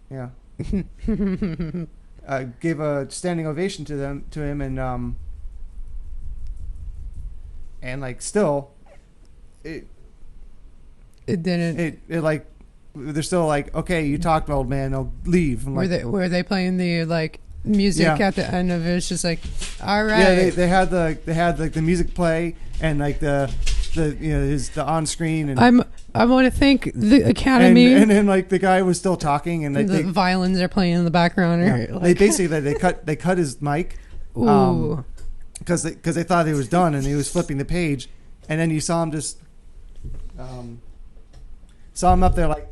Yeah. Gave a standing ovation to him, and like still, it It didn't. it like they're still like, okay, you talked, old man, I'll leave. I'm Were like, they playing the like music Yeah. at the end of it? It's just like, all right. yeah, they had like the music play and like the the on screen and I want to thank the Academy. and then like the guy was still talking and the violins are playing in the background. yeah, Like, they basically they cut his mic. ooh. Because they thought he was done and he was flipping the page, and then you saw him just saw him up there like,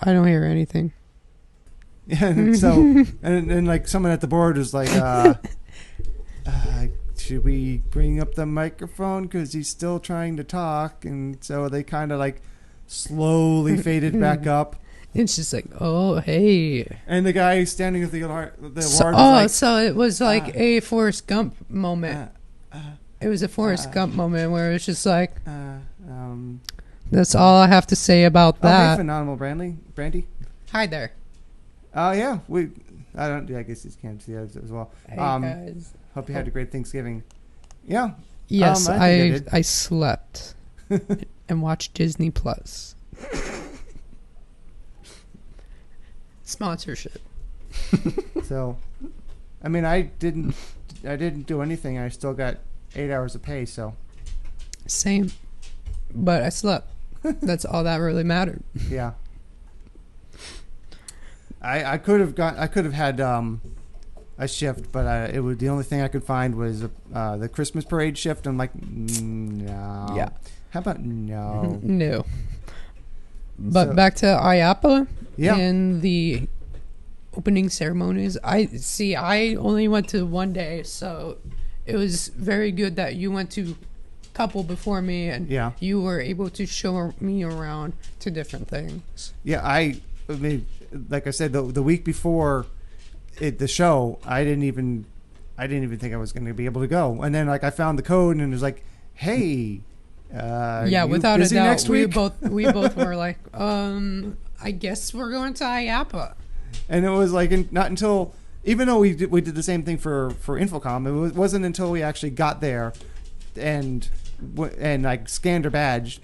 I don't hear anything. and so and like someone at the board was like, should we bring up the microphone because he's still trying to talk? And so they kind of like slowly faded back up, It's just like, oh, hey. and the guy standing with the award So, was like, so it was like a Forrest Gump moment. It was a Forrest Gump moment where it's just like, that's all I have to say about oh, hey, that. phenomenal Brandy. Hi there. Oh yeah, I guess you can't see that as well. Hey, guys. Hope you had a great Thanksgiving. Yeah. Yes, I think I did. I slept and watched Disney Plus. Sponsorship. So, I mean, I didn't do anything. I still got 8 hours of pay. So, Same. But I slept. That's all that really mattered. yeah. I could have had a shift, but it was the only thing I could find was the Christmas parade shift. I'm like, no. Yeah. How about no? No. But So- back to IAAPA Yeah. and the opening ceremonies. I only went to one day, so it was very good that you went to a couple before me and Yeah. you were able to show me around to different things. Yeah, I mean, like I said, the week before the show, I didn't even think I was going to be able to go. And then like I found the code and it was like, hey, Yeah, you without a busy doubt, next we week? both were like, I guess we're going to IAAPA. And it was like not until, even though we did the same thing for Infocom, it wasn't until we actually got there and like scanned our badge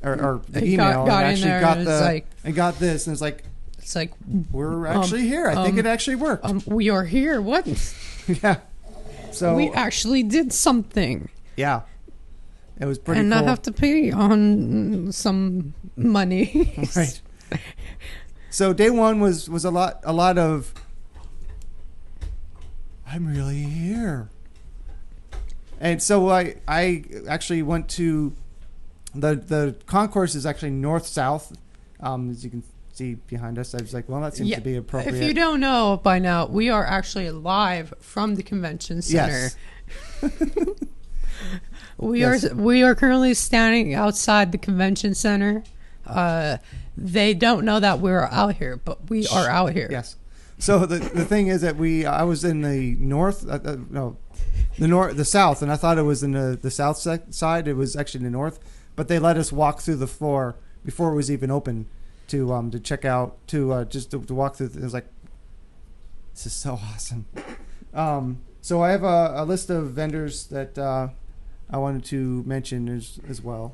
or the email got and in actually there got and it's like- and got this, and It's like, we're actually here. I think it actually worked. we are here. What? Yeah. So We actually did something. yeah, it was pretty And cool. not have to pay on some money. Right. So day one was a lot of I'm really here. And so I actually went to the concourse is actually north south, as you can see behind us. I was like, well, that seems to be appropriate. If you don't know by now, we are actually live from the convention center. Yes. We Yes. are currently standing outside the convention center. They don't know that we're out here, but we are out here. Yes. So the thing is that I was in the north, the south, and I thought it was in the south side. It was actually in the north, but they let us walk through the floor before it was even open to check out just to walk through. It was like, this is so awesome. So I have a list of vendors that I wanted to mention as well.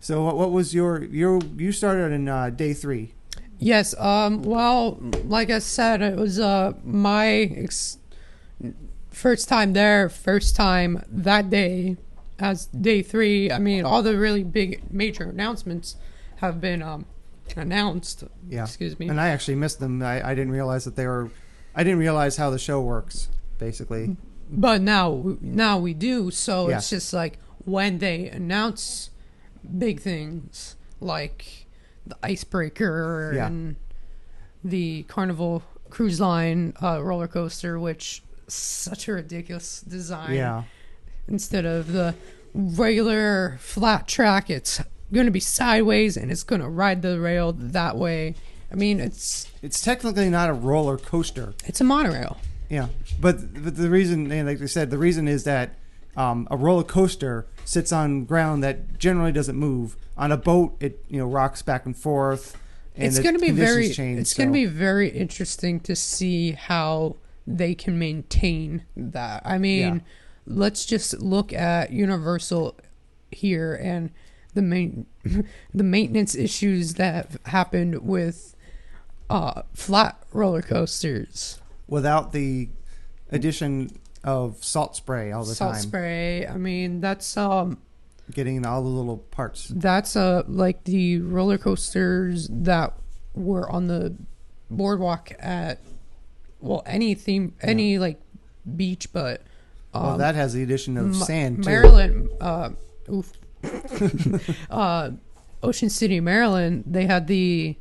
So what was you started in day 3? Yes. Well, like I said, it was my first time there, first time that day as day 3. I mean, all the really big major announcements have been announced. Yeah. Excuse me. And I actually missed them. I didn't realize that they were. I didn't realize how the show works, basically. But now we do. So Yeah. it's just like when they announce big things like the icebreaker Yeah. and the Carnival Cruise Line roller coaster, which such a ridiculous design. Yeah. Instead of the regular flat track, it's going to be sideways and it's going to ride the rail that way. I mean, it's technically not a roller coaster. a monorail. Yeah, but the reason, and like I said, the reason is that A roller coaster sits on ground that generally doesn't move. On a boat, it rocks back and forth. And It's going to be very. change, It's going to be very interesting to see how they can maintain that. I mean, let's just look at Universal here and the maintenance issues that have happened with flat roller coasters without the addition of salt spray all the time. Salt spray. I mean, that's getting in all the little parts. That's like the roller coasters that were on the boardwalk at any like beach, but well, that has the addition of sand too. Maryland, Ocean City, Maryland. They had the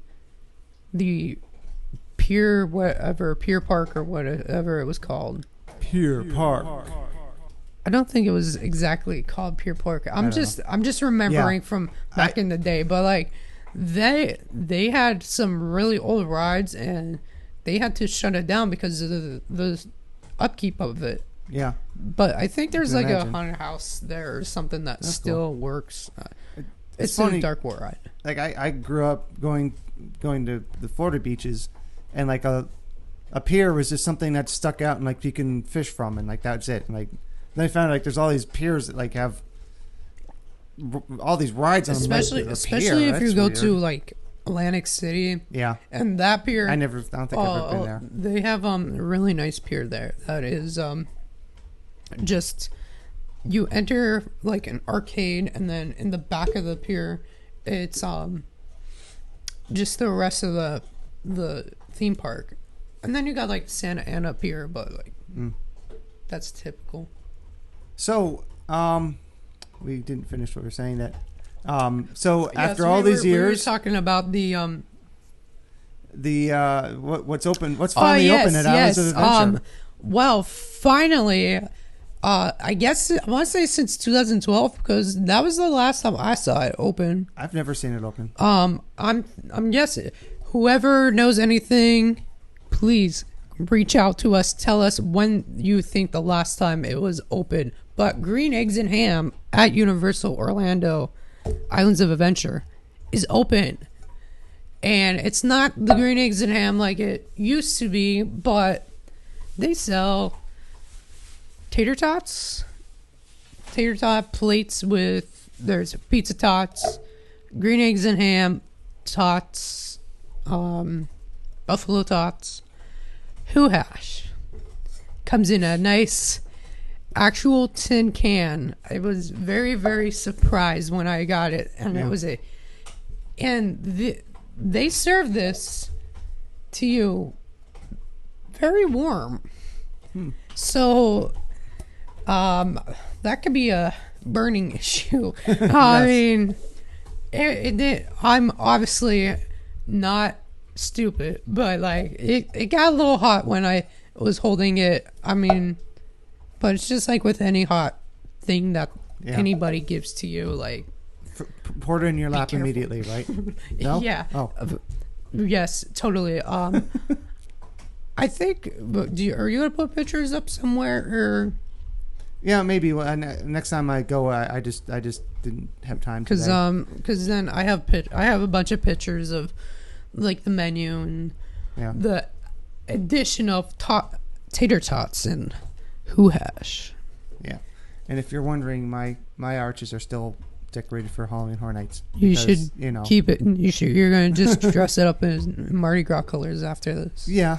pier park or whatever it was called. Pier Park. I don't think it was exactly called Pier Park. I'm just remembering from back in the day, but like they had some really old rides and they had to shut it down because of the upkeep of it. Yeah. But I think there's like a haunted house there or something that still works. It's funny, a dark ride. Like I grew up going to the Florida beaches, and like a pier was just something that stuck out and like you can fish from, and like that's it. And like then I found like there's all these piers that like have all these rides on them. Especially if you go to like Atlantic City. Yeah. And that pier, I don't think I've ever been there. They have a really nice pier there that is just you enter like an arcade, and then in the back of the pier it's just the rest of the theme park. And then you got like Santa Ana Pier, but like that's typical. So, we didn't finish what we were saying. That so after all these years, we were talking about what's open, what's finally open at Islands of Adventure. Well, finally, I guess I want to say since 2012 because that was the last time I saw it open. I've never seen it open. I'm guessing whoever knows anything, please reach out to us. Tell us when you think the last time it was open. But Green Eggs and Ham at Universal Orlando Islands of Adventure is open. And it's not the Green Eggs and Ham like it used to be, but they sell tater tot plates there's pizza tots, green eggs and ham tots, buffalo tots, Who hash. Comes in a nice actual tin can. I was very, very surprised when I got it, and it was they serve this to you very warm. So that could be a burning issue. I mean, I'm obviously not stupid, but like it got a little hot when I was holding it. I mean, but it's just like with any hot thing that anybody gives to you, like pour it in your lap immediately, right? No? Yeah. Oh. Yes, totally. I think. Are you gonna put pictures up somewhere or? Yeah, maybe. Well, next time I go, I just didn't have time. Because then I have a bunch of pictures of like the menu and the addition of tater tots and Who hash. Yeah, and if you're wondering, my arches are still decorated for Halloween Horror Nights. You should keep it. You're gonna just dress it up in Mardi Gras colors after this. Yeah.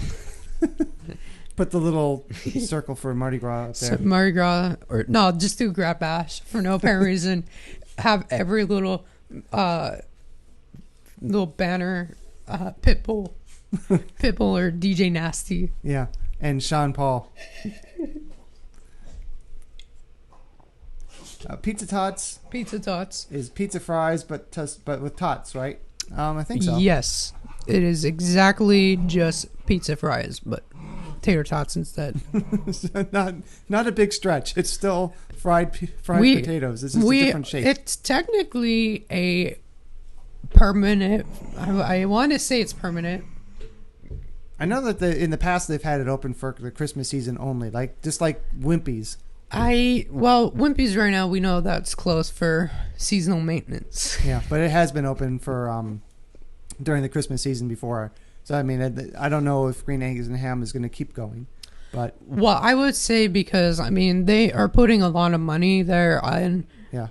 Put the little circle for Mardi Gras up there. So Mardi Gras, or no, just do Grab Bash for no apparent reason. Have every little banner, Pitbull or DJ Nasty. Yeah, and Sean Paul. Pizza Tots. Pizza Tots is pizza fries, but with tots, right? I think so. Yes, it is exactly just pizza fries, but tater tots instead. So not a big stretch. It's still fried potatoes. It's just a different shape. It's technically a permanent. I want to say it's permanent. I know that in the past they've had it open for the Christmas season only, just like Wimpy's. Wimpy's right now, we know that's closed for seasonal maintenance. Yeah, but it has been open for during the Christmas season before. So, I mean, I don't know if Green Eggs and Ham is going to keep going. But well, I would say because, I mean, they are putting a lot of money there. And yeah,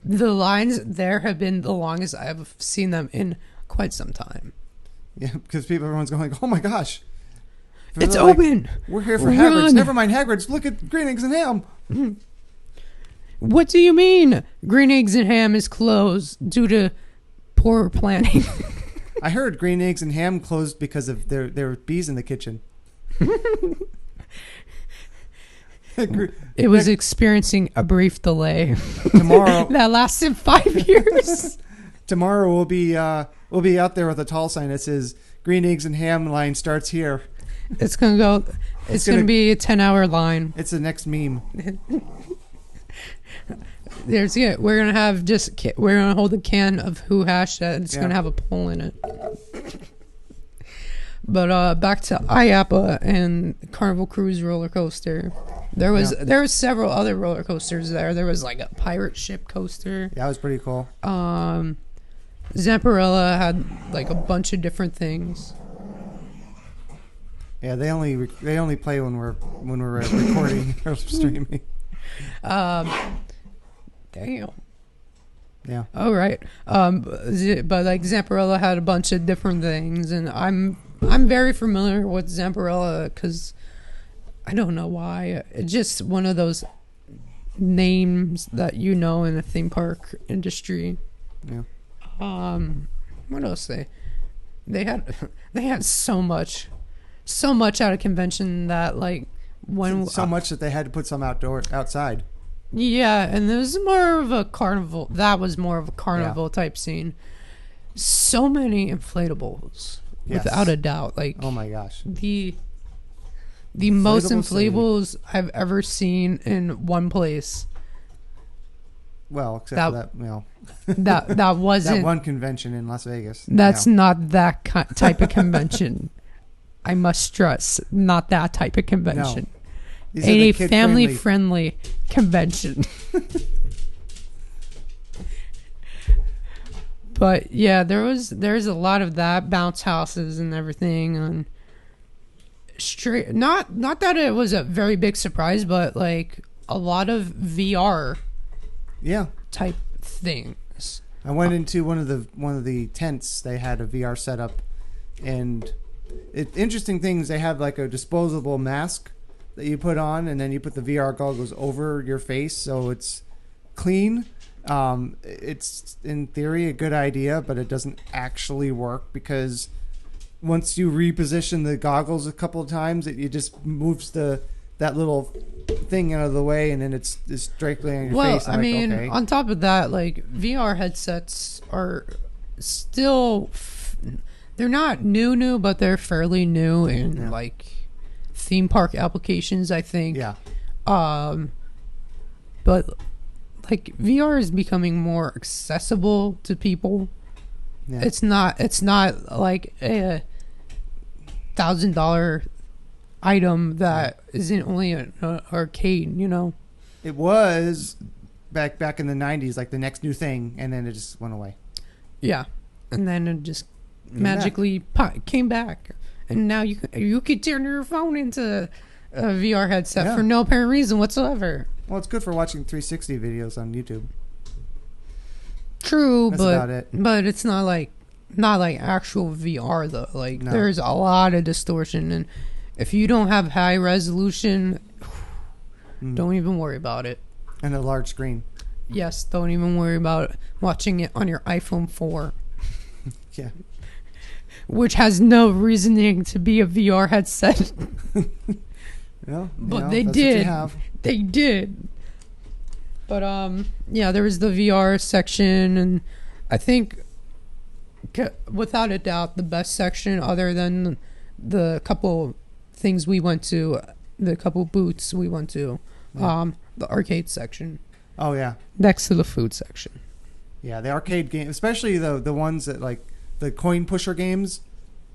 the lines there have been the longest I've seen them in quite some time. Yeah, because everyone's going, oh my gosh. It's open. We're here for Hagrid's. Never mind Hagrid's. Look at Green Eggs and Ham. What do you mean Green Eggs and Ham is closed due to poor planning? I heard Green Eggs and Ham closed because of there were bees in the kitchen. It was experiencing a brief delay. Tomorrow that lasted 5 years. Tomorrow we'll be out there with a tall sign that says Green Eggs and Ham line starts here. It's gonna be a 10-hour line. It's the next meme. We're gonna hold a can of Who Hash that it's gonna have a pole in it. But back to IAAPA and Carnival Cruise roller coaster. There was several other roller coasters there. There was like a pirate ship coaster. Yeah, that was pretty cool. Zamperella had like a bunch of different things. Yeah, they only play when we're recording or streaming. Damn. Yeah. All right. But like Zamperella had a bunch of different things, and I'm very familiar with Zamperella because I don't know why. It's just one of those names that you know in the theme park industry. Yeah. What else they had so much out of convention that like when so much that they had to put some outside. Yeah, and there was more of a carnival. That was more of a carnival type scene. So many inflatables, without a doubt. Like, oh my gosh, the most inflatables I've ever seen in one place. Well, except for that, you know, that wasn't that one convention in Las Vegas. That's not that type of convention. I must stress, not that type of convention. No. A family-friendly convention. But yeah, there's a lot of that, bounce houses and everything, and straight. Not that it was a very big surprise, but like a lot of VR, type things. I went into one of the tents. They had a VR setup, and interesting things. They have like a disposable mask that you put on, and then you put the VR goggles over your face, so it's clean. It's in theory a good idea, but it doesn't actually work because once you reposition the goggles a couple of times, it just moves that little thing out of the way, and then it's directly on your face. Well, I mean, okay. On top of that, like VR headsets are still they're not new, but they're fairly new in like theme park applications, I think. Yeah. But like VR is becoming more accessible to people. Yeah. It's not like a $1,000 item that isn't only an arcade, you know. It was back in the 90s, like the next new thing, and then it just went away. Yeah, and then it just magically came back, and now you could turn your phone into a VR headset for no apparent reason whatsoever. Well, it's good for watching 360 videos on YouTube. True, That's about it. But it's not like actual VR though. Like there's a lot of distortion, and if you don't have high resolution, don't even worry about it. And a large screen. Yes, don't even worry about watching it on your iPhone 4. Yeah. Which has no reasoning to be a VR headset. But they did. They did. But there was the VR section, and I think without a doubt the best section, other than the couple things we went to, the couple booths we went to, the arcade section. Oh yeah. Next to the food section. Yeah, the arcade game, especially the ones that like the coin pusher games.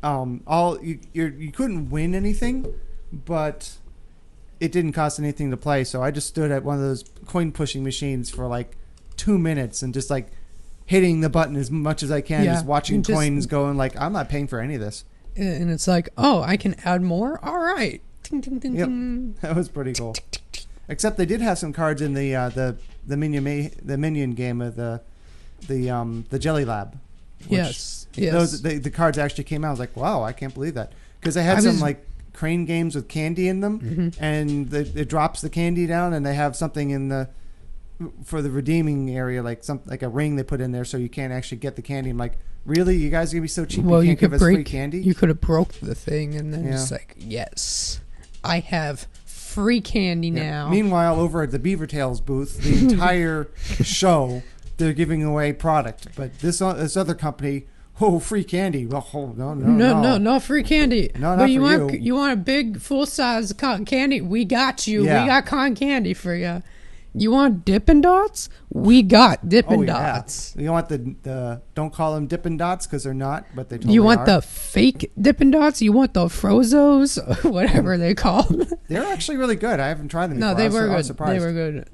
You couldn't win anything, but it didn't cost anything to play, so I just stood at one of those coin pushing machines for like 2 minutes and just like hitting the button as much as I can, just watching coins going. Like, I'm not paying for any of this. And it's like, oh, I can add more. All right, ting, ting, ting, Yep. ting. That was pretty cool. Except they did have some cards in the minion game of the Jelly Lab. Yes. Those the cards actually came out. I was like, wow, I can't believe that, because they had some like crane games with candy in them, and it drops the candy down, and they have something in the for the redeeming area, like a ring they put in there, so you can't actually get the candy. I'm like, really, you guys are gonna be so cheap? Well, you can't give us free candy? You could have broke the thing, and then it's like, yes, I have free candy now. Meanwhile, over at the Beaver Tails booth, the entire show, they're giving away product, but this other company, free candy. Oh, no free candy. No, not you for want you. You want a big full size cotton candy? We got you. Yeah. We got cotton candy for you. You want Dippin' Dots? We got Dippin' Dots. You want the don't call them Dippin' Dots because they're not, but they totally You want are. the fake Dippin' Dots? You want the Frozos? Whatever they call them. They're actually really good. I haven't tried them before. No, they were I was good. surprised. They were good.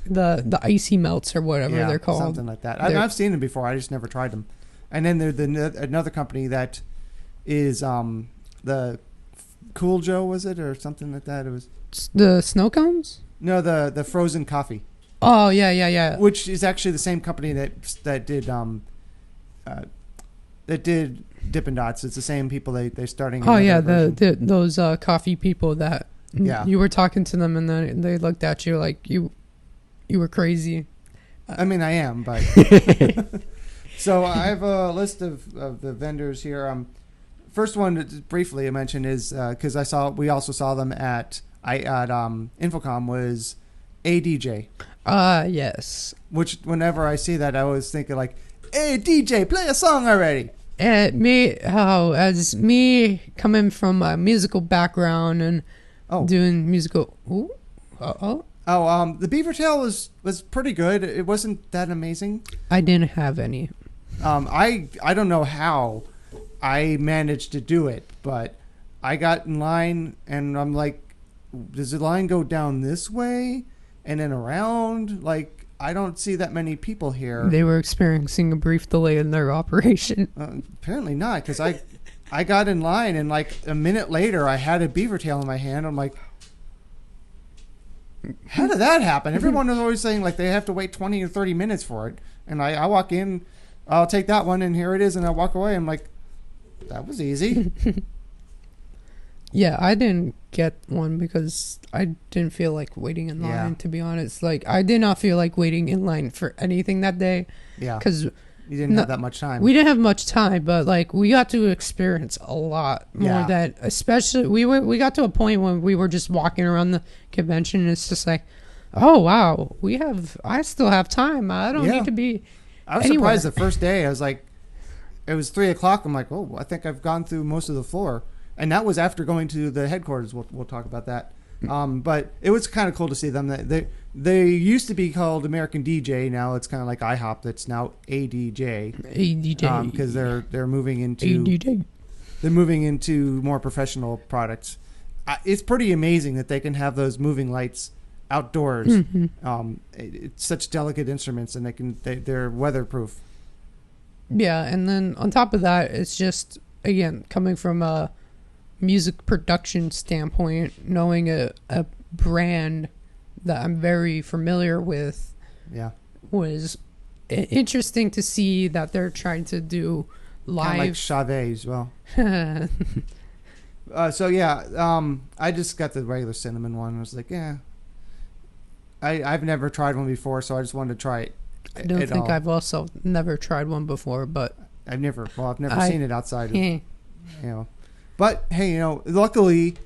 The icy melts or whatever they're called. Something like that. I've seen them before. I just never tried them. And then there's another company that is the Cool Joe, was it, or something like that? It was the snow cones. No, the frozen coffee. Oh yeah. Which is actually the same company that did Dippin' Dots. It's the same people. They're starting. Oh yeah, those coffee people that you were talking to them, and then they looked at you like you were crazy. I mean, I am, but so I have a list of the vendors here. First one to briefly mention is because we also saw them at Infocom was ADJ. Yes. Which whenever I see that, I always think of like, hey DJ, play a song already. As me coming from a musical background and doing musical. The Beaver Tail was pretty good. It wasn't that amazing. I didn't have any. I don't know how I managed to do it, but I got in line and I'm like, does the line go down this way and then around? Like, I don't see that many people here. They were experiencing a brief delay in their operation. Apparently not, because I got in line and like a minute later I had a beaver tail in my hand. I'm like, how did that happen? Everyone is always saying like they have to wait 20 or 30 minutes for it. And I walk in, I'll take that one and here it is, and I walk away. I'm like, that was easy. Yeah, I didn't get one because I didn't feel like waiting in line, to be honest. Like, I did not feel like waiting in line for anything that day. Yeah. Because you didn't have that much time. We didn't have much time, but like we got to experience a lot more that, especially we got to a point when we were just walking around the convention and it's just like, oh wow, I still have time. I don't need to be I was surprised the first day. I was like, it was 3:00. I'm like, oh, I think I've gone through most of the floor. And that was after going to the headquarters. We'll talk about that. But it was kind of cool to see them. They used to be called American DJ. Now it's kind of like IHOP. That's now ADJ. ADJ. Because they're moving into ADJ. They're moving into more professional products. It's pretty amazing that they can have those moving lights outdoors. Mm-hmm. It's such delicate instruments, and they're weatherproof. Yeah, and then on top of that, it's just again coming from a music production standpoint, knowing a brand that I'm very familiar with, was interesting to see that they're trying to do live. Kind of like Chavez, well. I just got the regular cinnamon one. I was like, I've never tried one before, so I just wanted to try it. I don't think I've also never tried one before, but I've never seen it outside. But hey, luckily,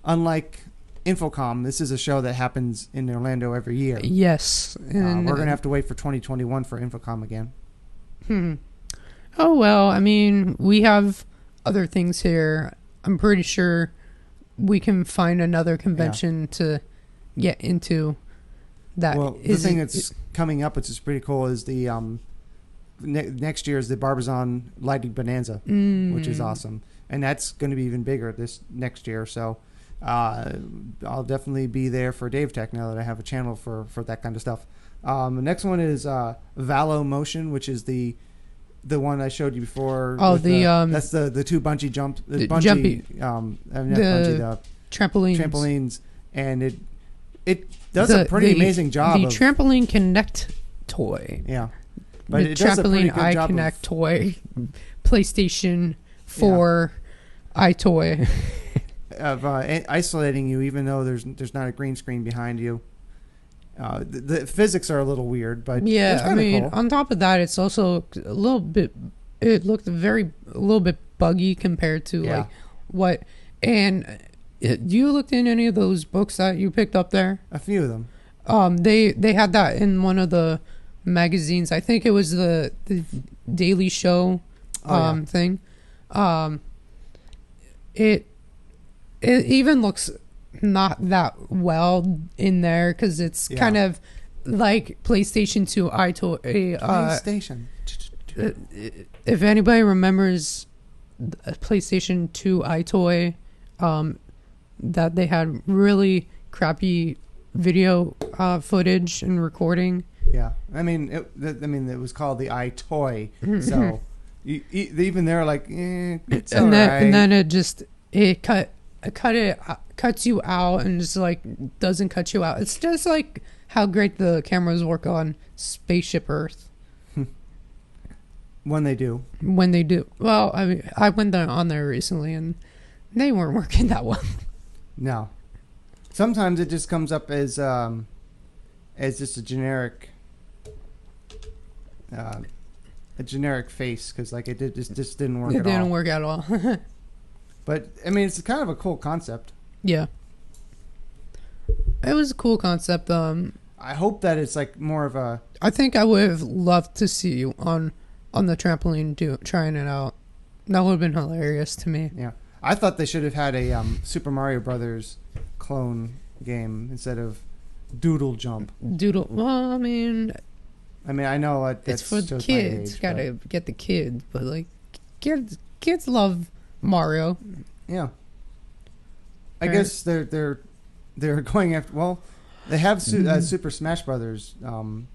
unlike Infocom, this is a show that happens in Orlando every year. Yes, and we're gonna have to wait for 2021 for Infocom again. Oh well, I mean, we have other things here. I'm pretty sure we can find another convention to get into. The thing that's coming up, which is pretty cool, is the next year is the Barbizon Lighting Bonanza, which is awesome, and that's going to be even bigger this next year. So I'll definitely be there for Dave Tech now that I have a channel for that kind of stuff. The next one is Valo Motion, which is the one I showed you before. Oh, that's the two bungee jump, the trampolines, and it does a pretty amazing job. The Trampoline Connect toy. Yeah, but the it does a pretty Trampoline good job Connect toy, PlayStation 4 iToy. Of isolating you, even though there's not a green screen behind you. The physics are a little weird, but yeah, I mean, cool. On top of that, it's also a little bit. It looked a little bit buggy compared to like what. And you looked in any of those books that you picked up there? A few of them. They had that in one of the magazines. I think it was the Daily Show thing. It even looks not that well in there because it's kind of like PlayStation 2 iToy. PlayStation. If anybody remembers PlayStation 2 iToy, that they had really crappy video footage and recording. Yeah, I mean, it was called the iToy, so even they're like, it's and alright. And then it cuts you out and just like doesn't cut you out. It's just like how great the cameras work on Spaceship Earth. When they do. Well, I mean, I went on there recently and they weren't working that well. No. Sometimes it just comes up as just a generic face because like it just didn't work. It didn't work at all. But I mean, it's kind of a cool concept. Yeah, it was a cool concept. I hope that it's like more of a. I think I would have loved to see you on the trampoline trying it out. That would have been hilarious to me. Yeah, I thought they should have had a Super Mario Brothers clone game instead of Doodle Jump. Well, I mean, I know it's for the kids. Gotta get the kids, but like kids love Mario. Yeah. I guess they're going after. Well, they have Super Smash Brothers.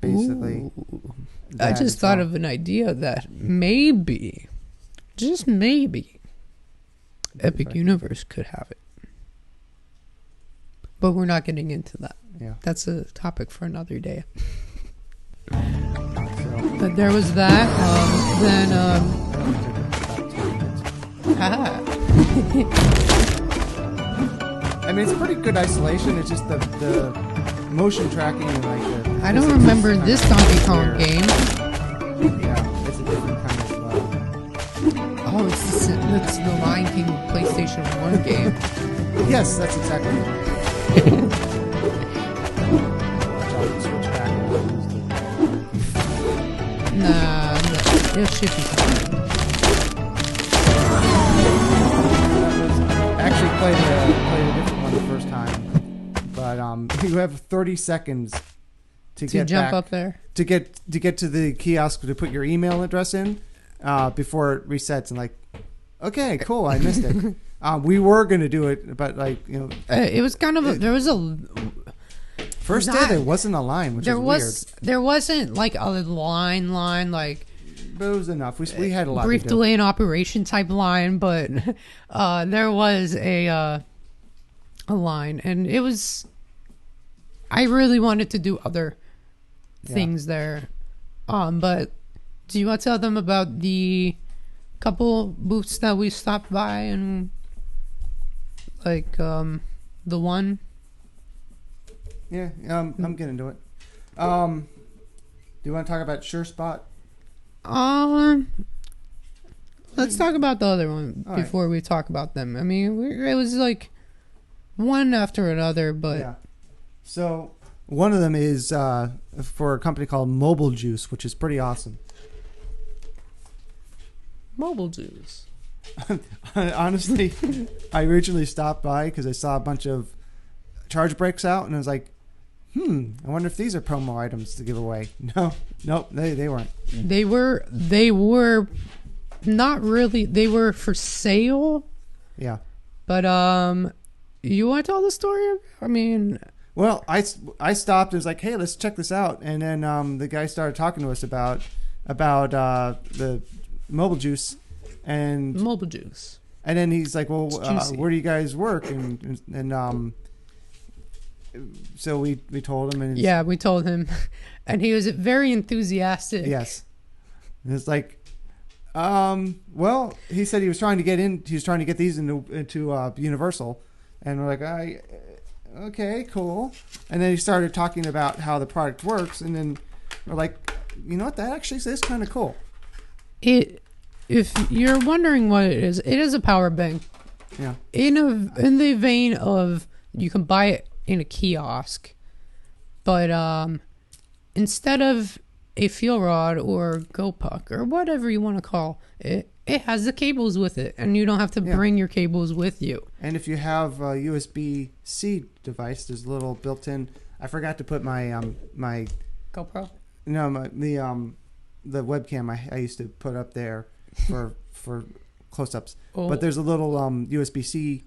Basically. I just thought of an idea that maybe, just maybe, Epic Universe could have it. But we're not getting into that. Yeah. That's a topic for another day. But there was that. I mean, it's pretty good isolation. It's just the motion tracking and like the. I don't remember this Donkey Kong game. Yeah, it's a different kind of. Oh, it's the Lion King PlayStation 1 game. Yes, that's exactly right. Nah, it should be fine. Actually played a different one the first time, but you have 30 seconds to get jump back, up there to get to the kiosk to put your email address in before it resets and like, okay, cool, I missed it. We were gonna do it, but like it was kind of there was a first day there wasn't a line, which was weird. There wasn't like a line like. But it was enough. We had a lot. Brief delay in operation type line, but there was a line, and it was. I really wanted to do other things there, but do you want to tell them about the couple booths that we stopped by and like the one? Yeah, I'm getting into it. Do you want to talk about Sure Spot? Let's talk about the other one before we talk about them. I mean, it was like one after another, but yeah. So one of them is for a company called Mobile Juice, which is pretty awesome. Mobile Juice. Honestly, I originally stopped by because I saw a bunch of charge breaks out, and I was like, I wonder if these are promo items to give away. Nope, they weren't. They were not really. They were for sale. Yeah. But You want to tell the story? I mean, Well, I stopped and was like, hey, let's check this out. And then the guy started talking to us about the mobile juice. mobile juice. And then he's like, well, Juicy. where do you guys work? So we told him. And Yeah, we told him. And he was very enthusiastic. Yes. And it's like, well, he said he was trying to get these into Universal. And we're like, okay, cool. And then he started talking about how the product works. And then we're like, you know what? That actually is kind of cool. If you're wondering what it is a power bank. Yeah. In the vein of you can buy it in a kiosk, but instead of a fuel rod or GoPuck or whatever you want to call it, it has the cables with it, and you don't have to bring your cables with you. And if you have a USB-C device, there's a little built-in. I forgot to put my my GoPro. no my the webcam I used to put up there for close-ups. Oh. But there's a little USB-C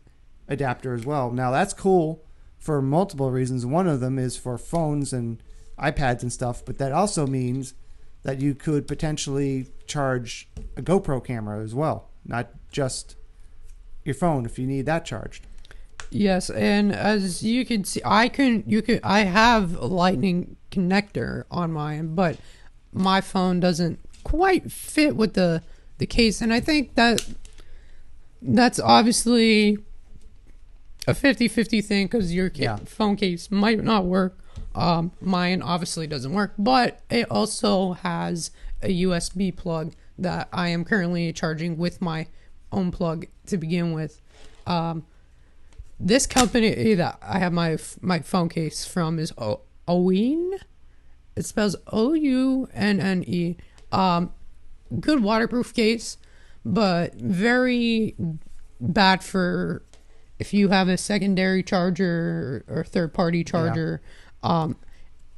adapter as well. Now that's cool for multiple reasons. One of them is for phones and iPads and stuff, but that also means that you could potentially charge a GoPro camera as well, not just your phone if you need that charged. Yes, and as you can see, I have a lightning connector on mine, but my phone doesn't quite fit with the case, and I think that's obviously a 50-50 thing because your phone case might not work. Mine obviously doesn't work, but it also has a USB plug that I am currently charging with my own plug to begin with. This company that I have my phone case from is Oune. It spells Ounne. Good waterproof case, but very bad for if you have a secondary charger or third party charger.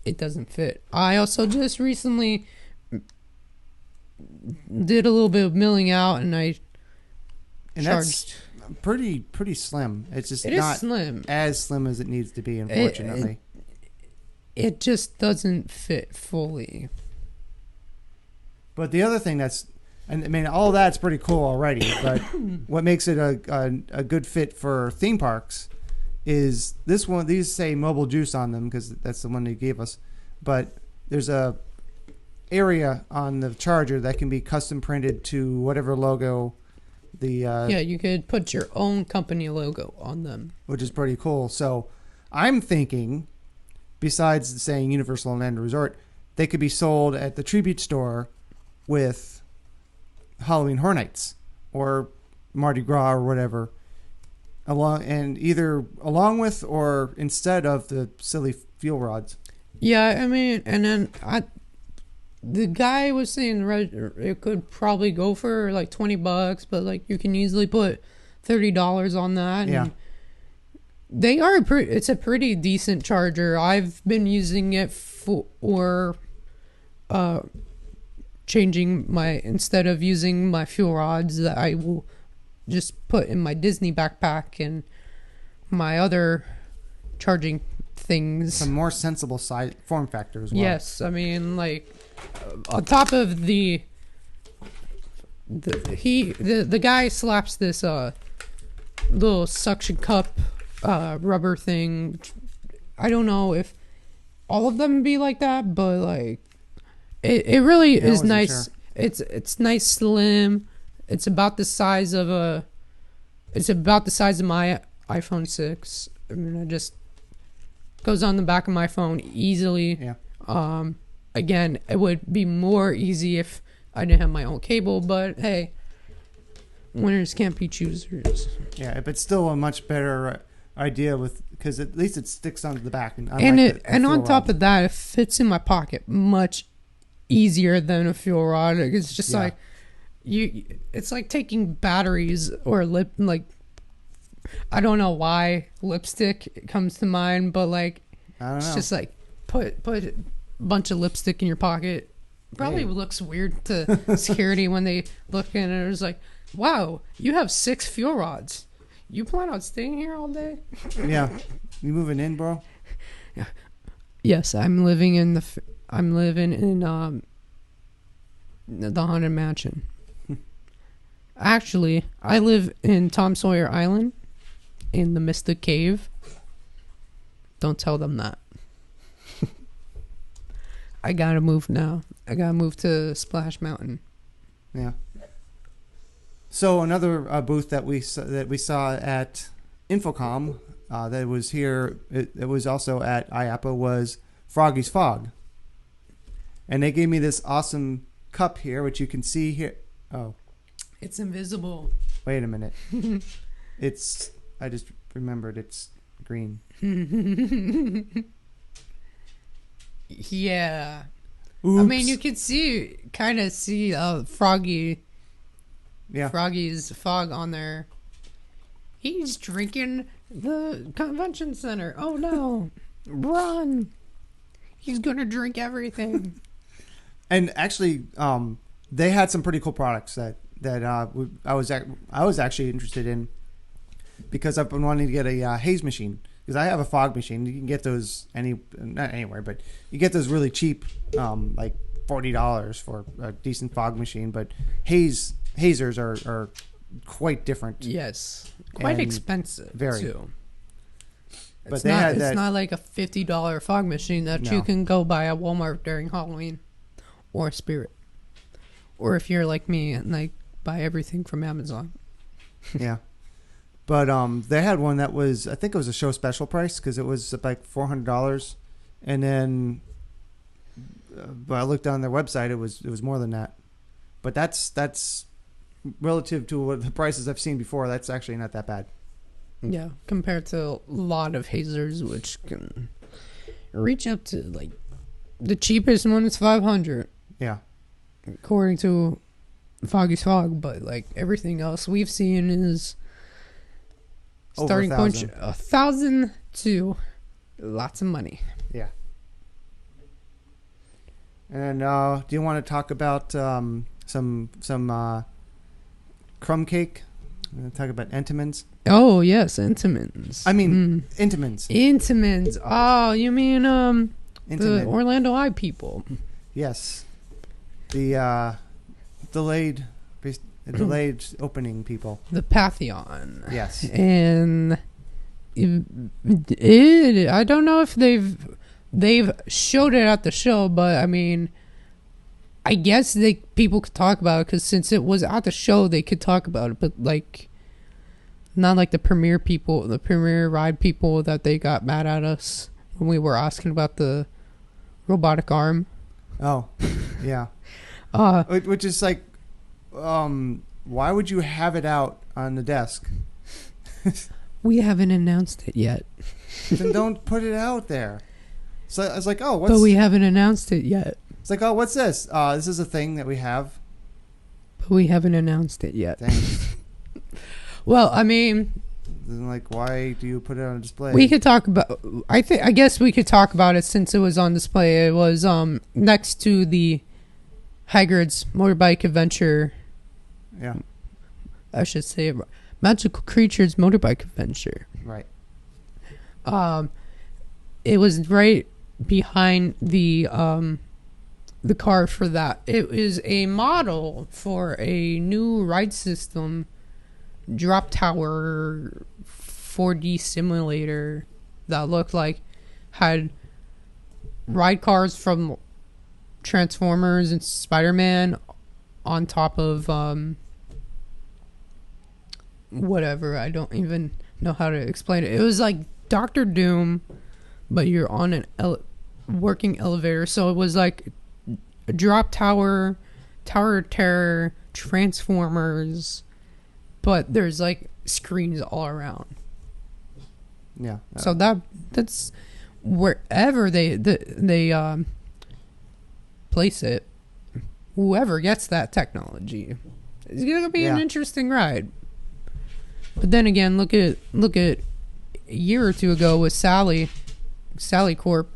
It doesn't fit. I also just recently did a little bit of milling out, and charged. That's pretty slim. It's just It is not slim. as slim as it needs to be, unfortunately. It just doesn't fit fully. But the other thing I mean, all that's pretty cool already, but what makes it a good fit for theme parks is this one. These say mobile juice on them because that's the one they gave us. But there's a area on the charger that can be custom printed to whatever logo You could put your own company logo on them, which is pretty cool. So I'm thinking, besides saying Universal Orlando Resort, they could be sold at the Tribute Store with Halloween Horror Nights or Mardi Gras or whatever, along with or instead of the silly fuel rods. Yeah, I mean, and then the guy was saying it could probably go for like $20, but like you can easily put $30 on that. Yeah. And they are it's a pretty decent charger. I've been using it for changing instead of using my fuel rods that I will just put in my Disney backpack and my other charging things. Some more sensible size form factor as well. Yes, I mean, like on top of the guy slaps this little suction cup rubber thing. I don't know if all of them be like that, but like it really is nice. Sure. It's nice, slim. It's about the size of my iPhone 6. I mean, it just goes on the back of my phone easily. Yeah. Again, it would be more easy if I didn't have my own cable, but hey, winners can't be choosers. Yeah, but still a much better idea because at least it sticks onto the back, and on top of that, it fits in my pocket much easier than a fuel rod. It's just like it's like taking batteries or I don't know why lipstick comes to mind, but like it's just like put a bunch of lipstick in your pocket. Probably looks weird to security when they look in and it's like, wow, you have 6 fuel rods. You plan on staying here all day? Yeah. You moving in, bro? Yes, I'm living in the Haunted Mansion. Actually, I live in Tom Sawyer Island in the Mystic Cave. Don't tell them that. I gotta move now. I gotta move to Splash Mountain. Yeah. So another booth that we saw at Infocom that was here, it was also at IAAPA, was Froggy's Fog. And they gave me this awesome cup here, which you can see here. Oh. It's invisible. Wait a minute. I just remembered it's green. Yeah. Oops. I mean, you could kind of see Froggy. Yeah. Froggy's Fog on there. He's drinking the convention center. Oh no. Run. He's going to drink everything. And actually, they had some pretty cool products that I was actually interested in, because I've been wanting to get a haze machine, because I have a fog machine. You can get those not anywhere, but you get those really cheap, like $40 for a decent fog machine. But hazers are quite different. Yes, quite expensive. Very. Too. But It's not like a $50 fog machine that you can go buy at Walmart during Halloween or Spirit. Or if you're like me and like buy everything from Amazon. Yeah. But they had one that was, I think it was a show special price, because it was like $400. And then but I looked on their website, it was more than that. But that's relative to what the prices I've seen before, that's actually not that bad. Yeah, compared to a lot of hazers, which can reach up to like the cheapest one is $500. Yeah, according to Foggy's Fog, but like everything else we've seen is starting point $1,000 to lots of money. Yeah. And do you want to talk about some crumb cake? Talk about Entenmann's. Oh yes, Entenmann's. I mean Entenmann's. Entenmann's. Oh, you mean the Entenmann. Orlando Eye people? Yes, the delayed opening people. The Pantheon. Yes, and I don't know if they've showed it at the show, but I mean, I guess people could talk about it, because since it was at the show, they could talk about it, but like not like the premiere ride people that they got mad at us when we were asking about the robotic arm. Oh, yeah. Which is like, why would you have it out on the desk? We haven't announced it yet. Then don't put it out there. So I was like, oh, what's... But we haven't announced it yet. It's like, oh, what's this? This is a thing that we have. But we haven't announced it yet. Thanks. Well, I mean... Then, like, why do you put it on display? We could talk about... I guess we could talk about it since it was on display. It was next to the Hagrid's Motorbike Adventure. Yeah. I should say Magical Creatures Motorbike Adventure. Right. It was right behind the car for that. It is a model for a new ride system, drop tower 4D simulator that looked like had ride cars from Transformers and Spider-Man on top of whatever. I don't even know how to explain it. It was like Doctor Doom, but you're on an working elevator. So it was like a drop tower, Tower of Terror, Transformers, but there's like screens all around. Yeah. So that's wherever they place it. Whoever gets that technology, it's gonna be an interesting ride. But then again, look at a year or two ago with Sally Corp.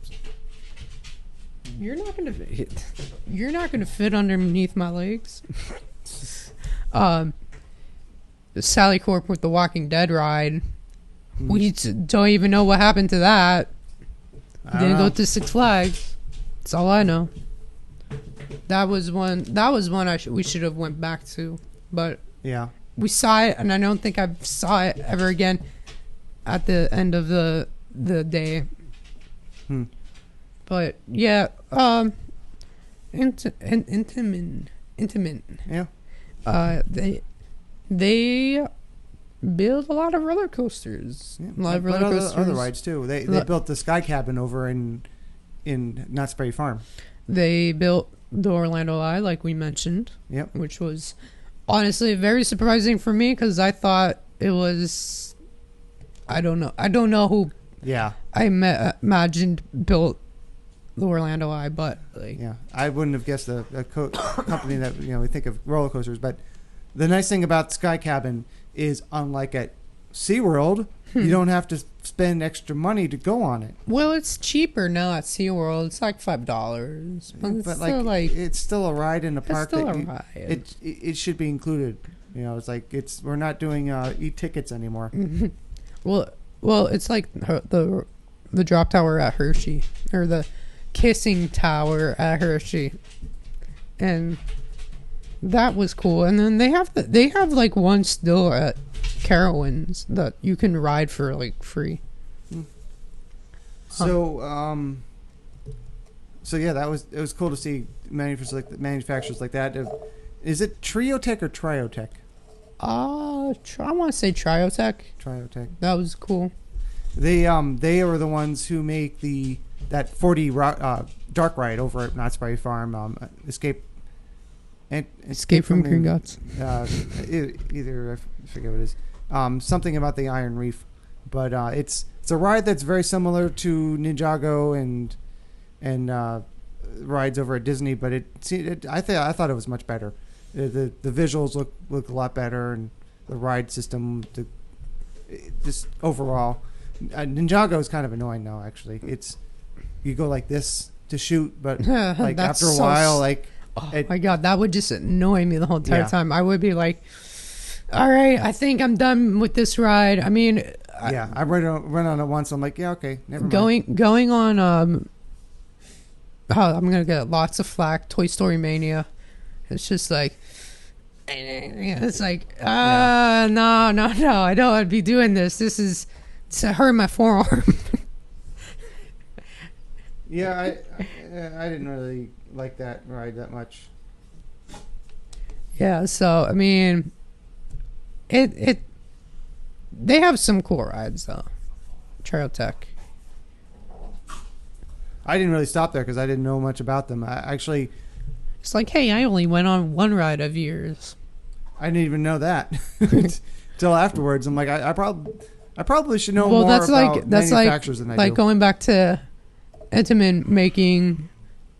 You're not gonna fit underneath my legs. Sally Corp with the Walking Dead ride. Hmm. We don't even know what happened to that. I don't Didn't know. go to Six Flags. That's all I know. That was one. We should have went back to, but Yeah. we saw it, and I don't think I saw it ever again. At the end of the day. Hmm. But yeah, Intamin. Yeah. They build a lot of roller coasters. Yeah. A lot of But roller coasters. other rides too. They built the Sky Cabin over in Knott's Berry Farm. They built the Orlando Eye, like we mentioned. Yep. Which was honestly very surprising for me because I thought it was. I don't know who Yeah. I imagined built the Orlando Eye, but like Yeah. I wouldn't have guessed a company that we think of roller coasters, but the nice thing about Sky Cabin is, unlike at SeaWorld, you don't have to spend extra money to go on it. well, it's cheaper now at SeaWorld. It's like $5, but it's But still it's still a ride in a park still that a ride. it should be included. It's like we're not doing e-tickets anymore. Well, it's like the drop tower at Hershey or the kissing tower at Hershey, and that was cool. And then they have like one still at Carowinds that you can ride for like free. So yeah, it was cool to see manufacturers like that. Is it Triotech or Triotech? I want to say Triotech. Triotech. That was cool. They are the ones who make that 4D dark ride over at Knott's Berry Farm. Escape from Gringotts. Either I forget what it is. Something about the Iron Reef, but it's a ride that's very similar to Ninjago and rides over at Disney. But I thought it was much better. The visuals look a lot better, and the ride system, just overall. Ninjago is kind of annoying now. Actually, you go like this to shoot, but like after a while, my god, that would just annoy me the whole entire time. I would be like, all right, I think I'm done with this ride. I mean, I run on it once. I'm like, yeah, okay, never mind. Going on. I'm gonna get lots of flack. Toy Story Mania. It's just like, it's like, no, I don't want to be doing this. This is to hurt my forearm. Yeah, I didn't really like that ride that much. Yeah, so I mean, they have some cool rides though. Triotech. I didn't really stop there because I didn't know much about them. It's like, hey, I only went on one ride of yours. I didn't even know that until afterwards. I'm like, I probably should know more about manufacturers than I do. Like going back to Intamin making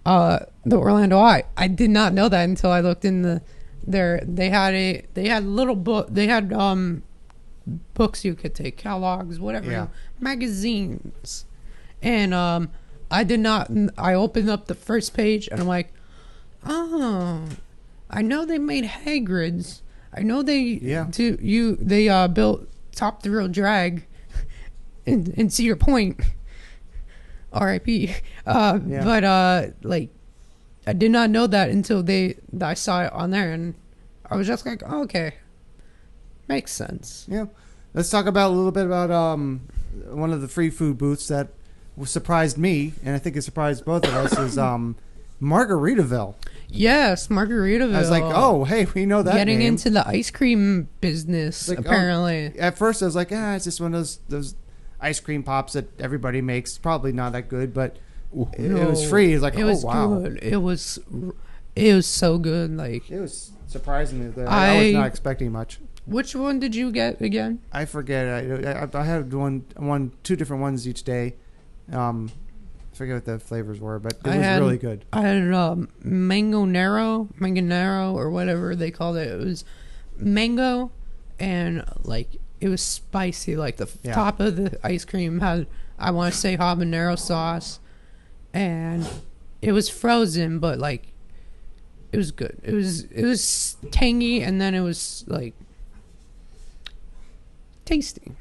the Orlando Eye. I did not know that until I looked in they had little book. They had books you could take, catalogs, whatever, magazines, and I did not. I opened up the first page and I'm like, oh, I know they made Hagrid's. I know they built Top Thrill Drag in Cedar Point. R.I.P. But like, I did not know that until I saw it on there, and I was just like, oh, okay, makes sense. Yeah, let's talk about a little bit about one of the free food booths that surprised me, and I think it surprised both of us, is Margaritaville. Yes, Margaritaville. I was like, oh, hey, we know that Getting name. into the ice cream business, like, apparently. At first, I was like, it's just one of those ice cream pops that everybody makes. Probably not that good, but it was free. It's like, wow. Good. It was so good. Like, it was surprisingly good. I was not expecting much. Which one did you get again? I forget. I had two different ones each day. I forget what the flavors were, but it was really good. I had mango Nero, or whatever they called it. It was mango, and like it was spicy. Like the top of the ice cream had, I want to say, habanero sauce, and it was frozen, but like it was good. It was tangy, and then it was like tasty,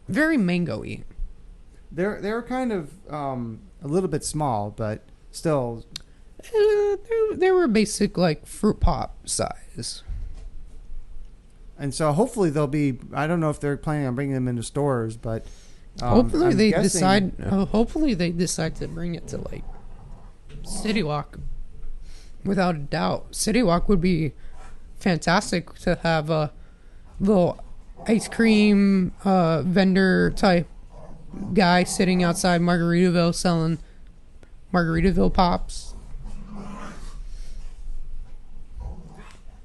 very mango-y. They're kind of a little bit small, but still. They were basic like fruit pop size. And so hopefully they'll be. I don't know if they're planning on bringing them into stores, but hopefully I'm they guessing, decide. Hopefully they decide to bring it to like City Walk. Without a doubt, City Walk would be fantastic to have a little ice cream vendor type guy sitting outside Margaritaville selling Margaritaville pops.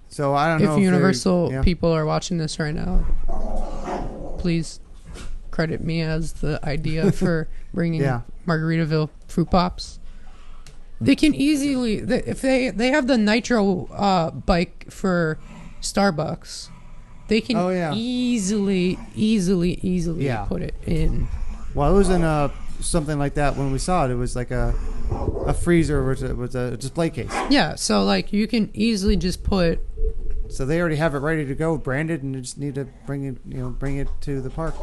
So I don't know if Universal people are watching this right now, please credit me as the idea for bringing Margaritaville fruit pops. They can easily, if they have the nitro bike for Starbucks, they can easily put it in. Well, it was in something like that when we saw it. It was like a freezer with a display case. Yeah, so like you can easily just put. So they already have it ready to go, branded, and you just need to bring it to the park.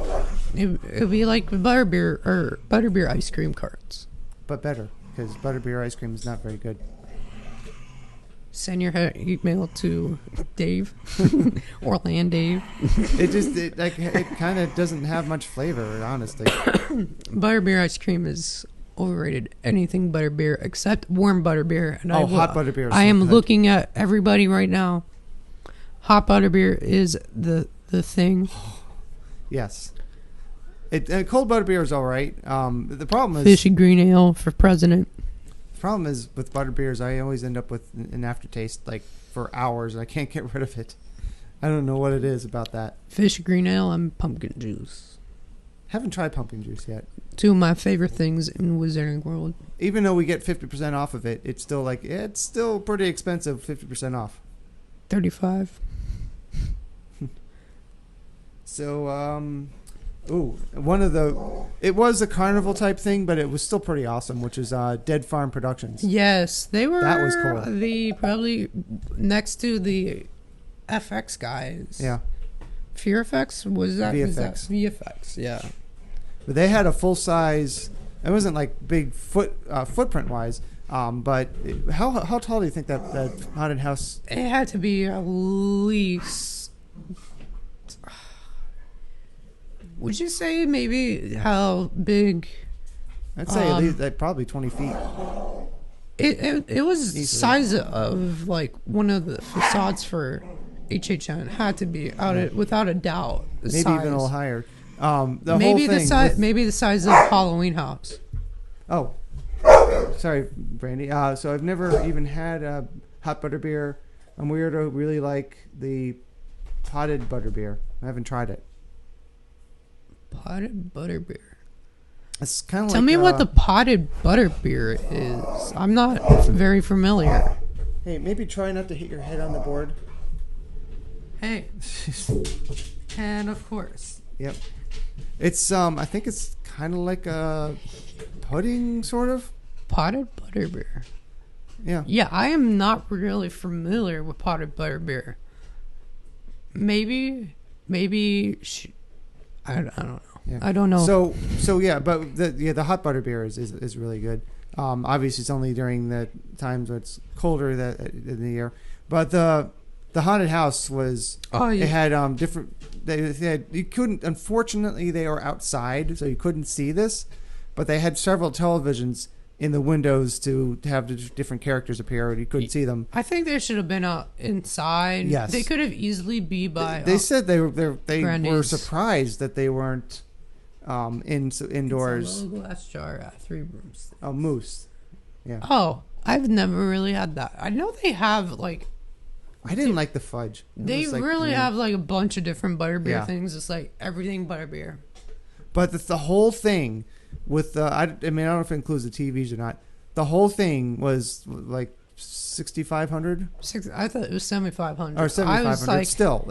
It'd be like butterbeer ice cream carts, but better because butterbeer ice cream is not very good. Send your email to Dave or Land Dave. It kind of doesn't have much flavor, honestly. Butterbeer ice cream is overrated. Anything butterbeer except warm butterbeer. And hot butterbeer. I am looking at everybody right now. Hot butterbeer is the thing. Yes. Cold butterbeer is all right. The problem is fishy green ale for president. The problem is with butterbeers, I always end up with an aftertaste like for hours. I can't get rid of it. I don't know what it is about that. Fish green ale and pumpkin juice. Haven't tried pumpkin juice yet. Two of my favorite things in Wizarding World. Even though we get 50% off of it, it's still pretty expensive. 50% off. 35. So it was a carnival type thing, but it was still pretty awesome, which is Dead Farm Productions. Yes, they were. That was cool. Probably next to the FX guys. Yeah. Fear Effects? Was that VFX? VFX, yeah. But they had a full size. It wasn't like big footprint wise. But how tall do you think that haunted house? It had to be at least. Would you say maybe how big? I'd say at least probably 20 feet. It was the size of like one of the facades for HHN. Had to be without a doubt. Maybe even a little higher. Maybe the size of Halloween House. Oh, sorry, Brandy. So I've never even had a hot butterbeer. I'm weird. I really like the potted butterbeer. I haven't tried it. Potted butterbeer. It's kind of Tell me what the potted butterbeer is. I'm not very familiar. Hey, maybe try not to hit your head on the board. Hey. And of course. Yep. It's I think it's kind of like a pudding, sort of. Potted butterbeer. Yeah. Yeah, I am not really familiar with potted butterbeer. Maybe. I don't know. Yeah. I don't know. So yeah, but the hot butterbeer is really good. Obviously, it's only during the times when it's colder in the year. But the haunted house was. Oh yeah. It had different. They had you couldn't. Unfortunately, they were outside, so you couldn't see this. But they had several televisions in the windows to have the different characters appear, and you couldn't see them. I think they should have been out inside. Yes, they could have easily be by. They said they were surprised that they weren't indoors. It's a little glass jar at 3 rooms. Oh, moose. Yeah. Oh, I've never really had that. I know they have like. I didn't like the fudge. They really have like a bunch of different butterbeer things. It's like everything butterbeer. But the whole thing. With I don't know if it includes the TVs or not. The whole thing was like 6,500. I thought it was 7,500. Or 7,500. Like, still,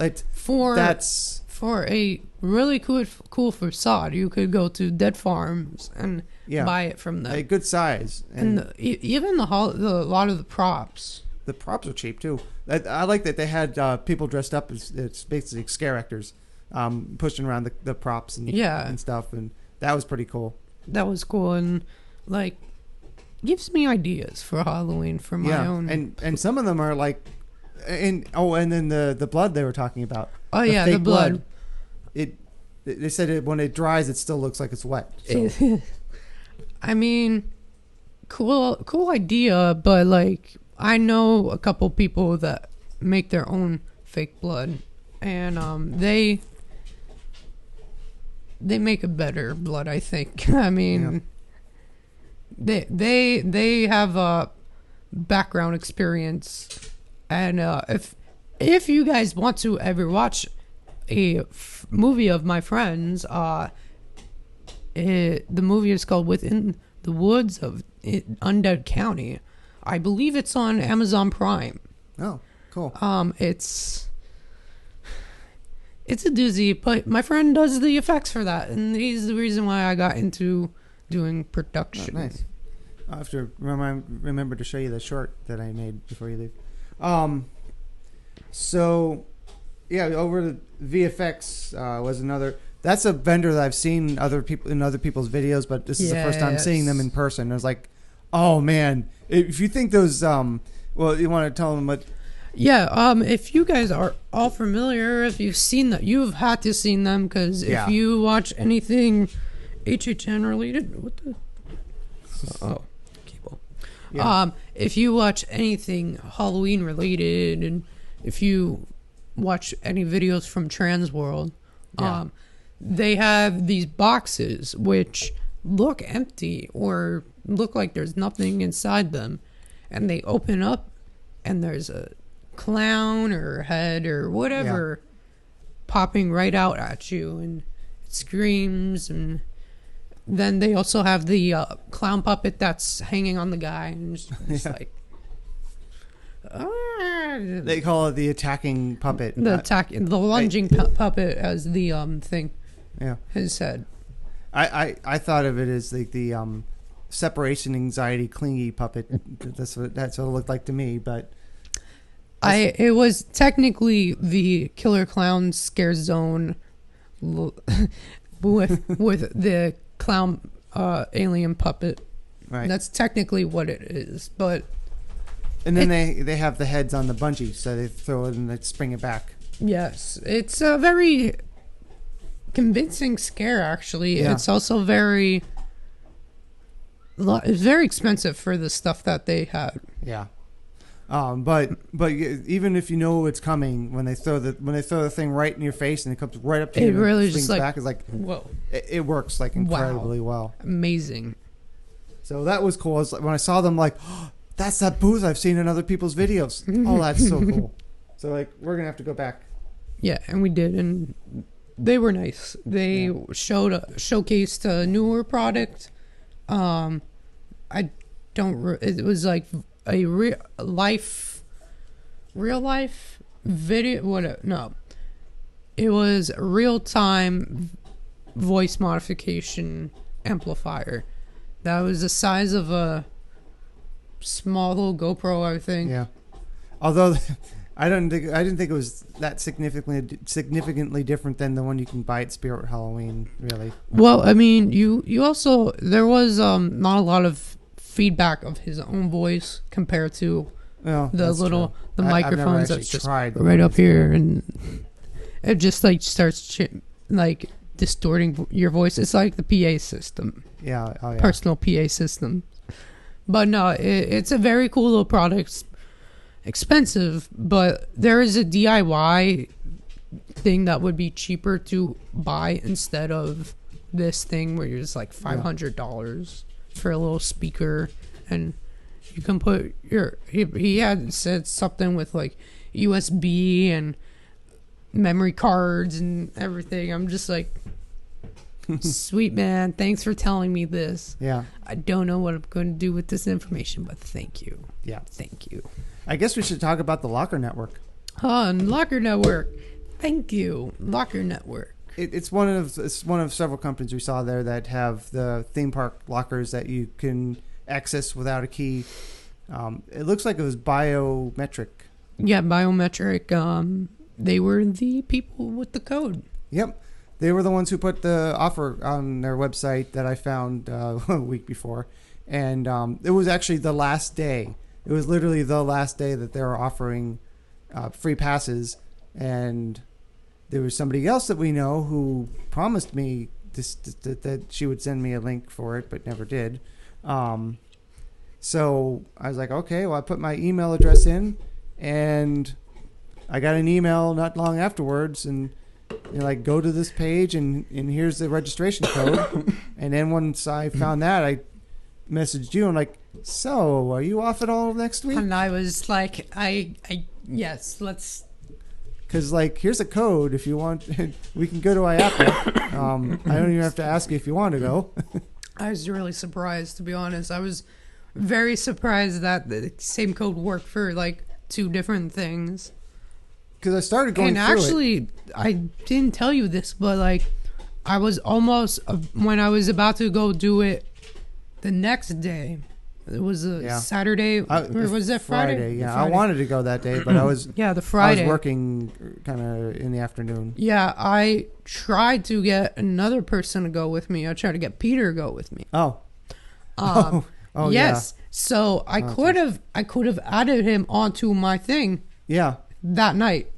for a really cool facade. You could go to Dead Farms and buy it from them. A good size, and even a lot of the props. The props are cheap too. I like that they had people dressed up as it's basically scare actors. pushing around the props and and stuff, and that was pretty cool. That was cool, and like gives me ideas for Halloween for my own. And some of them are like, and then the blood they were talking about. Oh yeah, the blood. They said when it dries, it still looks like it's wet. So. I mean, cool idea, but like I know a couple people that make their own fake blood, and they make a better blood, I think. I mean, they have a background experience, and if you guys want to ever watch a movie of my friends, the movie is called Within the Woods of Undead County. I believe it's on Amazon Prime. Oh, cool. It's a doozy, but my friend does the effects for that, and he's the reason why I got into doing production. Oh, nice. I'll have to remember to show you the short that I made before you leave. So, yeah, over to VFX was another. That's a vendor that I've seen in other people's videos, but this is the first time seeing them in person. I was like, oh man, if you think those, well, you want to tell them what? Yeah, if you guys are all familiar, if you've seen that, you've had to seen them, because if you watch anything HHN related, what the? Oh, cable. Yeah. If you watch anything Halloween related, and if you watch any videos from Trans World, they have these boxes which look empty or look like there's nothing inside them, and they open up and there's a clown or head or whatever popping right out at you, and it screams. And then they also have the clown puppet that's hanging on the guy, and it's like they call it the attacking puppet, the lunging puppet, as the thing has said. I thought of it as like the separation anxiety clingy puppet. That's what it looked like to me, but it was technically the Killer Clown Scare Zone with the clown alien puppet. Right. That's technically what it is, but. And then they have the heads on the bungee, so they throw it and they spring it back. Yes, it's a very convincing scare. Actually, it's also very expensive for the stuff that they have. Yeah. But even if you know it's coming, when they throw the thing right in your face and it comes right up to you, it really and just back, it's like whoa! It works like incredibly well. Amazing. So that was cool. When I saw them, like, oh, that's that booth I've seen in other people's videos. Oh, that's so cool. So like, we're gonna have to go back. Yeah, and we did, and they were nice. They showcased a newer product. It was like a real life video. No, it was a real time voice modification amplifier that was the size of a small little GoPro, I think. Yeah. Although I didn't think it was that significantly different than the one you can buy at Spirit Halloween, really. Well, I mean, you also, there was not a lot of feedback of his own voice compared to the microphones that's just right up here, and it just like starts like distorting your voice. It's like the PA system. Yeah. Oh, yeah. Personal PA system. But no, it's a very cool little product. Expensive, but there is a DIY thing that would be cheaper to buy instead of this thing where you're just like $500 for a little speaker, and you can put he had said something with like USB and memory cards and everything. I'm just like, sweet man, thanks for telling me this. Yeah. I don't know what I'm going to do with this information, but thank you. Yeah. Thank you. I guess we should talk about the Locker Network. Locker Network. Thank you, Locker Network. It's one of several companies we saw there that have the theme park lockers that you can access without a key. It looks like it was biometric. Yeah, biometric. They were the people with the code. Yep. They were the ones who put the offer on their website that I found a week before. And it was actually the last day. It was literally the last day that they were offering free passes. And there was somebody else that we know who promised me that she would send me a link for it, but never did. So I was like, okay, well, I put my email address in, and I got an email not long afterwards, and like, go to this page, and here's the registration code. And then once I found that, I messaged you. I'm like, so are you off at all next week? And I was like, yes, let's. Because, like, here's a code if you want. We can go to IAAPA. I don't even have to ask you if you want to go. I was really surprised, to be honest. I was very surprised that the same code worked for, like, 2 different things. Because I started going through actually, I didn't tell you this, but, like, I was almost, when I was about to go do it the next day, it was a Saturday, or was it Friday? Yeah, Friday. I wanted to go that day, but I was the Friday. I was working kind of in the afternoon. Yeah, I tried to get another person to go with me. I tried to get Peter to go with me. Oh. Yes. Yeah. So I could have added him onto my thing. Yeah. That night.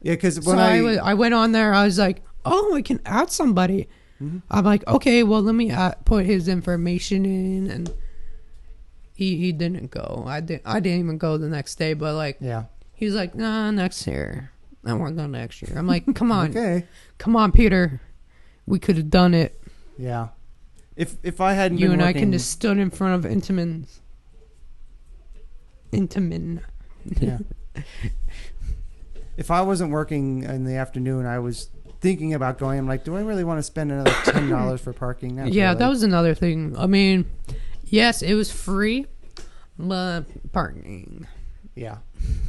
Yeah, because when I went on there, I was like, oh, I can add somebody. Mm-hmm. I'm like, okay, well, let me put his information in, and he didn't go. I didn't even go the next day, but like, he's like, nah, next year. I want to go next year. I'm like, come on, okay, come on, Peter, we could have done it. Yeah, if I hadn't you been and working... I can just stood in front of Intamin. Yeah. If I wasn't working in the afternoon, I was thinking about going. I'm like, do I really want to spend another $10 for parking? That was another thing. I mean, yes, it was free, but parking. Yeah.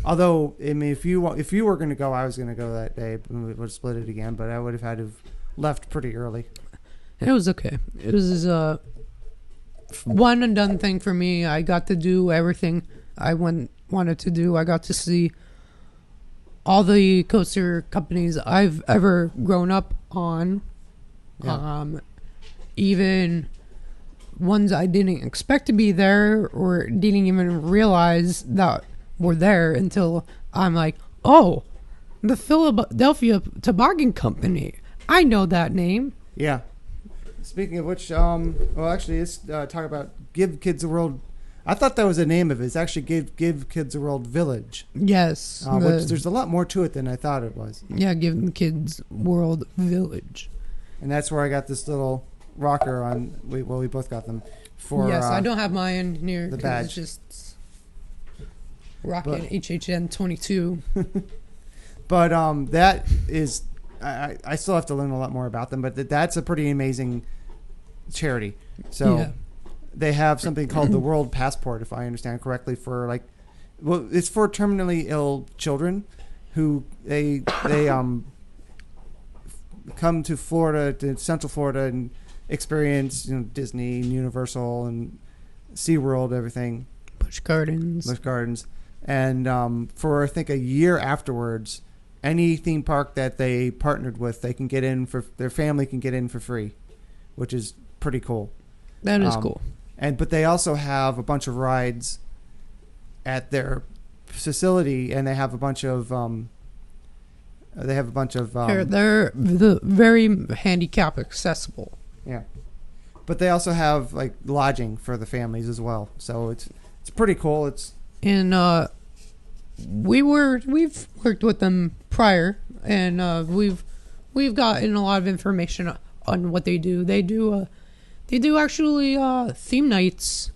Although, I mean, if you were going to go, I was going to go that day. We would have split it again, but I would have had to have left pretty early. It was okay. It was a one and done thing for me. I got to do everything I wanted to do. I got to see all the coaster companies I've ever grown up on. Yeah. Even ones I didn't expect to be there or didn't even realize that were there until I'm like, oh, the Philadelphia Toboggan Company. I know that name. Yeah. Speaking of which, actually, let's talk about Give Kids a World. I thought that was the name of it. It's actually Give Kids a World Village. Yes. Which there's a lot more to it than I thought it was. Yeah, Give the Kids World Village. And that's where I got this little rocker on. We both got them. Yes, I don't have mine near the badge. It's just rocking HHN 22. But that is... I still have to learn a lot more about them, but that's a pretty amazing charity. So they have something called the World Passport, if I understand correctly, for it's for terminally ill children who they come to Florida, to Central Florida, and experience Disney, and Universal, and SeaWorld, everything. Busch Gardens, and for I think a year afterwards. Any theme park that they partnered with, they can get in for their family can get in for free, which is pretty cool. That is cool. But they also have a bunch of rides at their facility, and they have a bunch of they're very handicap accessible. Yeah, but they also have lodging for the families as well. So it's pretty cool. We've worked with them prior, and we've gotten a lot of information on what they do. They do actually theme nights,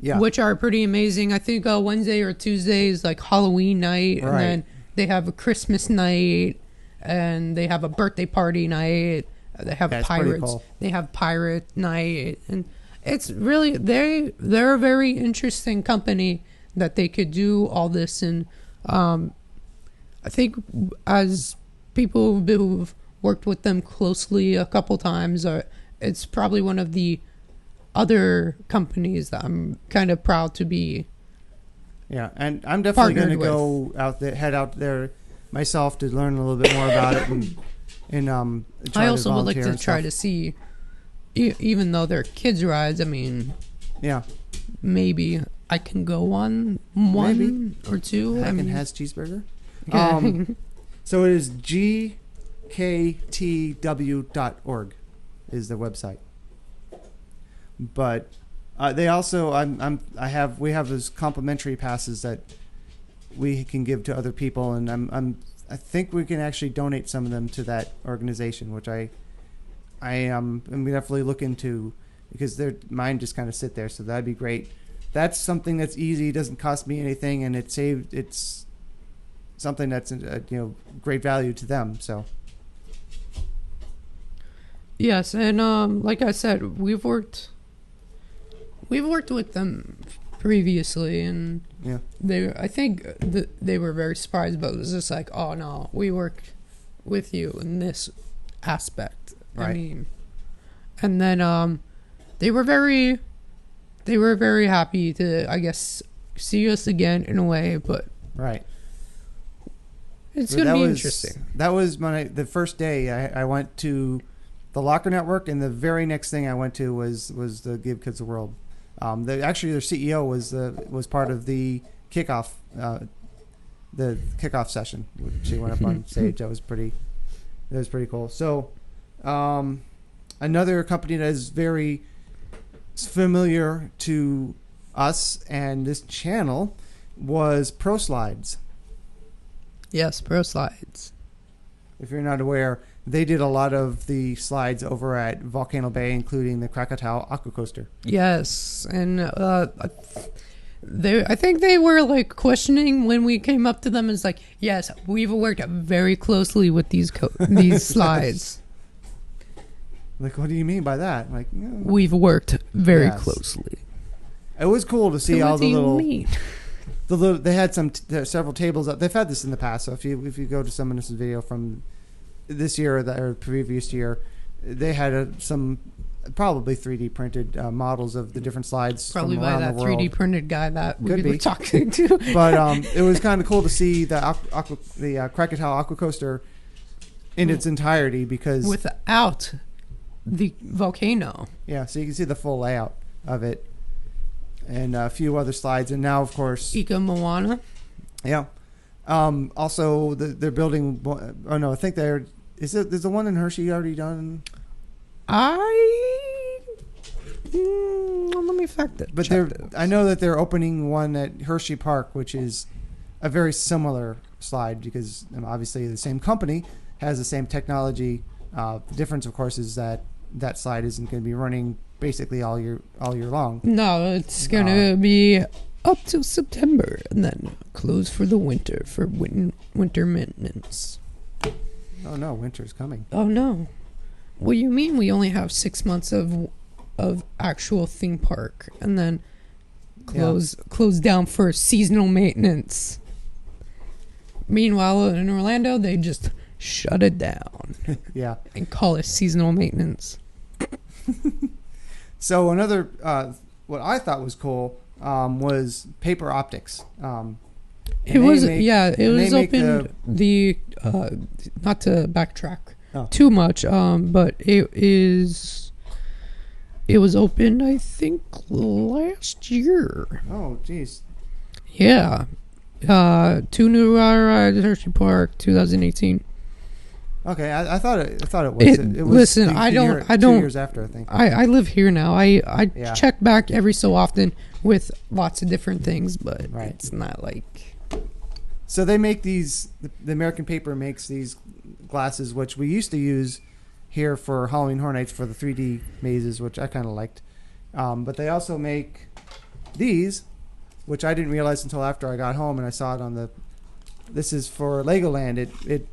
which are pretty amazing. I think Wednesday or Tuesday is like Halloween night, and then they have a Christmas night, and they have a birthday party night. They have pirates. Cool. They have pirate night, and it's really they're a very interesting company that they could do all this. And I think as people who've worked with them closely a couple times, it's probably one of the other companies that I'm kind of proud to be. Yeah, and I'm definitely going to head out there myself to learn a little bit more about it and and I also would like volunteer to and try stuff. to see, even though they're kids rides, I mean, Yeah, maybe I can go on one or two. I Hagen mean, has cheeseburger. yeah. So it is gktw.org is the website. But they also we have those complimentary passes that we can give to other people, and I think we can actually donate some of them to that organization, which I'm definitely look into, because mine just kind of sit there, so that'd be great. That's something that's easy, doesn't cost me anything, and it's something that's great value to them. So Yes, and like I said, we've worked with them previously, and yeah, I think they were very surprised, but it was just like, oh no, we work with you in this aspect. Right. I mean, and then they were very happy to, I guess, see us again in a way, but right. it's So gonna be interesting. That was the first day I went to the Locker Network, and the very next thing I went to was the Give Kids the World. Actually, their CEO was part of the kickoff session. She went up on stage. That was pretty cool. So, another company that is very familiar to us and this channel was Pro Slides. Yes, Pro Slides. If you're not aware, they did a lot of the slides over at Volcano Bay, including the Krakatoa Aqua Coaster. Yes, and I think they were like questioning when we came up to them. It's like, yes, we've worked very closely with these slides. Like, what do you mean by that? Like, We've worked very Yes. closely. It was cool to see So all what the do you little. mean? They had several tables up. They've had this in the past. So if you go to someone else's video from this year or previous year, they had some probably 3D printed models of the different slides Probably from by around that the world. 3D printed guy that Could we be. were talking to. But it was kind of cool to see the Krakatoa Aqua Coaster in its entirety, because Without the volcano. yeah, so you can see the full layout of it, and a few other slides, and now of course, Ika Moana. yeah. Also, they're building. Oh no, I think is the one in Hershey already done? Let me fact it. But I know that they're opening one at Hershey Park, which is a very similar slide, because obviously the same company has the same technology. The difference, of course, is that slide isn't going to be running basically all year long. No, it's gonna be up till September, and then close for the winter for winter maintenance. Oh no, winter's coming. Oh no! What do you mean? We only have 6 months of actual theme park, and then close down for seasonal maintenance. Meanwhile, in Orlando, they just shut it down. Yeah. And call it seasonal maintenance. So another, what I thought was cool, was paper optics. It was opened not to backtrack too much, but it was opened, I think, last year. Oh, geez. Yeah. 2 new rides at Hershey Park, 2018. Okay, I thought it was. It was listen, 2 I don't. 2 years after, I think. I live here now. I Yeah. check back every so often with lots of different things, but Right. it's not like. So they make these. The American Paper makes these glasses, which we used to use here for Halloween Horror Nights for the 3D mazes, which I kind of liked. But they also make these, which I didn't realize until after I got home and I saw it on the. This is for Legoland. It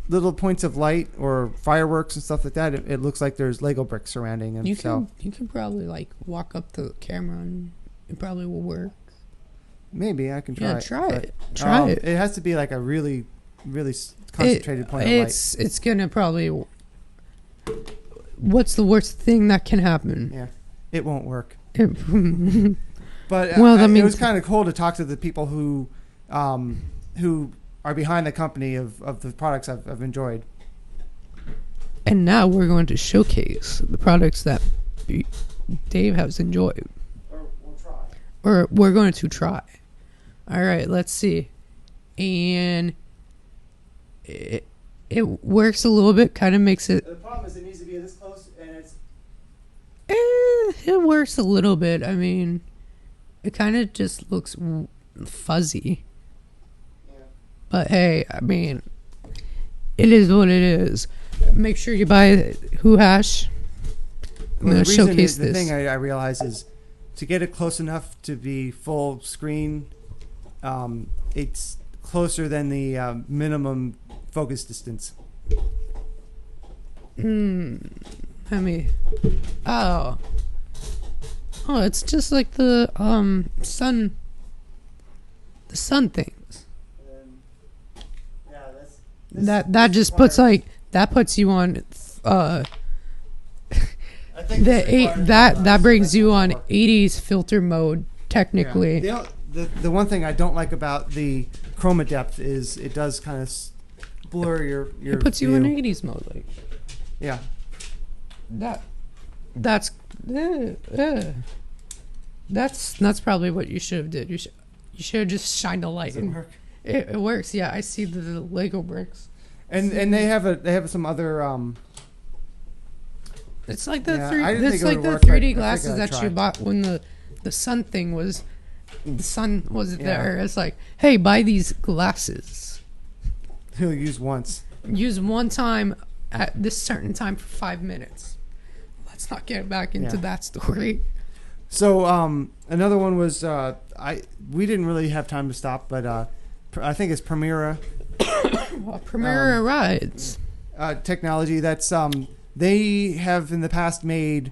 little points of light or fireworks and stuff like that. It looks like there's Lego bricks surrounding them. You can probably like walk up to the camera and it probably will work. Maybe I can try. Yeah, it. try But, it. Try it. It has to be like a really, really concentrated point of light. It's gonna probably. What's the worst thing that can happen? Yeah, it won't work. Well, But that it was means kind of cool to talk to the people who are behind the company of the products I've enjoyed. And now we're going to showcase the products that Dave has enjoyed. Or we'll try. Or we're going to try. All right, let's see. And it works a little bit, kind of makes it... The problem is it needs to be this close, and it's... It works a little bit. I mean, it kind of just looks fuzzy. Yeah. But hey, I mean, it is what it is. Make sure you buy Who Hash. I'm going to showcase this. The thing I realize is to get it close enough to be full screen, it's closer than the minimum focus distance. Let me... Oh, it's just like the sun things. Yeah, that just puts like that puts you on I think that brings you on 80s filter mode technically. Yeah. The one thing I don't like about the chroma depth is it does kind of blur your it puts view. you in 80s mode, like Yeah. That's probably what you should have did. You should have just shined a light. Does it work? It works. Yeah, I see the Lego bricks. And they have some other It's like the Yeah, three. I didn't It's think it like would the work, but I 3D think glasses I that you tried. bought when the sun thing was. The sun was Yeah. there. It's like, hey, buy these glasses. he'll use once. Use one time at this certain time for 5 minutes. Let's not get back into Yeah. that story. So another one was we didn't really have time to stop, but I think it's Primera Primera rides. technology. That's they have in the past made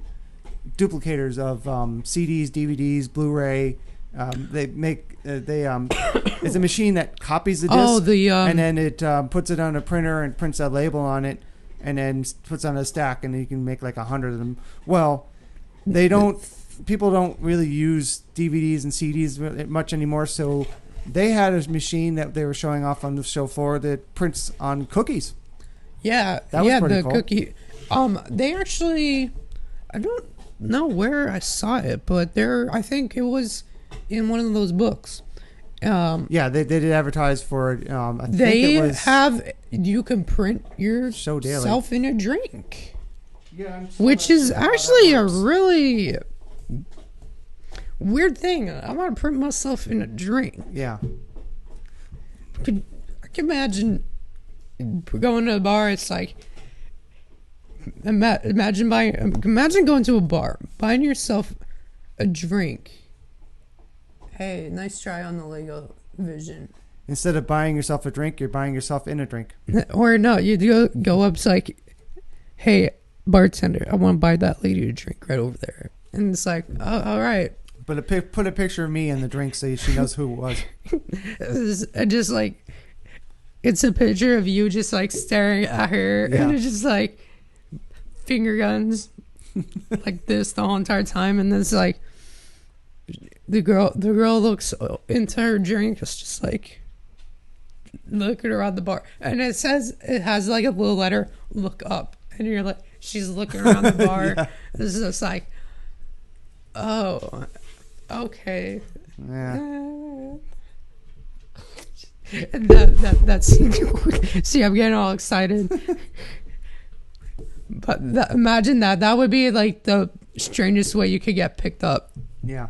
duplicators of CDs, DVDs, Blu-ray. They make it's a machine that copies the disc and then it puts it on a printer and prints a label on it and then puts on a stack and you can make like 100 of them. Well, people don't really use DVDs and CDs much anymore, so they had a machine that they were showing off on the show floor that prints on cookies. Yeah, That was pretty the cool. cookie. They actually, I don't know where I saw it, but I think it was in one of those books. Yeah, they did advertise for it. I think They it was have you can print Show Daily. yourself in a drink, Yeah, I'm still which not is sure how that actually a works. really weird thing. I want to print myself in a drink. Yeah. I can imagine going to a bar. It's like imagine going to a bar, buying yourself a drink. Hey, nice try on the Lego Vision. Instead of buying yourself a drink, you're buying yourself in a drink. Or no, you go up. It's like, hey, bartender, I want to buy that lady a drink right over there. And it's like, oh, all right. But put a picture of me in the drink so she knows who it was. It's just like, it's a picture of you just like staring at her, Yeah. and it's just like finger guns like this the whole entire time, and then it's like the girl looks into her drink, it's just like looking around the bar, and it has like a little letter, look up, and you're like, she's looking around the bar. Yeah. This is just like, oh, okay. Yeah. That's see, I'm getting all excited. But imagine that would be like the strangest way you could get picked up. Yeah.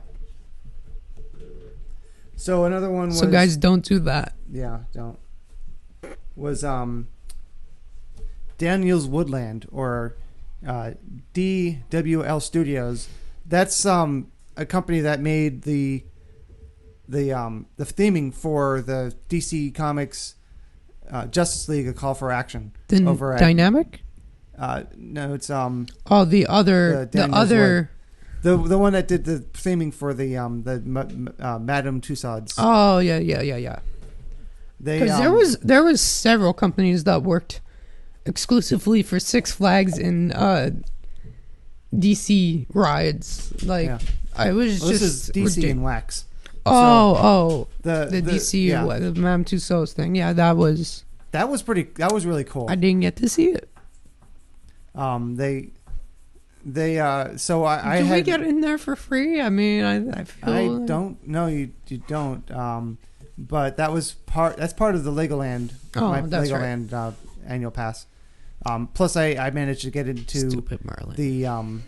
So another one was... So guys, don't do that. Yeah, don't. Was Daniel's Woodland, or DWL Studios. That's a company that made the theming for the DC Comics Justice League: A Call for Action. The over at Dynamic? No, it's the one that did the theming for the Madame Tussauds. Oh yeah. Because there was several companies that worked exclusively for Six Flags and DC rides. Like Yeah. I was Well, just this is DC and Wax. The The DC yeah. the Madame Tussauds thing. Yeah, that was That was really cool. I didn't get to see it. So I Do had. we get in there for free? I mean, I feel. I don't know. You don't. But that's part of the Legoland. Oh, that's right. Legoland annual pass. Plus, I managed to get into Stupid Merlin.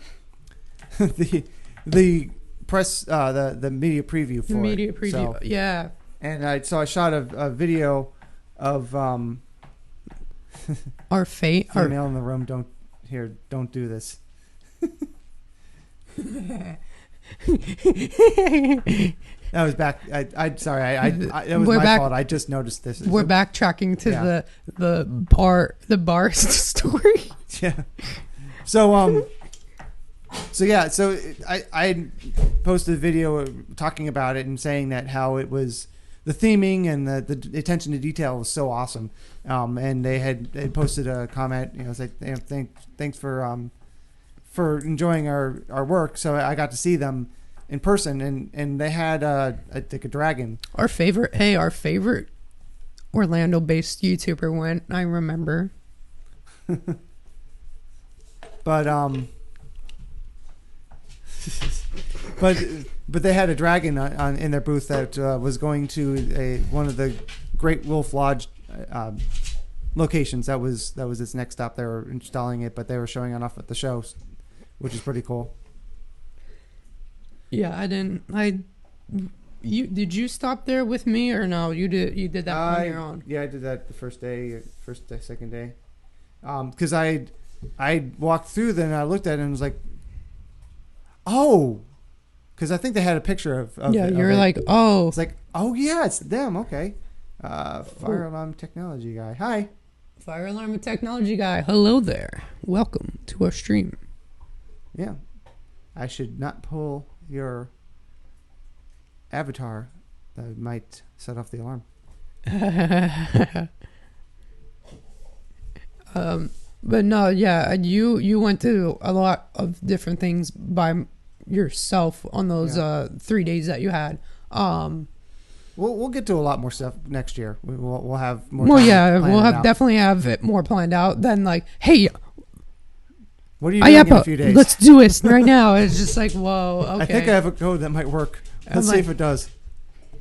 the press the media preview for the media it. preview. So, Yeah. and I shot a video of Our fate. female in the room. Don't do this. That was back. I sorry. It was my fault. I just noticed this. We're backtracking to the bar story. Yeah. So I posted a video talking about it and saying that how it was the theming and the attention to detail was so awesome. And they posted a comment, say thanks for enjoying our work. So I got to see them in person, and they had I think a dragon. Our favorite Orlando-based YouTuber went. I remember. But but they had a dragon in their booth that was going to one of the Great Wolf Lodge locations. That was its next stop. They were installing it, but they were showing it off at the show, which is pretty cool. Yeah, did you stop there with me or no? You did that on your own. Yeah, I did that the second day. Because I walked through then and I looked at it and was like, oh, because I think they had a picture of yeah, it, you're of like, oh. It's like, oh yeah, it's them. Okay. Fire alarm technology guy. Hi. Fire alarm technology guy. Hello there. Welcome to our stream. Yeah. I should not pull your avatar. That might set off the alarm. But no, yeah, you went to a lot of different things by yourself on those 3 days that you had. We'll get to a lot more stuff next year. We'll have more. Well, yeah, we'll definitely have it more planned out than like, hey, what are you doing in a few days? Let's do it right now. It's just like, whoa, okay. I think I have a code that might work. Let's see if it does.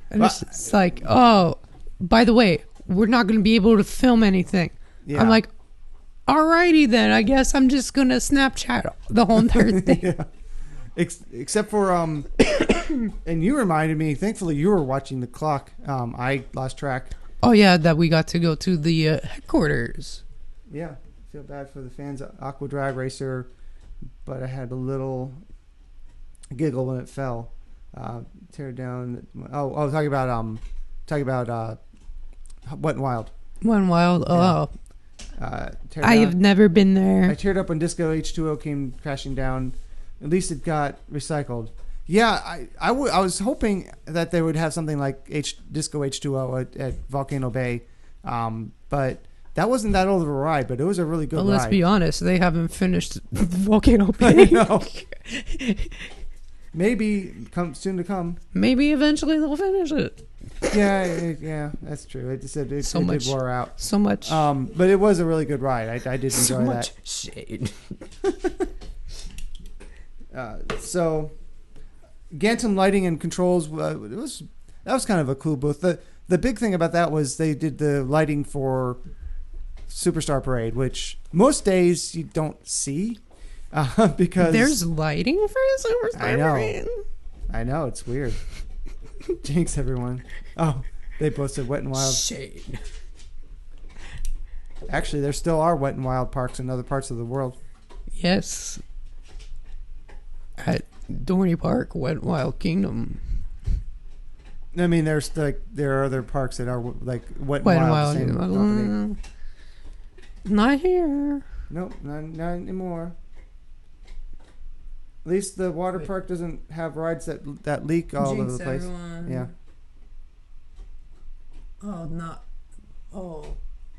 And it's like, oh, by the way, we're not going to be able to film anything. Yeah. I'm like, alrighty then. I guess I'm just going to Snapchat the whole entire thing. Yeah. Except for, and you reminded me, thankfully you were watching the clock. I lost track. Oh, yeah, that we got to go to the headquarters. Yeah. Feel bad for the fans of Aqua Drag Racer, but I had a little giggle when it fell. Tear down. Talking about Wet n Wild. Wet n Wild. Oh, yeah. I have never been there. I teared up when Disco H2O came crashing down. At least it got recycled. Yeah, I was hoping that they would have something like Disco H2O at Volcano Bay, but. That wasn't that old of a ride, but it was a really good ride. Let's be honest, they haven't finished Volcano Bay. No. Maybe soon to come. Maybe eventually they'll finish it. Yeah, that's true. It said it did wear out. So much. But it was a really good ride. I did enjoy so much that. Shade. So, Gantom lighting and controls. That was kind of a cool booth. The big thing about that was they did the lighting for Superstar Parade, which most days you don't see because there's lighting for Superstar Parade. I know, it's weird. Jinx, everyone. Oh, they both said Wet n Wild. Shade. Actually, there still are Wet n Wild parks in other parts of the world. Yes. At Dorney Park, Wet n Wild Kingdom. I mean, there are other parks that are like Wet n Wild. Same company. Not here. Nope, not anymore. At least the water park doesn't have rides that leak all over the place. Everyone. Yeah. Oh,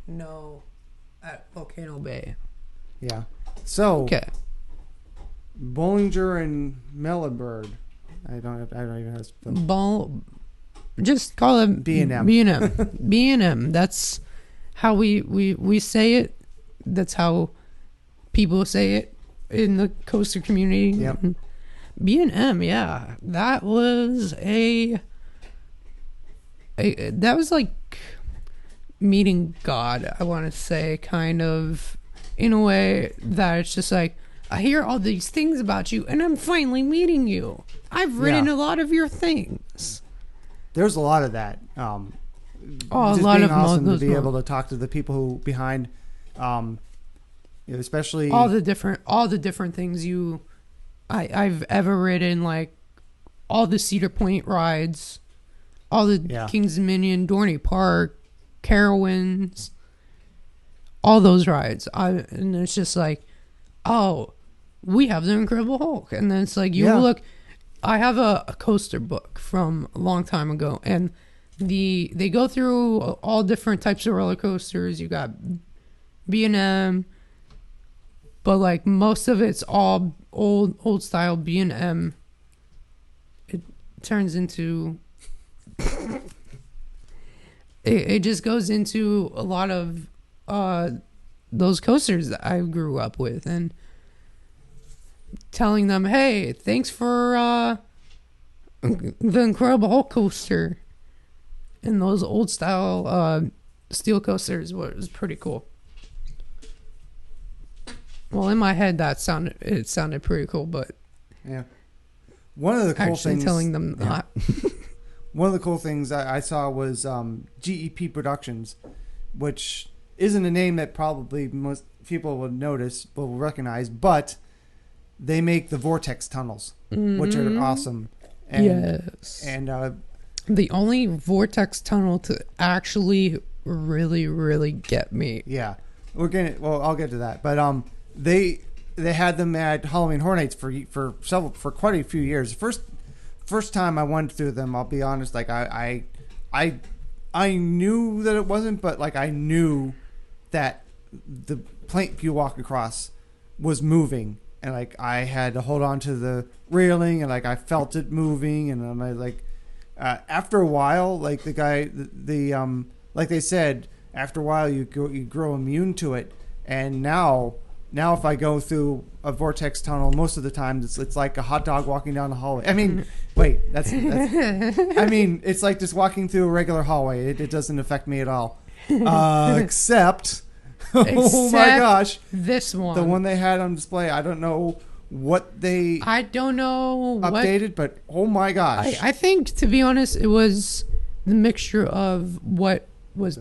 no. At Volcano Bay. Yeah. So. Okay. Bollinger and Mellibird. I don't even know how to spell. Just call it B&M. B&M. B&M. That's how we say it. That's how people say it in the coaster community. Yep. B&M, yeah, that was that was like meeting God, I want to say, kind of, in a way that it's just like, I hear all these things about you, and I'm finally meeting you. I've written a lot of your things. There's a lot of that. A just lot being of awesome to those be able to talk to the people who behind, especially all the different things I've ever ridden, like all the Cedar Point rides, all the Kings Dominion, Dorney Park, Carowinds, all those rides. And it's just like, oh, we have the Incredible Hulk. And then it's like, you look, I have a coaster book from a long time ago, and they go through all different types of roller coasters. You got B&M, but like most of it's all old style B&M. It turns into it just goes into a lot of those coasters that I grew up with, and telling them, hey, thanks for the Incredible Hulk coaster. And those old style steel coasters was pretty cool. Well, in my head, it sounded pretty cool, but yeah, one of the cool things telling them not. One of the cool things I saw was GEP Productions, which isn't a name that probably most people will recognize, but they make the Vortex tunnels, which are awesome. And, yes, and the only Vortex tunnel to actually really, really get me. Yeah, I'll get to that, but they had them at Halloween Horror Nights for quite a few years. First time I went through them, I'll be honest, like I knew that it wasn't, but like I knew that the plank you walk across was moving, and like I had to hold on to the railing, and like I felt it moving, and I'm like, after a while, like like they said, after a while you grow immune to it, and now if I go through a vortex tunnel, most of the time it's like a hot dog walking down the hallway. I mean, wait, that's I mean, it's like just walking through a regular hallway. It doesn't affect me at all, except oh my gosh, this one, the one they had on display. I don't know what they updated, but oh my gosh, I think, to be honest, it was the mixture of what was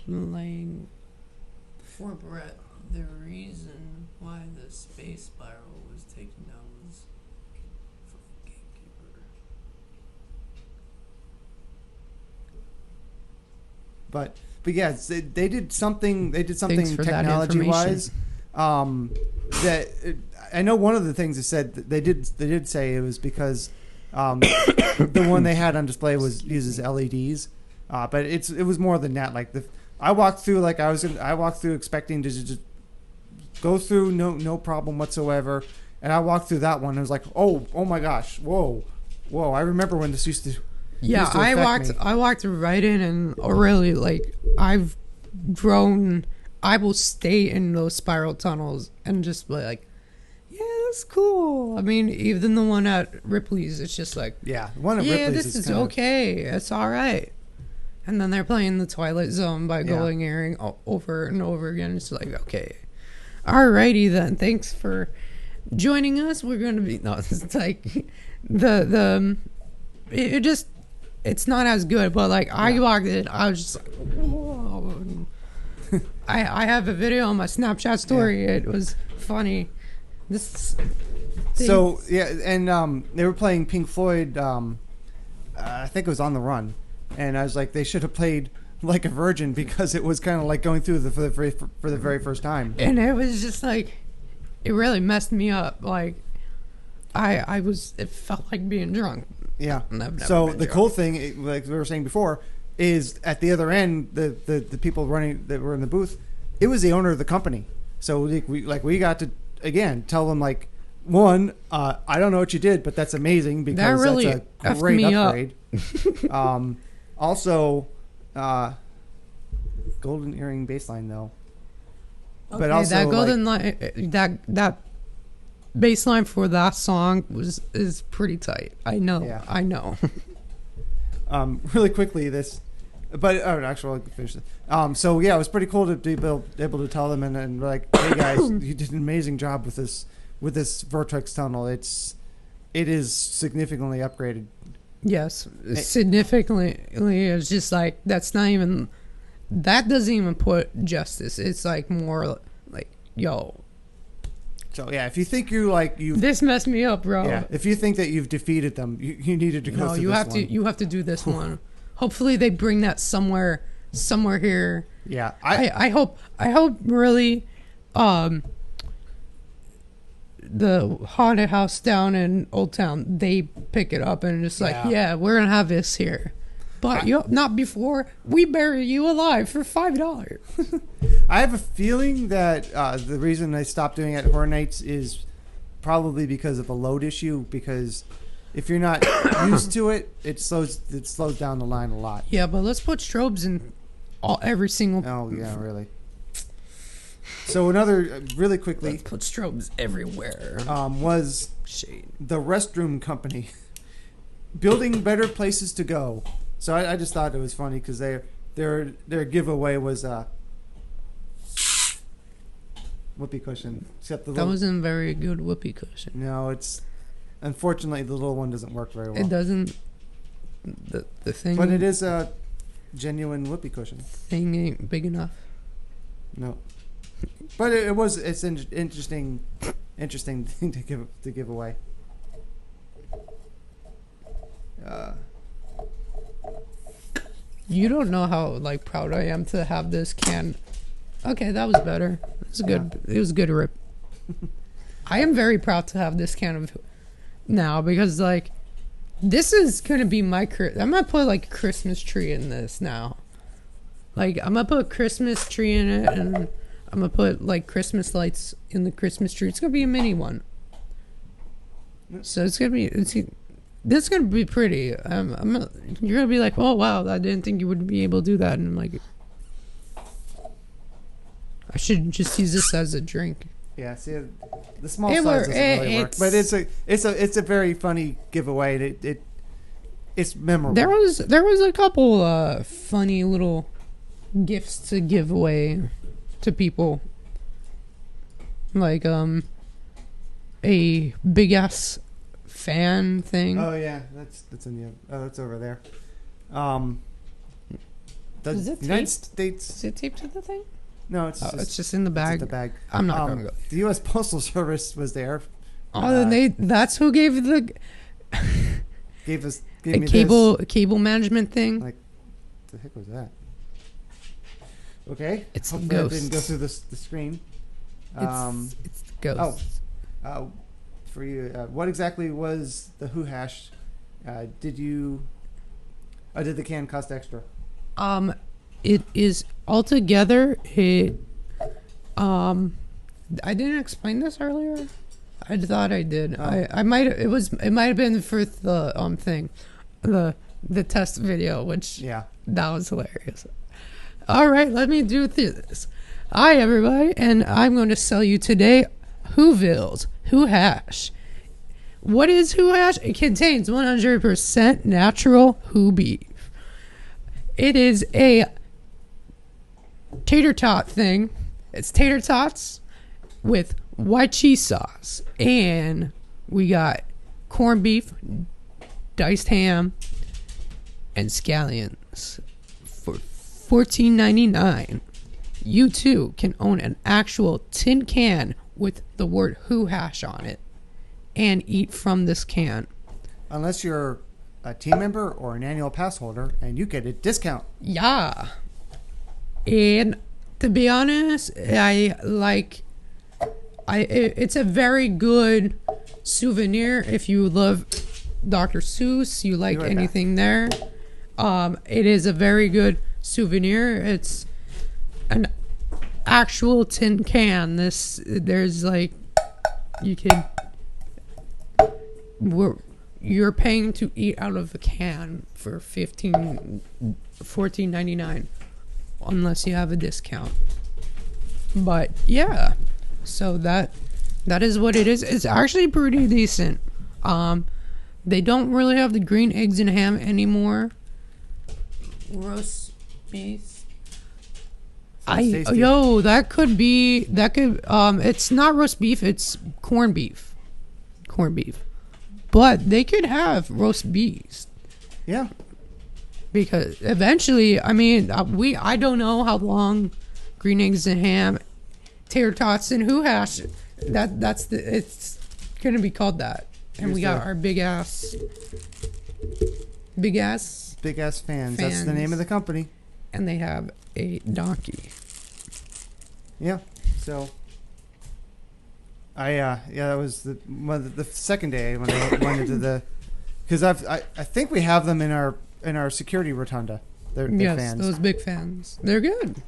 playing for Bret. The reason why the space spiral was taken down was from Gatekeeper. But yeah, they did something technology wise. That I know one of the things they said that they did say it was because the one they had on display uses LEDs, but it was more than that. Like I walked through expecting to just go through no problem whatsoever, and I walked through that one and I was like, oh my gosh, whoa, I remember when this used to I walked right in, and really, like, I've grown. I will stay in those spiral tunnels and just be like, yeah, that's cool. I mean, even the one at Ripley's, it's just like, the one at Ripley's this is okay, it's all right. And then they're playing the Twilight Zone by Golden Earring over and over again. It's like, okay, alrighty then. Thanks for joining us. We're going to be... No, it's like... It's not as good, but like I walked in, I was just like, whoa. I have a video on my Snapchat story. It was funny. So, yeah, and they were playing Pink Floyd, I think it was On the Run. And I was like, they should have played Like a Virgin, because it was kind of like going through for the very first time. And it was just like, it really messed me up. Like, it felt like being drunk. Yeah. So the cool thing, like we were saying before, is at the other end, the people running that were in the booth, it was the owner of the company. So we got to again tell them, like, one, I don't know what you did, but that's amazing, because that really that's a great upgrade. Also, Golden Earring baseline though. But also, that golden line, that bass line for that song is pretty tight. I know. Yeah. I know. Really quickly, actually, I'll finish it. So yeah, it was pretty cool to be able to tell them and like, hey guys, you did an amazing job with this Vertex tunnel. It is significantly upgraded. Yes, significantly. It's just like that doesn't even put justice. It's like more like, yo. So yeah, if you think you this messed me up, bro. Yeah, if you think that you've defeated them, you needed to go through you this have one. to. You have to do this one. Hopefully, they bring that somewhere here. Yeah, I hope really, the haunted house down in Old Town, they pick it up and just yeah, we're gonna have this here. But not before we bury you alive for $5. I have a feeling that the reason I stopped doing it at Horror Nights is probably because of a load issue. Because if you're not used to it, it slows down the line a lot. Yeah, but let's put strobes in every single. Oh yeah, really. So another really quickly. Let's put strobes everywhere. Was Shade. The restroom company building better places to go. So I just thought it was funny because their giveaway was whoopee cushion. Except that wasn't a very good whoopee cushion. No, it's unfortunately the little one doesn't work very well. It doesn't. The thing. But it is a genuine whoopee cushion. Thing ain't big enough. No. But it's an interesting thing to give away. You don't know how like proud I am to have this can. Okay, that was better. It was good. Yeah. It was a good rip. I am very proud to have this can of now because like this is gonna be my. I'm gonna put like a Christmas tree in this now. Like I'm gonna put a Christmas tree in it, and I'm gonna put like Christmas lights in the Christmas tree. It's gonna be a mini one. So it's gonna be. This is gonna be pretty. You're gonna be like, oh wow, I didn't think you would be able to do that, and I'm like, I should just use this as a drink. Yeah, see, the small size doesn't really work, but it's a very funny giveaway. It's memorable. There was a couple funny little gifts to give away to people, like a big ass fan thing. Oh yeah, that's in the. Oh, that's over there. Is it United taped? States. Is it taped to the thing? No, it's just in the bag. It's in the bag. I'm not gonna go. The U.S. Postal Service was there. Oh, that's who gave the gave me cable management thing. Like, the heck was that? Okay, it's hopefully ghosts. I didn't go through the screen. It's ghosts. For you, what exactly was the Who Hash? Did the can cost extra? It is altogether. I didn't explain this earlier. I thought I did. Oh. I might. It might have been for the thing, the test video, which that was hilarious. All right, let me do this. Hi everybody, and I'm going to sell you today Whoville's Who Hash. What is Who Hash? It contains 100% natural Who beef. It is a tater tot thing. It's tater tots with white cheese sauce, and we got corned beef, diced ham, and scallions for $14.99. You too can own an actual tin can with the word Who Hash on it and eat from this can. Unless you're a team member or an annual pass holder, and you get a discount. Yeah. And to be honest, it's a very good souvenir if you love Dr. Seuss, you like anything there. It is a very good souvenir. It's an actual tin can. There's like, you're paying to eat out of a can for $14.99 unless you have a discount. But yeah, so that is what it is. It's actually pretty decent. They don't really have the green eggs and ham anymore. Roast beef. That could it's not roast beef, it's corned beef. But they could have roast beef. Yeah. Because eventually, I mean, I don't know how long green eggs and ham, tater tots and who hash. It's gonna be called that. And we got our big ass fans. That's the name of the company. And they have a donkey. Yeah. So that was the second day when I went into the, because I think we have them in our security rotunda. They're fans. Those big fans. They're good.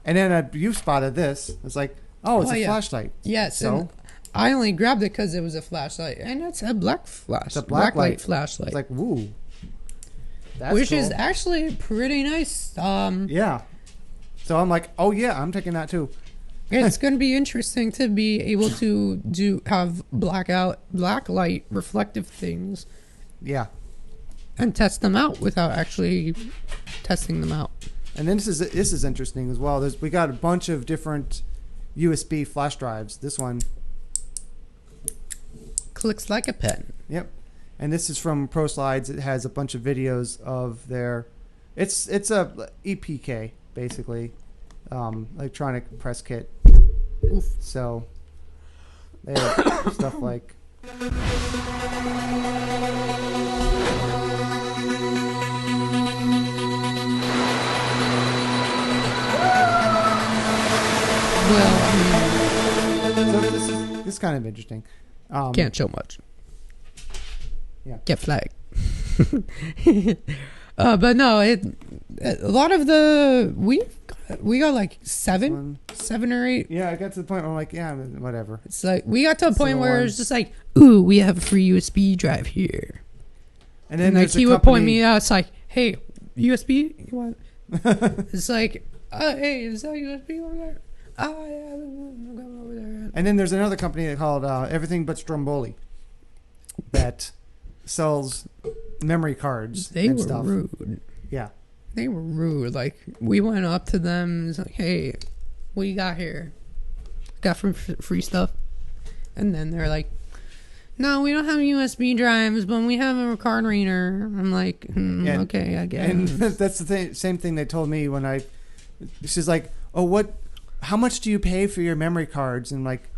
And then you spotted this. It's like, it's a flashlight. Yes. So I only grabbed it because it was a flashlight, and it's a black flash. It's a black light flashlight. It's like, woo. Which is actually pretty nice. Yeah. So I'm like, oh yeah, I'm taking that too. It's going to be interesting to be able to have black light reflective things. Yeah. And test them out without actually testing them out. And then this is interesting as well. We got a bunch of different USB flash drives. This one clicks like a pen. Yep. And this is from ProSlides. It has a bunch of videos of their. It's a EPK basically, electronic press kit. Oof. So they have stuff like. Well, so this is kind of interesting. Can't show much. Yeah. Get flagged. But no, a lot of the we got like seven or 8. Yeah, I got to the point where I'm like, yeah, whatever. It's like we got to a point where it's just like, ooh, we have a free USB drive here. And then like he would point me out. It's like, hey, USB, you want? It's like, hey, is that USB over there? Oh yeah, I'm going over there. And then there's another company called Everything But Stromboli that sells memory cards. They and were stuff. rude. Yeah. They were rude. Like, we went up to them. It's like, hey, what you got here? Got free stuff. And then they're like, no, we don't have USB drives, but we have a card reader. I'm like, okay, I guess. And that's the same thing they told me when she's like, oh, how much do you pay for your memory cards? And like,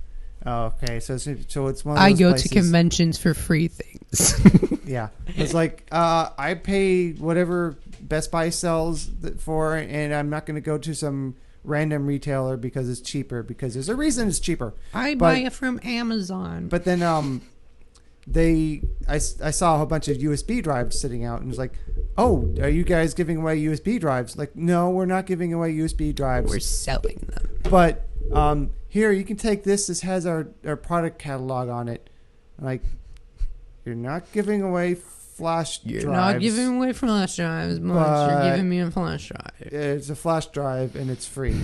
oh, okay. So it's one of those I go places. to conventions for free things. Yeah. It's like, I pay whatever Best Buy sells for, and I'm not going to go to some random retailer because it's cheaper, because there's a reason it's cheaper. I buy it from Amazon. But then I saw a whole bunch of USB drives sitting out, and it was like, oh, are you guys giving away USB drives? Like, no, we're not giving away USB drives. We're selling them. But here, you can take this. This has our product catalog on it. Like, you're not giving away flash drives. You're not giving away flash drives, but you're giving me a flash drive. It's a flash drive, and it's free.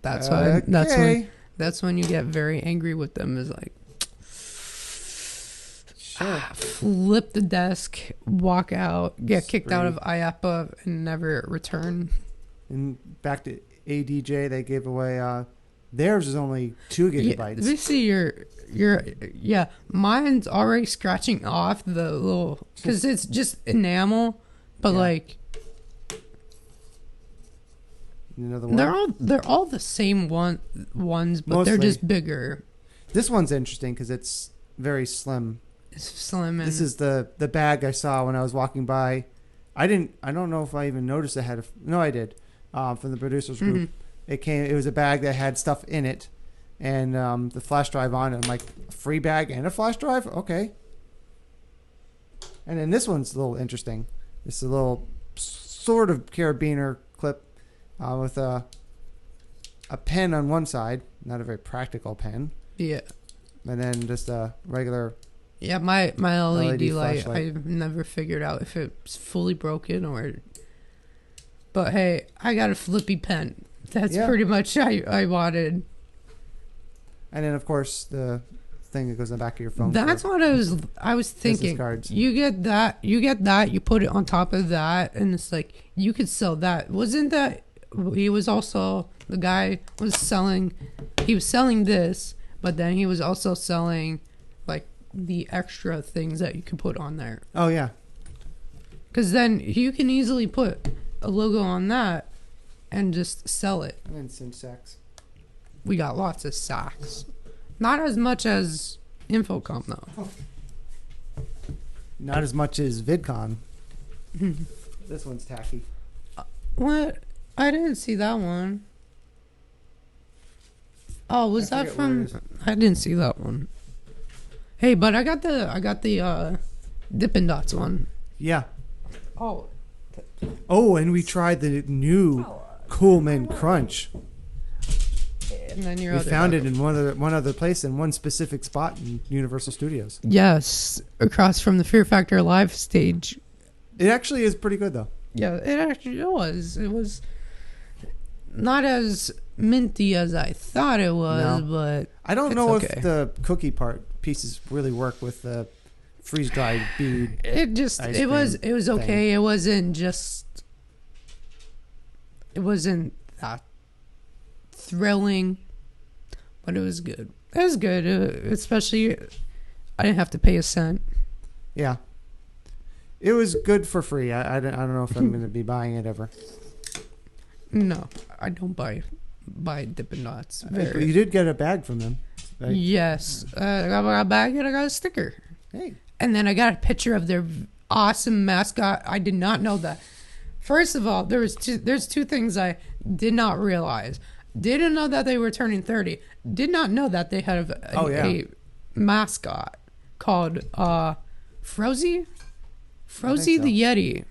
That's why. That's when you get very angry with them. Is like, flip the desk, walk out, get kicked out of IAAPA, and never return. And back to ADJ, they gave away. Theirs is only 2 gigabytes. You see mine's already scratching off the little, because it's just enamel, but like another one. They're all the same ones, but mostly. They're just bigger. This one's interesting because it's very slim. It's slim. This is the bag I saw when I was walking by. I don't know if I even noticed it had no, I did. From the producers group. Mm-hmm. It was a bag that had stuff in it, and the flash drive on it. I'm like, a free bag and a flash drive? Okay. And then this one's a little interesting. It's a little sort of carabiner clip with a pen on one side, not a very practical pen. Yeah. And then just a regular. Yeah, my LED light, flashlight. I've never figured out if it's fully broken or. But hey, I got a flippy pen. That's Yeah. pretty much I wanted. And then, of course, the thing that goes in the back of your phone. That's what I was thinking. cards. You get that, you put it on top of that, and it's like you could sell that. Wasn't that he was also the guy was selling? He was selling this, but then he was also selling like the extra things that you could put on there. Oh yeah. Because then you can easily put a logo on that and just sell it. And then some sacks. We got lots of sacks. Not as much as Infocom, though. Not as much as VidCon. This one's tacky. What? I didn't see that one. Oh, was that from? I didn't see that one. Hey, but I got the Dippin' Dots one. Yeah. Oh. Oh, and we tried the new Coolman Crunch. And then We found it in one other place in one specific spot in Universal Studios. Yes, across from the Fear Factor live stage. It actually is pretty good though. Yeah, it actually was. It was not as minty as I thought it was, but I don't know okay. if the cookie pieces really work with the freeze dried bead. It just it was okay. thing. It wasn't that thrilling, but it was good. It was good, especially I didn't have to pay a cent. Yeah. It was good for free. I don't know if I'm going to be buying it ever. No, I don't buy Dippin' Dots. You did get a bag from them. Right? Yes, I got a bag and I got a sticker. Hey. And then I got a picture of their awesome mascot. I did not know that. First of all, there's two things I did not realize. Didn't know that they were turning 30. Did not know that they had a mascot called Frozy so. the Yeti.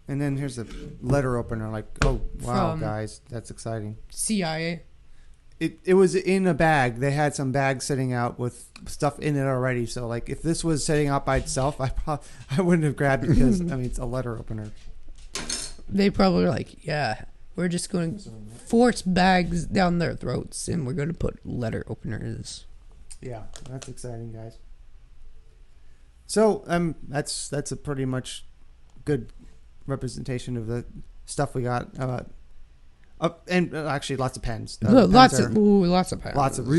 And then here's a letter opener. Like, oh wow, From guys, that's exciting. CIA. It was in a bag. They had some bags sitting out with stuff in it already. So like, if this was sitting out by itself, I wouldn't have grabbed it because I mean it's a letter opener. They probably were like, yeah, we're just going to force bags down their throats and we're going to put letter openers. Yeah, that's exciting, guys. So that's a pretty much good representation of the stuff we got. And actually, lots of pens. Lots of pens. Lots of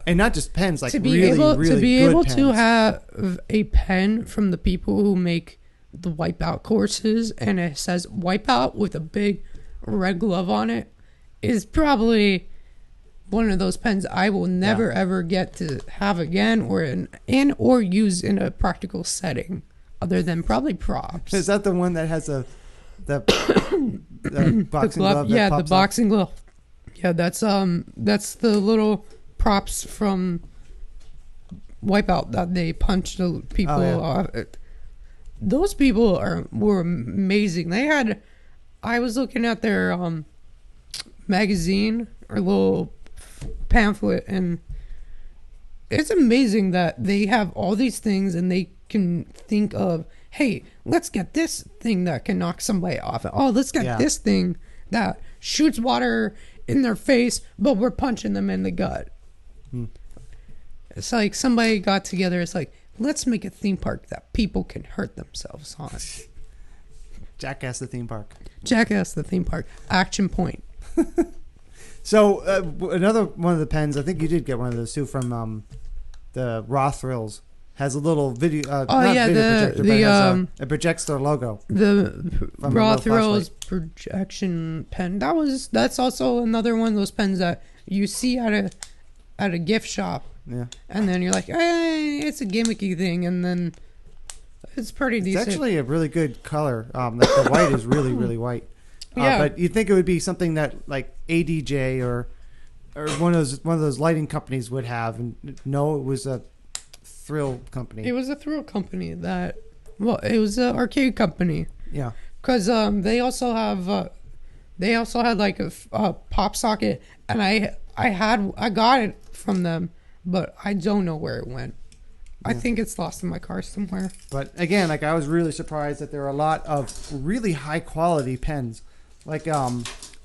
and not just pens, like to be really, able, really to be good able pens. to have a pen from the people who make the Wipeout courses, and it says Wipeout with a big red glove on it, is probably one of those pens I will never ever get to have again, or use in a practical setting, other than probably props. Is that the one that has the boxing glove? Yeah, that the pops boxing glove. Yeah, that's the little props from Wipeout that they punch the people off. Those people were amazing. I was looking at their magazine or little pamphlet, and it's amazing that they have all these things and they can think of, hey, let's get this thing that can knock somebody off. Oh, let's get this thing that shoots water in their face, but we're punching them in the gut. It's like somebody got together. It's like, let's make a theme park that people can hurt themselves on. Jackass the theme park. Jackass the theme park. Action point. So another one of the pens, I think you did get one of those too, from the Raw Thrills. Has a little video. Projector, but it projects their logo. The Raw Thrills projection pen. That's also another one of those pens that you see at a gift shop. Yeah. And then you're like, hey, it's a gimmicky thing, and then it's pretty decent. It's actually a really good color. Like the white is really, really white. Yeah. But you'd think it would be something that like ADJ or one of those lighting companies would have, and no, it was a thrill company. It was a thrill company it was an arcade company. Yeah. Because they also had like a pop socket, and I got it from them, but I don't know where it went. Yeah. I think it's lost in my car somewhere. But again, like I was really surprised that there are a lot of really high quality pens. Like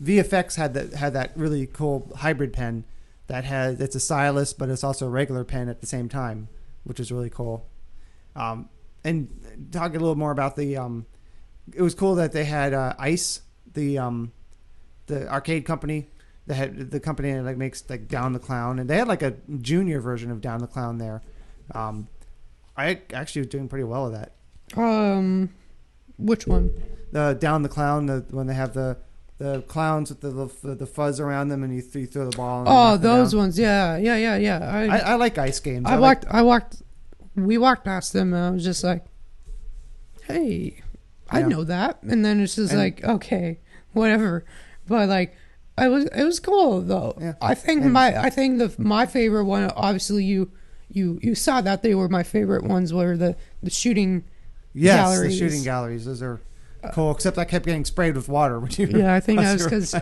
VFX had that really cool hybrid pen it's a stylus, but it's also a regular pen at the same time, which is really cool. And talking a little more about the, it was cool that they had Ice, the arcade company. They had the company that like makes like Down the Clown, and they had like a junior version of Down the Clown there. I actually was doing pretty well with that. Which one? The Down the Clown, when they have the clowns with the fuzz around them, and you throw the ball. And those ones, yeah. I like Ice games. We walked past them, and I was just like, "Hey, I know that." And then it's just like, okay, whatever. But like, it was cool though. Yeah. I think my favorite one, obviously you saw that they were my favorite ones, were the shooting galleries. The shooting galleries. Those are cool, except I kept getting sprayed with water. I think that was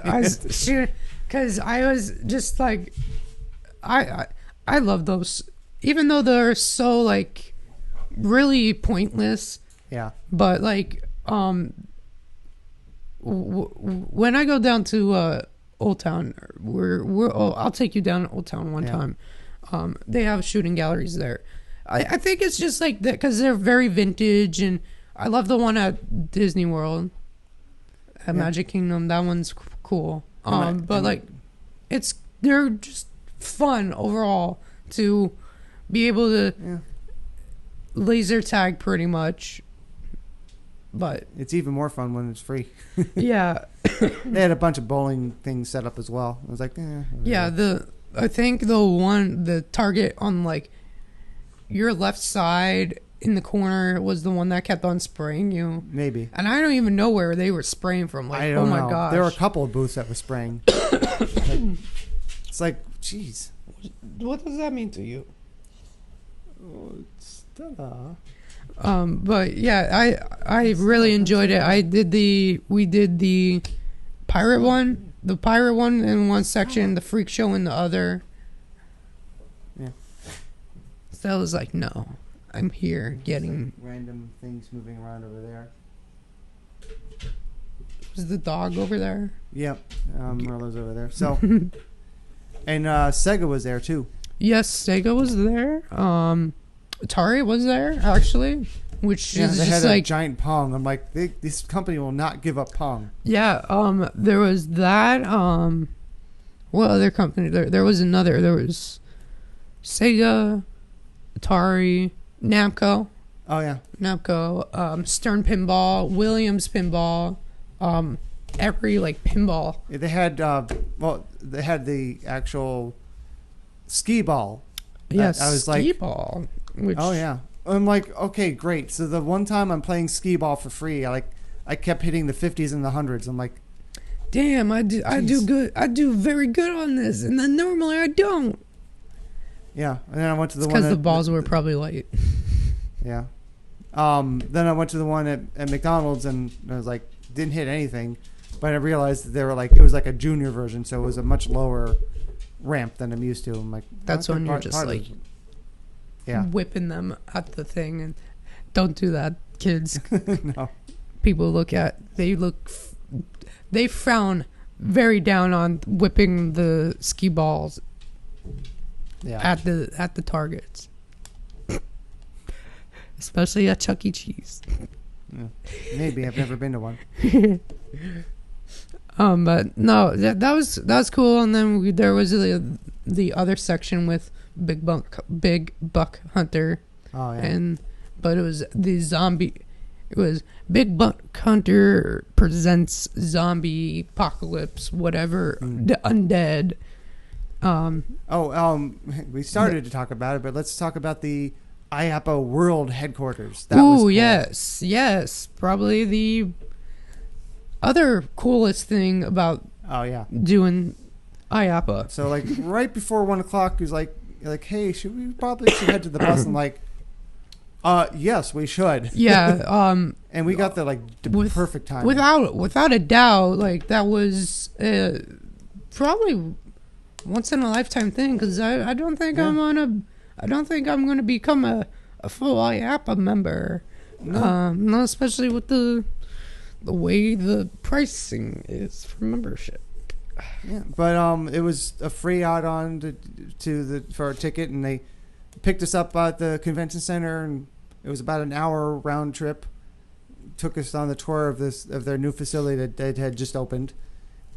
because I was just like, I love those, even though they're so like really pointless. Yeah. But like, when I go down to Old Town, I'll take you down to Old Town one time. They have shooting galleries there. I think it's just like that because they're very vintage, and I love the one at Disney World, at Magic Kingdom. That one's cool. They're just fun overall to be able to laser tag pretty much. But it's even more fun when it's free. Yeah. They had a bunch of bowling things set up as well. I was like, I think the target on like your left side in the corner was the one that kept on spraying you. Maybe. And I don't even know where they were spraying from. Like, oh my gosh. There were a couple of booths that were spraying. It's like, jeez. What does that mean to you? Oh, it's ta-da. But yeah, I really enjoyed it. We did the pirate one in one section, the freak show in the other. Yeah. So I was like, no, I'm here getting random things moving around over there. Was the dog over there? Yep. Merlo's over there. So, and Sega was there too. Yes, Sega was there. Atari was there actually, which is they just had like a giant Pong. I'm like, this company will not give up Pong. Yeah. There was that. What other company? There was another. There was Sega, Atari, Namco. Oh yeah. Namco. Stern Pinball, Williams Pinball. Every like pinball. They had they had the actual skee ball. Yes, I was skee like, ball. Oh yeah. I'm like, okay, great. So the one time I'm playing skee ball for free, I kept hitting the 50s and the 100s. I'm like, damn, I do good. I do very good on this, and then normally I don't. Yeah, and then I went to the one because the balls were probably light. Yeah. Then I went to the one at McDonald's, and I was like, didn't hit anything, but I realized that they were like, it was like a junior version, so it was a much lower ramp than I'm used to. I'm like, that's when you're just like, whipping them at the thing, and don't do that, kids. No. People they frown very down on whipping the skee balls at the targets, especially at Chuck E. Cheese. Yeah. Maybe I've never been to one. But no, that was cool. And then there was the other section with Big Buck Hunter. Oh yeah. But it was the zombie. It was Big Buck Hunter presents zombie apocalypse, whatever, the undead. We started to talk about it, but let's talk about the IAAPA World Headquarters. That was cool. yes. Probably the other coolest thing about doing IAAPA. So like right before 1 o'clock, he was like, hey, should probably head to the bus? I'm like, yes, we should. Yeah. And we got there like perfect time. Without a doubt, like that was probably once in a lifetime thing, because I don't think I'm gonna become a full IAAPA member. No, especially with the way the pricing is for membership. Yeah, but it was a free add-on for our ticket, and they picked us up at the convention center, and it was about an hour round trip. Took us on the tour of their new facility that they had just opened,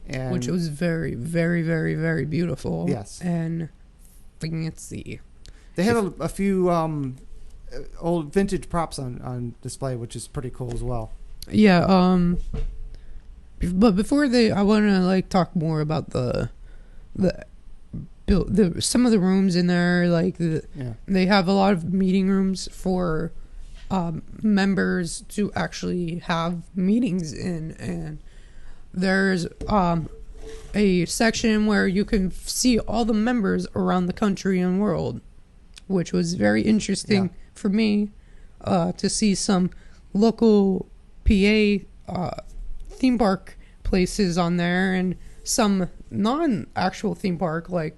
and which was very, very, very, very beautiful. Yes, and fancy. They had a few old vintage props on display, which is pretty cool as well. Yeah. But before I want to like talk more about the some of the rooms in there. Like they have a lot of meeting rooms for members to actually have meetings in, and there's a section where you can see all the members around the country and world, which was very interesting for me to see some local PA theme park places on there, and some non-actual theme park. Like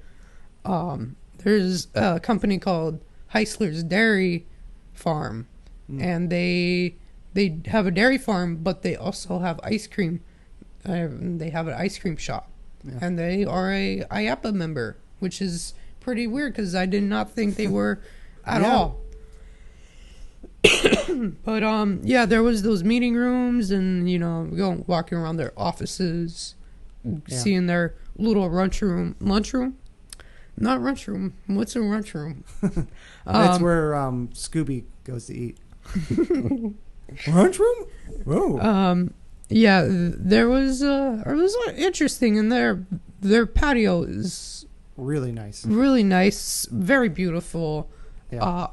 there's a company called Heisler's Dairy Farm, and they have a dairy farm, but they also have ice cream. They have an ice cream shop, and they are a IAAPA member, which is pretty weird because I did not think they were at all. But there was those meeting rooms, and walking around their offices, seeing their little lunchroom. Not lunchroom. What's a lunchroom? That's where Scooby goes to eat. Lunchroom? Whoa. There was it was interesting, and their patio is really nice. Really nice, very beautiful. Yeah.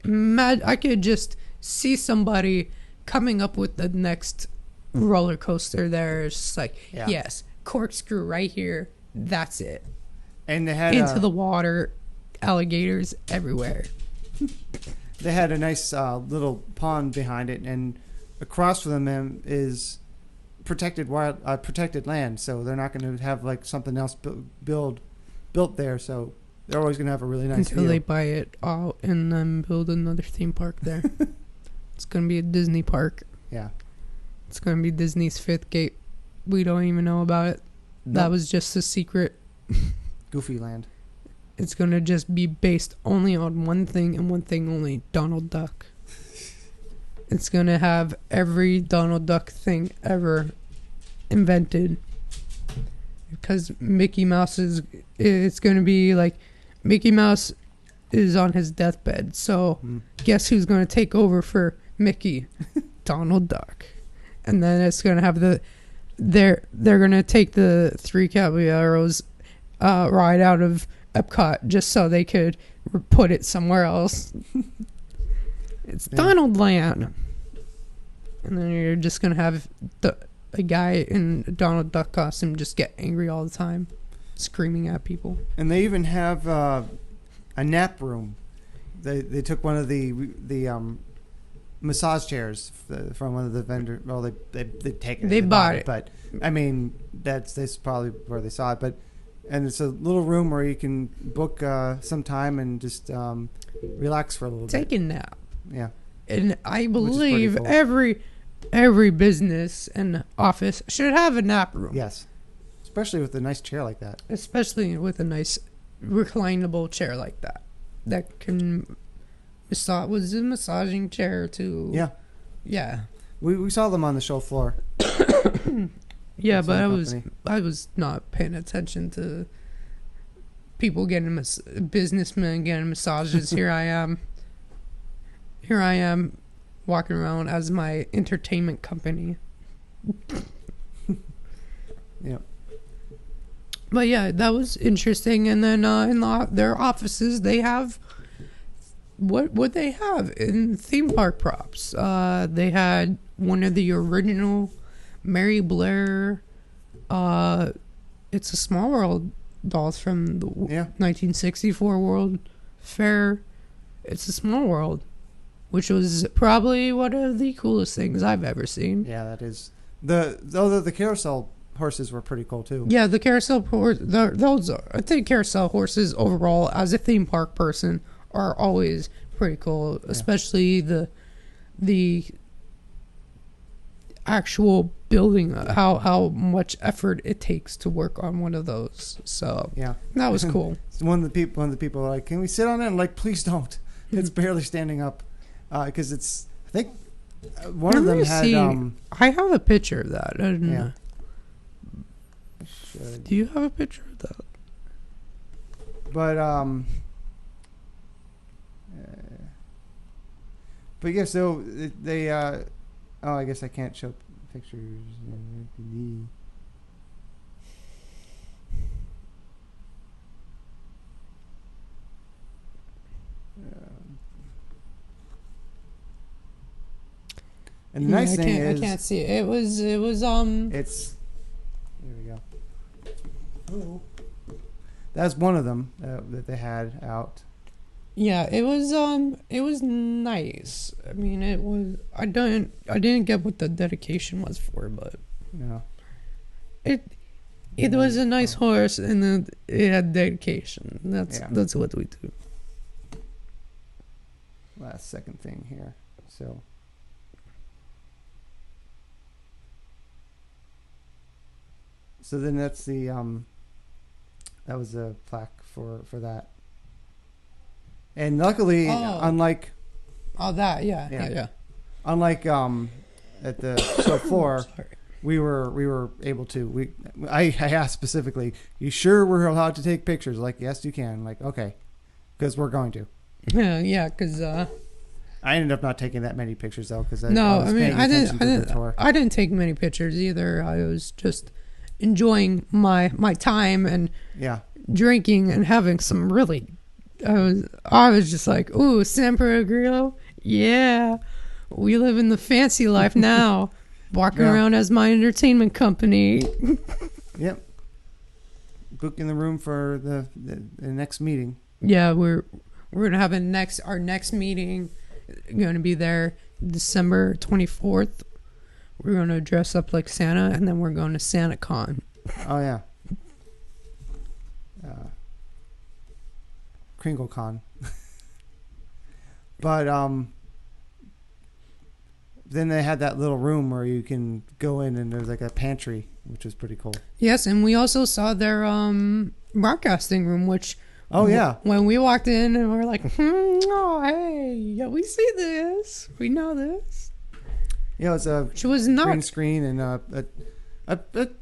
I could just see somebody coming up with the next roller coaster there. It's just like, yes, corkscrew right here. That's it. And they had into the water, alligators everywhere. They had a nice little pond behind it, and across from them is protected land. So they're not going to have like something else built there. So they're always going to have a really nice until they buy it out and then build another theme park there. It's going to be a Disney park. Yeah. It's going to be Disney's fifth gate. We don't even know about it. Nope. That was just a secret. Goofy Land. It's going to just be based only on one thing and one thing only, Donald Duck. It's going to have every Donald Duck thing ever invented. Because Mickey Mouse it's going to be like, Mickey Mouse is on his deathbed. So guess who's going to take over for Mickey? Donald Duck. And then it's going to have they're going to take the Three Caballeros ride out of Epcot just so they could put it somewhere else. It's Donald Land. And then you're just going to have a guy in a Donald Duck costume just get angry all the time, screaming at people. And they even have a nap room. They took one of the massage chairs from one of the vendors. Well, they take it. They bought it. But, I mean, that's probably where they saw it. And it's a little room where you can book some time and just relax for a little bit. Take a nap. Yeah. And I believe cool. every business and office should have a nap room. Yes. Especially with a nice chair like that. Especially with a nice reclinable chair like that. That can was a massaging chair too. Yeah. Yeah. We saw them on the show floor. Yeah, but I was not paying attention to people getting businessmen getting massages. Here I am walking around as my entertainment company. Yeah. But yeah, that was interesting. And then in their offices, they have what they have in theme park props. They had one of the original Mary Blair, It's a Small World dolls from the 1964 World Fair. It's a Small World, which was probably one of the coolest things I've ever seen. Yeah, that is. The carousel horses were pretty cool too. Yeah, the carousel I think carousel horses overall, as a theme park person, are always pretty cool, especially the actual building, how much effort it takes to work on one of those. So Yeah, that was cool. One of the people are like, "Can we sit on it?" I'm like, please don't. It's barely standing up because it's. I think one of them had. I have a picture of that. I don't Yeah. know. Do you have a picture of that? But yeah, so they. I guess I can't show pictures. And the nice thing is, I can't see it. It was it's. Here we go. Oh. That's one of them that they had out. Yeah, it was nice. I mean, it was. I didn't get what the dedication was for, but Yeah. it was a nice horse, and then it had dedication. That's what we do. Last second thing here. So then that's the that was a plaque for that. And luckily, unlike unlike at the show floor, we were able to. I asked specifically, "You sure we're allowed to take pictures?" Like, yes, you can. Like, okay, because we're going to. Yeah, because I ended up not taking that many pictures though, because I didn't take many pictures either. I was just enjoying my time and drinking and having some really. I was just like, ooh, San Pellegrino, yeah, we live in the fancy life now, walking around as my entertainment company. Yep. Booking the room for the next meeting. Yeah, we're gonna have our next meeting. Going to be there December 24th. We're going to dress up like Santa, and then we're going to SantaCon. Oh yeah. KringleCon. But then they had that little room where you can go in and there's like a pantry, which was pretty cool. Yes, and we also saw their broadcasting room, which when we walked in and we were like, oh hey, yeah, we see this, we know this. Yeah, it's a green screen and a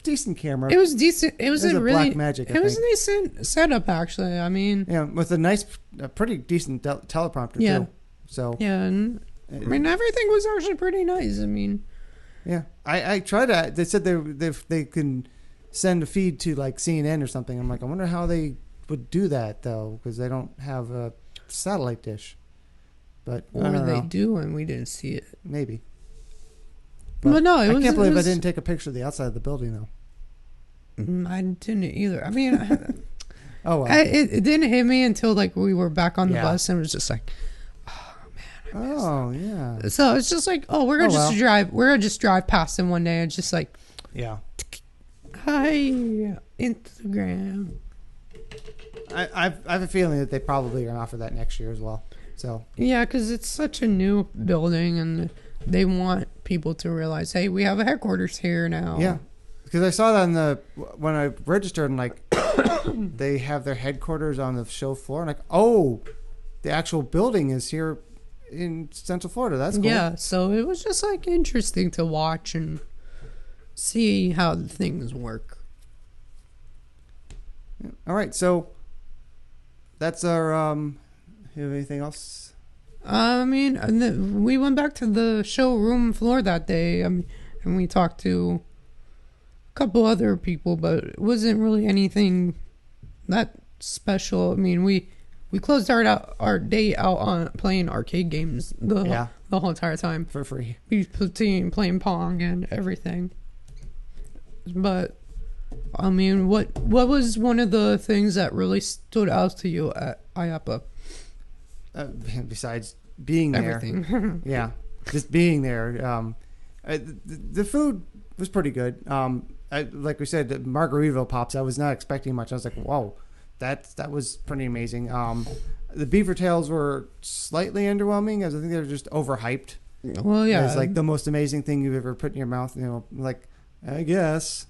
decent camera. It was decent. It was a really Blackmagic. It was a decent setup, actually. I mean, with a pretty decent teleprompter too. So and I mean everything was actually pretty nice. I mean, I tried to. They said they can send a feed to like CNN or something. I'm like, I wonder how they would do that though, because they don't have a satellite dish. But or they do, and we didn't see it. Maybe. But no, I can't believe I didn't take a picture of the outside of the building, though. I didn't either. I mean, oh well. It didn't hit me until like we were back on the bus, and it was just like, oh man, I missed it. So it's just like, we're gonna drive. We're gonna just drive past them one day, and just like, hi, Instagram. I have a feeling that they probably are gonna offer that next year as well. So yeah, because it's such a new building, and they want people to realize, hey, we have a headquarters here now. Yeah, because I saw that when I registered, and like they have their headquarters on the show floor, and like, oh, the actual building is here in Central Florida. That's cool. Yeah, so it was just like interesting to watch and see how things work. Yeah. All right, so that's our. You have anything else? I mean, we went back to the showroom floor that day, and we talked to a couple other people, but it wasn't really anything that special. I mean, we closed our day out on playing arcade games the whole entire time for free. We playing Pong and everything. But I mean, what was one of the things that really stood out to you at IAAPA? Besides being there, everything. Yeah, just being there. The food was pretty good. Like we said, the Margaritaville pops. I was not expecting much. I was like, whoa, that was pretty amazing. The beaver tails were slightly underwhelming, as I think they were just overhyped. Well, yeah, it's like the most amazing thing you've ever put in your mouth. You know, like I guess.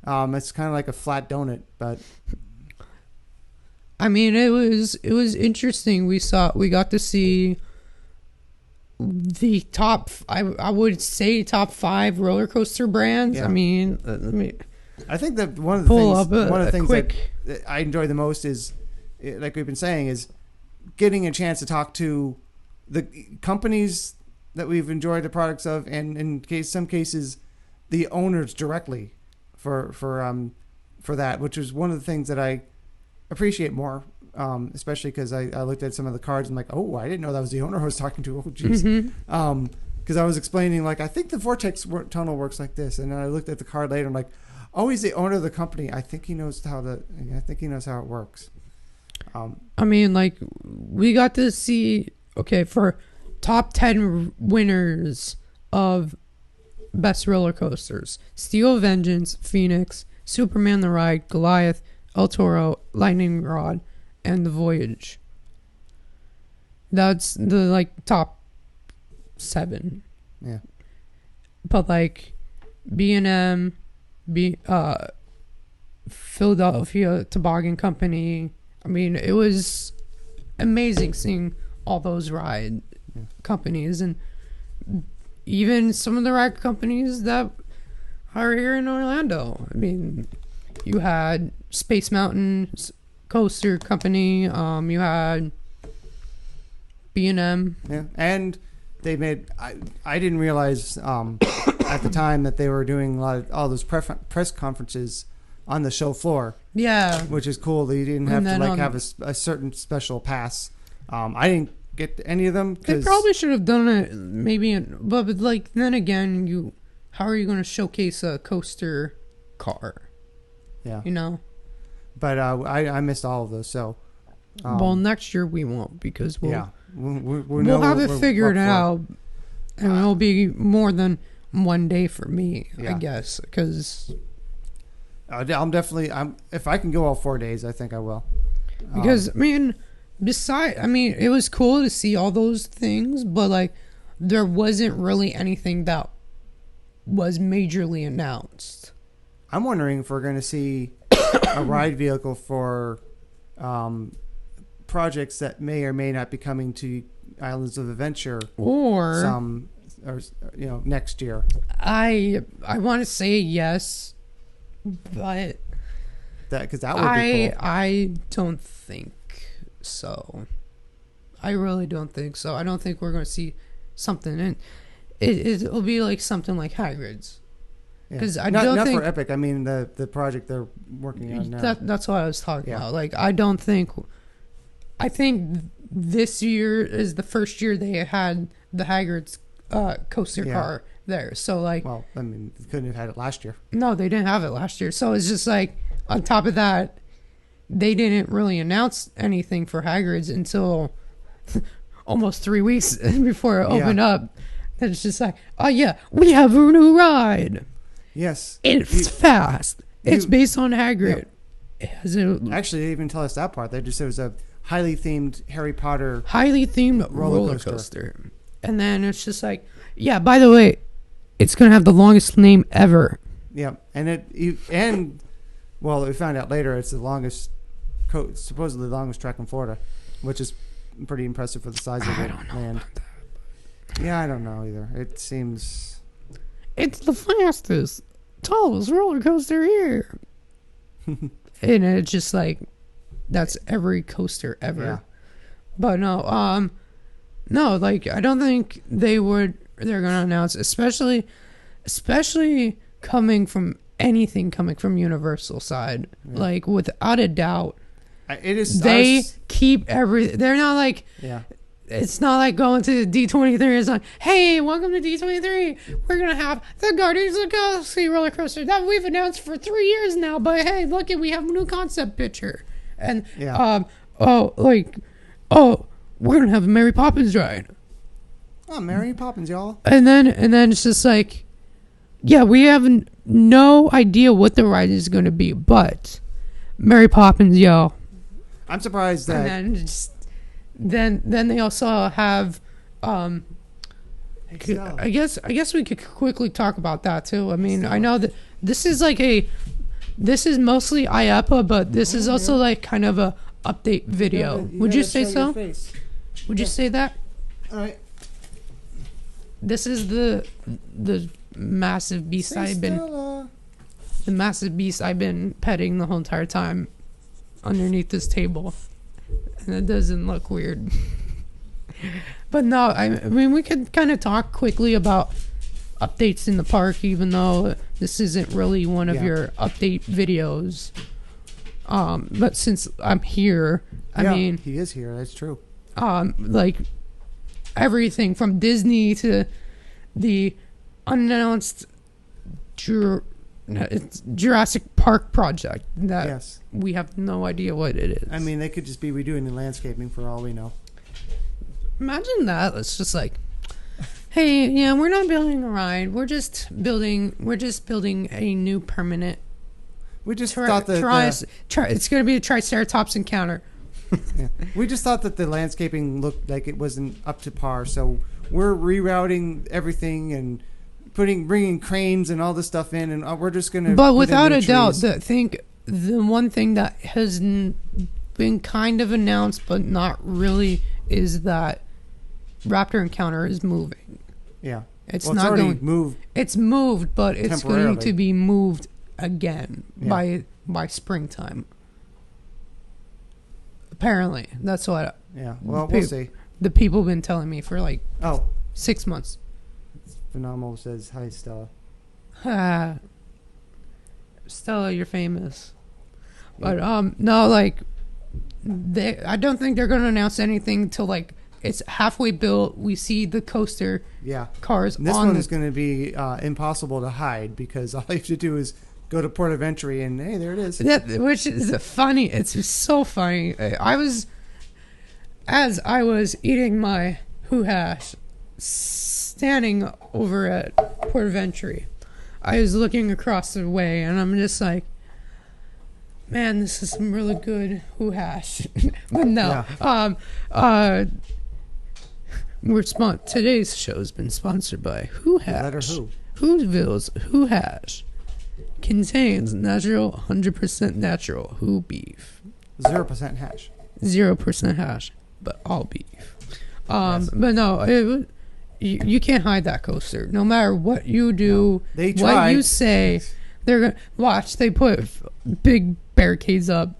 It's kind of like a flat donut, but I mean, it was interesting. We got to see the top. I would say top 5 roller coaster brands. Yeah. I mean, let me I think that one of pull the up things quick. that I enjoy the most is, like we've been saying, is getting a chance to talk to the companies that we've enjoyed the products of, and in some cases, the owners directly for that, which is one of the things that I appreciate more, especially because I looked at some of the cards and I'm like, oh, I didn't know that was the owner I was talking to. Oh, geez. Mm-hmm. Because I was explaining, like, I think the vortex tunnel works like this, and then I looked at the card later. I'm like, oh, he's the owner of the company. I think he knows how it works. I mean, like, we got to see, okay, for top 10 winners of best roller coasters: Steel Vengeance, Phoenix, Superman the Ride, Goliath, El Toro, Lightning Rod, and The Voyage. That's the, like, top 7. Yeah. But, like, B&M, Philadelphia Toboggan Company, I mean, it was amazing seeing all those ride companies, and even some of the ride companies that are here in Orlando. I mean, you had Space Mountain Coaster Company, you had B&M. Yeah, and they made. I didn't realize at the time that they were doing all those press conferences on the show floor. Yeah, which is cool. That you didn't have to have a certain special pass. I didn't get any of them. They probably should have done it maybe, but like then again, how are you going to showcase a coaster car? Yeah, you know. But I missed all of those. So, well, next year we won't, because we'll have it figured out, and it'll be more than one day for me, I guess, because. I'm definitely. If I can go all 4 days, I think I will. Because I mean, it was cool to see all those things, but like, there wasn't really anything that was majorly announced. I'm wondering if we're going to see a ride vehicle for projects that may or may not be coming to Islands of Adventure, or next year. I want to say yes. But that would be cool. I don't think so. I really don't think so. I don't think we're going to see something, and it'll be like something like Hagrid's. Because not for Epic. I mean the project they're working on now. That's what I was talking about. Like, I think this year is the first year they had the Hagrid's coaster car there. So, like, well, I mean, they couldn't have had it last year. No, they didn't have it last year. So it's just like, on top of that, they didn't really announce anything for Hagrid's until almost 3 weeks before it opened up. And it's just like, oh yeah, we have a new ride. Yes, it's fast. It's based on Hagrid. Actually, they even tell us that part. They just said it was a highly themed Harry Potter, roller coaster. And then it's just like, yeah, by the way, it's going to have the longest name ever. Yeah, and we found out later it's the longest, supposedly the longest track in Florida, which is pretty impressive for the size of it. I don't know about that. Yeah, I don't know either. It seems... It's the fastest, tallest roller coaster here. And it's just like, that's every coaster ever. Yeah. But no, like, I don't think they're going to announce, especially coming from Universal side. Yeah. Like, without a doubt, keep they're not like, it's not like going to D23. It's like, hey, welcome to D23. We're going to have the Guardians of the Galaxy roller coaster that we've announced for 3 years now. But hey, look, we have a new concept picture. And, we're going to have a Mary Poppins ride. Oh, Mary Poppins, y'all. And then it's just like, yeah, we have no idea what the ride is going to be, but Mary Poppins, y'all. I'm surprised that... And then they also have... I guess we could quickly talk about that, too. I mean, I know that This is mostly IAAPA, but this is also like kind of a update video. Would you say so? Would you say that? All right. This is the massive beast the massive beast I've been petting the whole entire time underneath this table, and it doesn't look weird. But no, I mean we could kind of talk quickly about updates in the park, even though this isn't really one of your update videos. But since I'm here, I mean, he is here. That's true. Like everything from Disney to the unannounced Jurassic Park project that we have no idea what it is. I mean, they could just be redoing the landscaping for all we know. Imagine that. It's just like, hey, yeah, we're not building a ride. We're just building a new permanent. We just thought that it's going to be a Triceratops encounter. Yeah. We just thought that the landscaping looked like it wasn't up to par, so we're rerouting everything and bringing cranes and all this stuff in, and we're just going to. But without a doubt, I think the one thing that has been kind of announced, but not really, is that Raptor Encounter is moving. Yeah, it's not going to move. It's moved, but it's going to be moved again by springtime. Apparently, that's what. Yeah, well, we'll see. The people have been telling me for like 6 months. Phenomenal says hi, Stella. Stella, you're famous. But no, like I don't think they're going to announce anything till like it's halfway built. We see the coaster cars. And this one is going to be impossible to hide because all you have to do is go to port of entry and hey, there it is. Which is funny. It's just so funny. As I was eating my hoo hash, standing over at port of entry, I was looking across the way and I'm just like, man, this is some really good hoo hash. But no, today's show has been sponsored by Hoo Hash. Letter who? Whoville's Hoo Hash contains natural, 100% natural who beef. 0% hash. 0% hash, but all beef. But no, you can't hide that coaster. No matter what you do, what you say, they're gonna watch. They put big barricades up.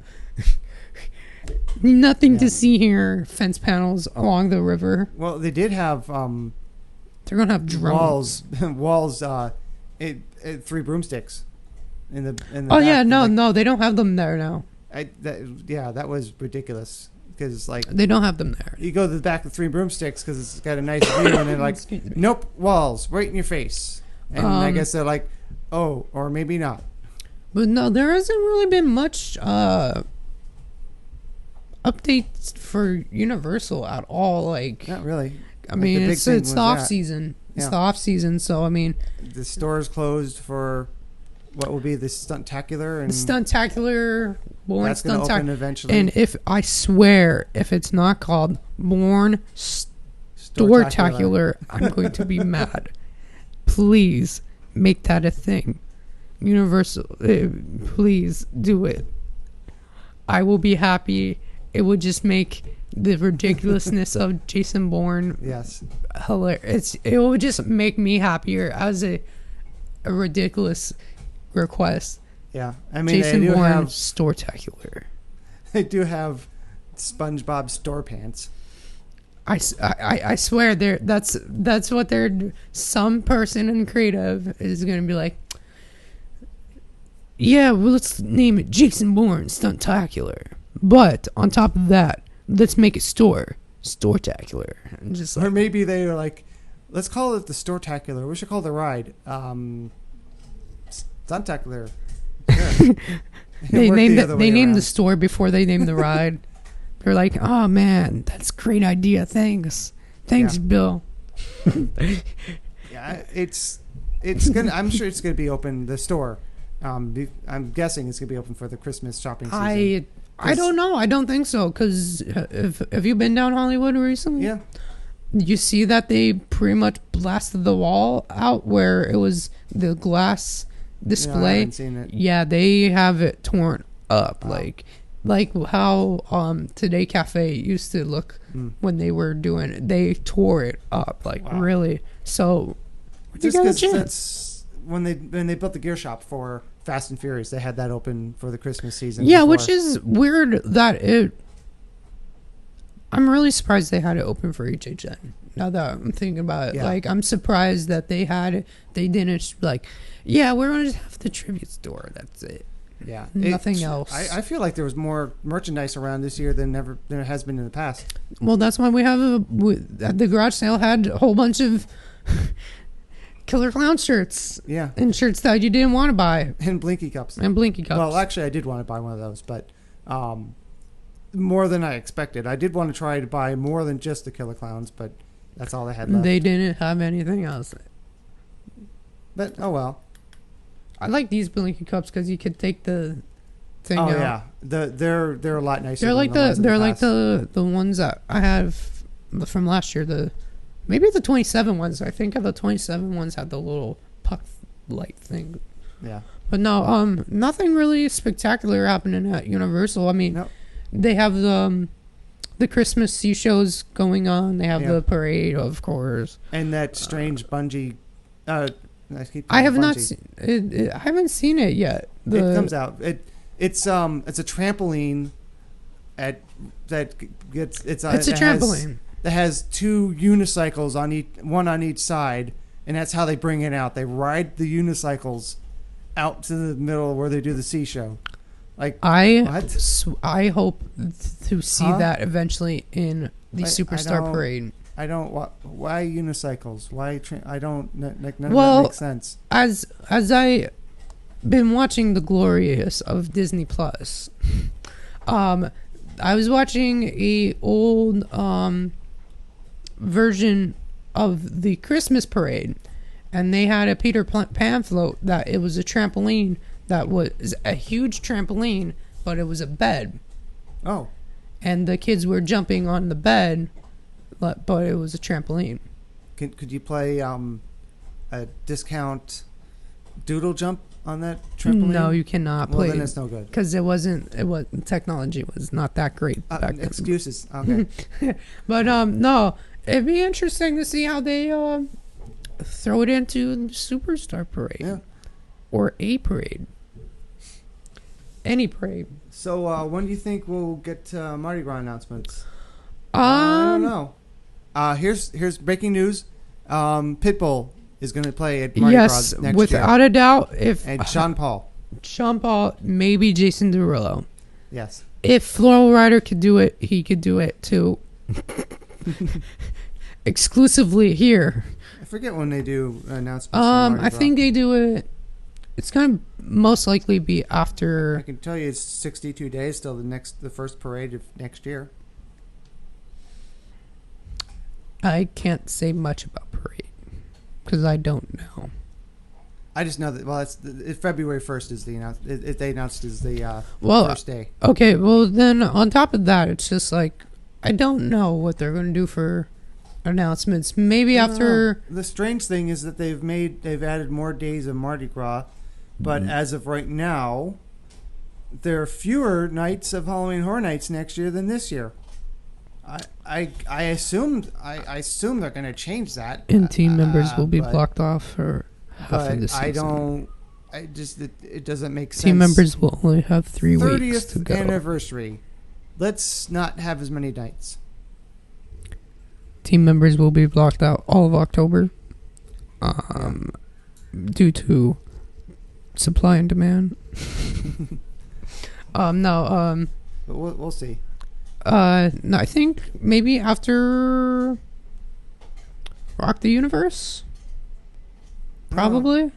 Nothing to see here. Fence panels along the river. Well, they did have. They're gonna have drones. Walls. 3 broomsticks. In the no, they don't have them there now. That was ridiculous because like they don't have them there. You go to the back of 3 broomsticks because it's got a nice view, and they're like, nope, walls right in your face. And I guess they're like, oh, or maybe not. But no, there hasn't really been much updates for Universal at all. Like, not really. I mean, it's the off season. It's the off season, so I mean, the store is closed for what will be the Stuntacular, and Stuntacular, Born that's going to open eventually. And if it's not called Born Stortacular, I'm going to be mad. Please make that a thing. Universal, please do it. I will be happy. It would just make the ridiculousness of Jason Bourne hilarious. It would just make me happier as a ridiculous request. Yeah, I mean, Jason Bourne Stortacular. They do have SpongeBob store pants. I swear that's what they're. Some person in creative is going to be like, yeah, well, let's name it Jason Bourne Stuntacular. But on top of that, let's make it Stortacular. Just or maybe they are like, let's call it the Stortacular. We should call the ride Stuntacular. Sure. They named the store before they named the ride. They're like, oh man, that's a great idea. Thanks, Bill. Yeah, it's gonna. I'm sure it's gonna be open. The store. I'm guessing it's gonna be open for the Christmas shopping season. I don't know. I don't think so. Because have you been down Hollywood recently? Yeah. You see that they pretty much blasted the wall out where it was the glass display. No, I haven't seen it. Yeah, they have it torn up, Wow. like how Today Cafe used to look when they were doing it. They tore it up, like Wow. really. So Just you got a because chance. that's when they built the gear shop for Fast and Furious, they had that open for the Christmas season. Yeah, before. which is weird that it. I'm really surprised they had it open for HHN. Now that I'm thinking about it, Yeah. like I'm surprised that they had it. They didn't like, yeah, we're gonna just have the tribute store. That's it. yeah, Nothing else. I feel like there was more merchandise around this year than there has been in the past. Well, that's why we have the garage sale had a whole bunch of Killer Clown shirts Yeah, and shirts that you didn't want to buy and Blinky cups. and Blinky cups. Well, actually, I did want to buy one of those, but more than I expected. I did want to try to buy more than just the Killer Clowns, but that's all they had left. They didn't have anything else. But oh well. I like these Blinky cups because you could take the thing Oh out. yeah, they're a lot nicer. They're like than the ones in past. the ones that I have from last year. Maybe the 27 ones. I think the 27 ones had the little puck light thing. Yeah. But no, nothing really spectacular happening at Universal. I mean, Nope. they have the Christmas sea shows going on. They have Yeah. the parade, of course. And that strange bungee. I have not seen it. I haven't seen it yet. It comes out. It's a trampoline. It's It's a trampoline. That has two unicycles one on each side, and that's how they bring it out. They ride the unicycles out to the middle where they do the sea show. Like I what? hope to see Huh? that eventually in the I Superstar don't- Parade. I don't. Why unicycles? Why? I don't. Like none Well, of that makes sense. As I been watching the glorious of Disney Plus, I was watching a old version of the Christmas Parade, and they had a Peter Pan float that it was a trampoline that was a huge trampoline, but it was a bed, Oh, and the kids were jumping on the bed, but it was a trampoline. could you play a discount doodle jump on that trampoline? No, you cannot Well, play then it's no good. because it wasn't. Technology was not that great back then. Excuses. Okay. But no, it'd be interesting to see how they throw it into the Superstar Parade. Yeah. Or a parade. Any parade. So when do you think we'll get Mardi Gras announcements? I don't know. Here's breaking news. Pitbull is going to play at Mardi Yes, Gras next without year. a doubt. If And Sean Paul. Sean Paul, maybe Jason Derulo. Yes. If Floral Rider could do it, he could do it too. Exclusively here. I forget when they do announcements. for Mardi I Gras. think they do it. It's gonna most likely be I after. can tell you it's 62 days till the first parade of next year. I can't say much about parade because I don't know. I just know that February 1st is the announcement. They announced is the Well, first day. okay. Well, then on top of that, it's just like I don't know what they're gonna do for announcements. Maybe I don't after. know. The strange thing is that they've added more days of Mardi Gras, but as of right now, there are fewer nights of Halloween Horror Nights next year than this year. I assume they're going to change that. And team members will be but- blocked off for half of the season. It doesn't make sense. Team members will only have 3 weeks to 30th go. anniversary. Let's not have as many nights. Team members will be blocked out all of October, due to supply and demand. No, But we'll see. no, I think maybe after Rock the Universe, probably.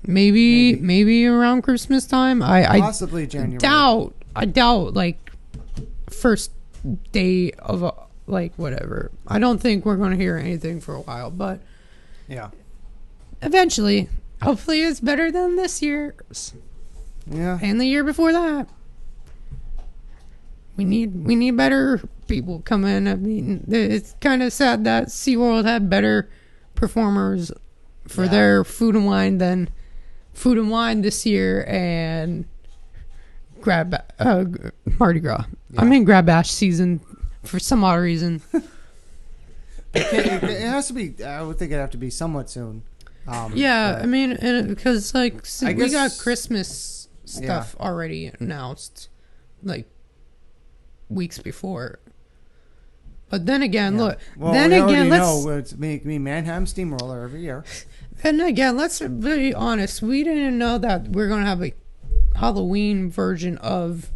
Maybe around Christmas time. I Possibly January. I doubt like first day of like whatever. I don't think we're going to hear anything for a while, but Yeah. eventually, hopefully it's better than this year's Yeah. and the year before that. We need better people come in. I mean, it's kind of sad that SeaWorld had better performers for Yeah. their Food and Wine than Food and Wine this year and Mardi Gras. Yeah. I'm in Grab Bash season for some odd reason. It has to be. I would think it'd have to be somewhat soon. Yeah, I mean, because like I we got guess- Christmas stuff already announced, like weeks before. But then again, look. Well, then we again, already let's. know it's me Manhattan Steamroller every year. Then again, let's be honest. We didn't know that we're gonna have a Halloween version of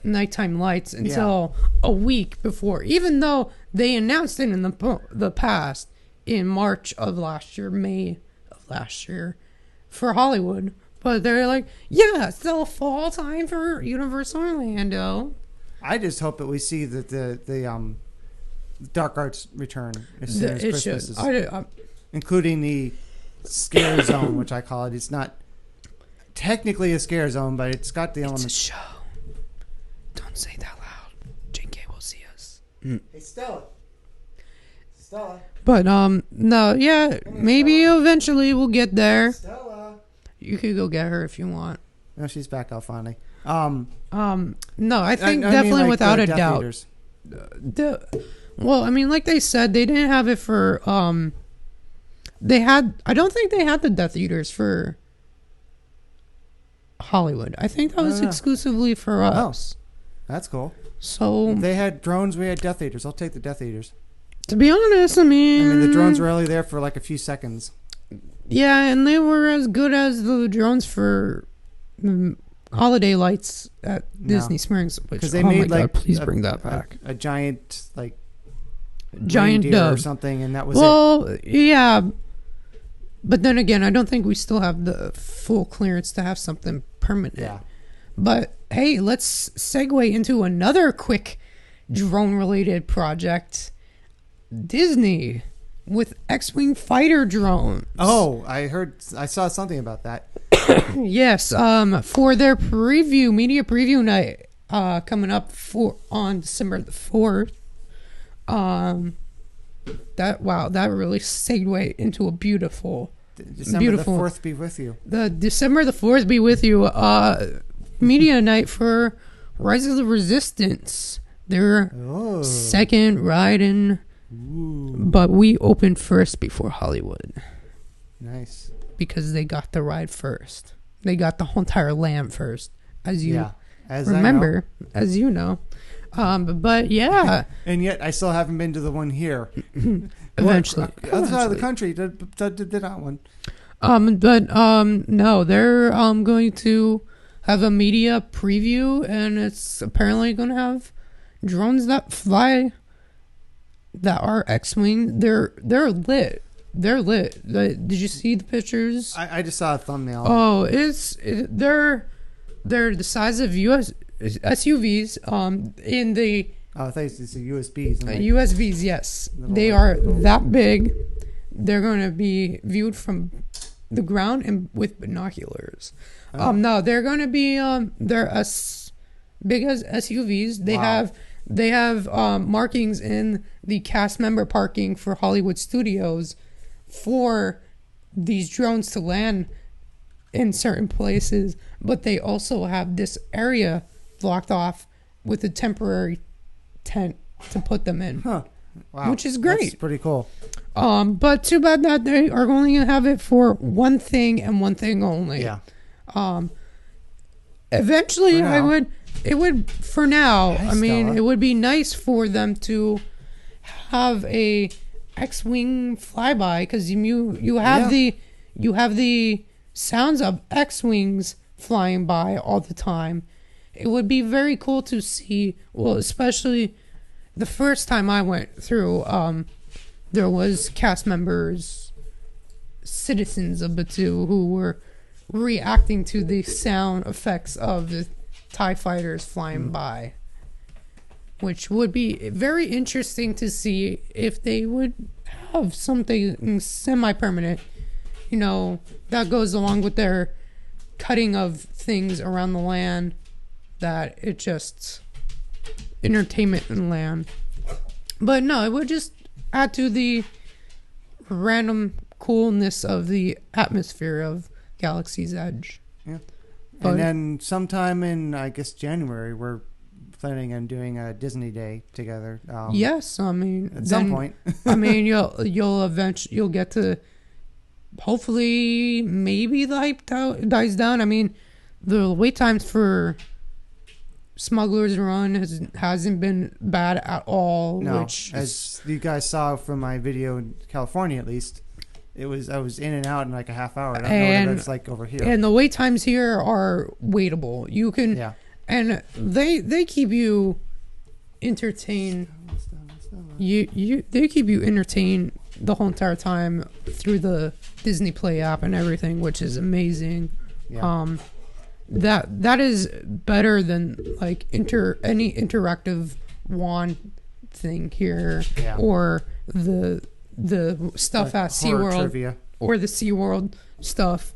nighttime lights until a week before. Even though they announced it in the past in March of last year, May of last year, for Hollywood, but they're like, yeah, it's still fall time for Universal Orlando. I just hope that we see that the dark arts return as soon as It Christmas should. is, including the scare zone, which I call it. It's not technically a scare zone, but it's got the It's elements. a show. Don't say that loud. JK will see us. Hey, Stella. But no, yeah, maybe eventually we'll get there. Stella. You could go get her if you want. No, she's back out finally. No, I think I definitely mean, like, without the a Death doubt. Eaters. Well, I mean, like they said, they didn't have it for I don't think they had the Death Eaters for Hollywood. I think that was no. exclusively for us. That's cool. So They had drones. We had Death Eaters. I'll take the Death Eaters. to be honest, I mean, the drones were only there for like a few seconds. yeah, and they were as good as the drones for holiday lights at Disney Springs. Which, Because they oh made my like God, please bring that back. A giant like Giant reindeer or dove. something, and that was it. Well, yeah, but then again, I don't think we still have the full clearance to have something permanent. Yeah. But hey, let's segue into another quick drone-related project. Disney with X-Wing fighter drones. Oh, I saw something about that. Yes, for their media preview night coming up on December the 4th. That really segued into a beautiful December the 4th be with you. The December the 4th be with you media night for Rise of the Resistance, their second ride in. Ooh. But we opened first before Hollywood Nice. because they got the ride first. They got the whole entire land first, as you As I remember, as you know. But yeah, and yet I still haven't been to the one here. eventually. Other side of the country did that one. No, they're going to have a media preview, and it's apparently going to have drones that fly that are X-Wing. They're lit. They're lit. Did you see the pictures? I just saw a thumbnail. Oh, they're the size of SUVs. In the I thought it's the USBs. USVs, yes, they are that big. They're going to be viewed from the ground and with binoculars. No, they're going to be they're as big as SUVs. They have markings in the cast member parking for Hollywood Studios for these drones to land in certain places, but they also have this area blocked off with a temporary tent to put them in. Huh. Wow. Which is great. That's pretty cool. But too bad that they are only gonna have it for one thing and one thing only. Yeah. Eventually For now. it would for now. Hi, I mean, Stella. it would be nice for them to have a X-wing flyby because you have the sounds of X-wings flying by all the time. It would be very cool to see. Well, especially the first time I went through, there was cast members, citizens of Batu, who were reacting to the sound effects of the TIE fighters flying by, which would be very interesting to see if they would have something semi-permanent, that goes along with their cutting of things around the land, that it just entertainment in land. But no, it would just add to the random coolness of the atmosphere of Galaxy's Edge. Yeah. But, And then sometime in, I guess, January, we're planning on doing a Disney Day together. yes, I mean, At some point. I mean, you'll get to, hopefully, maybe the hype dies down. I mean, the wait times for Smuggler's Run hasn't been bad at all. No, which as you guys saw from my video in California, at least, I was in and out in like a half hour. I don't know what it's like over here. And the wait times here are waitable. You can, and they keep you entertained. They keep you entertained the whole entire time through the Disney Play app and everything, which is amazing. Yeah. That is better than like any interactive wand thing here, or the stuff at SeaWorld trivia. or the SeaWorld stuff.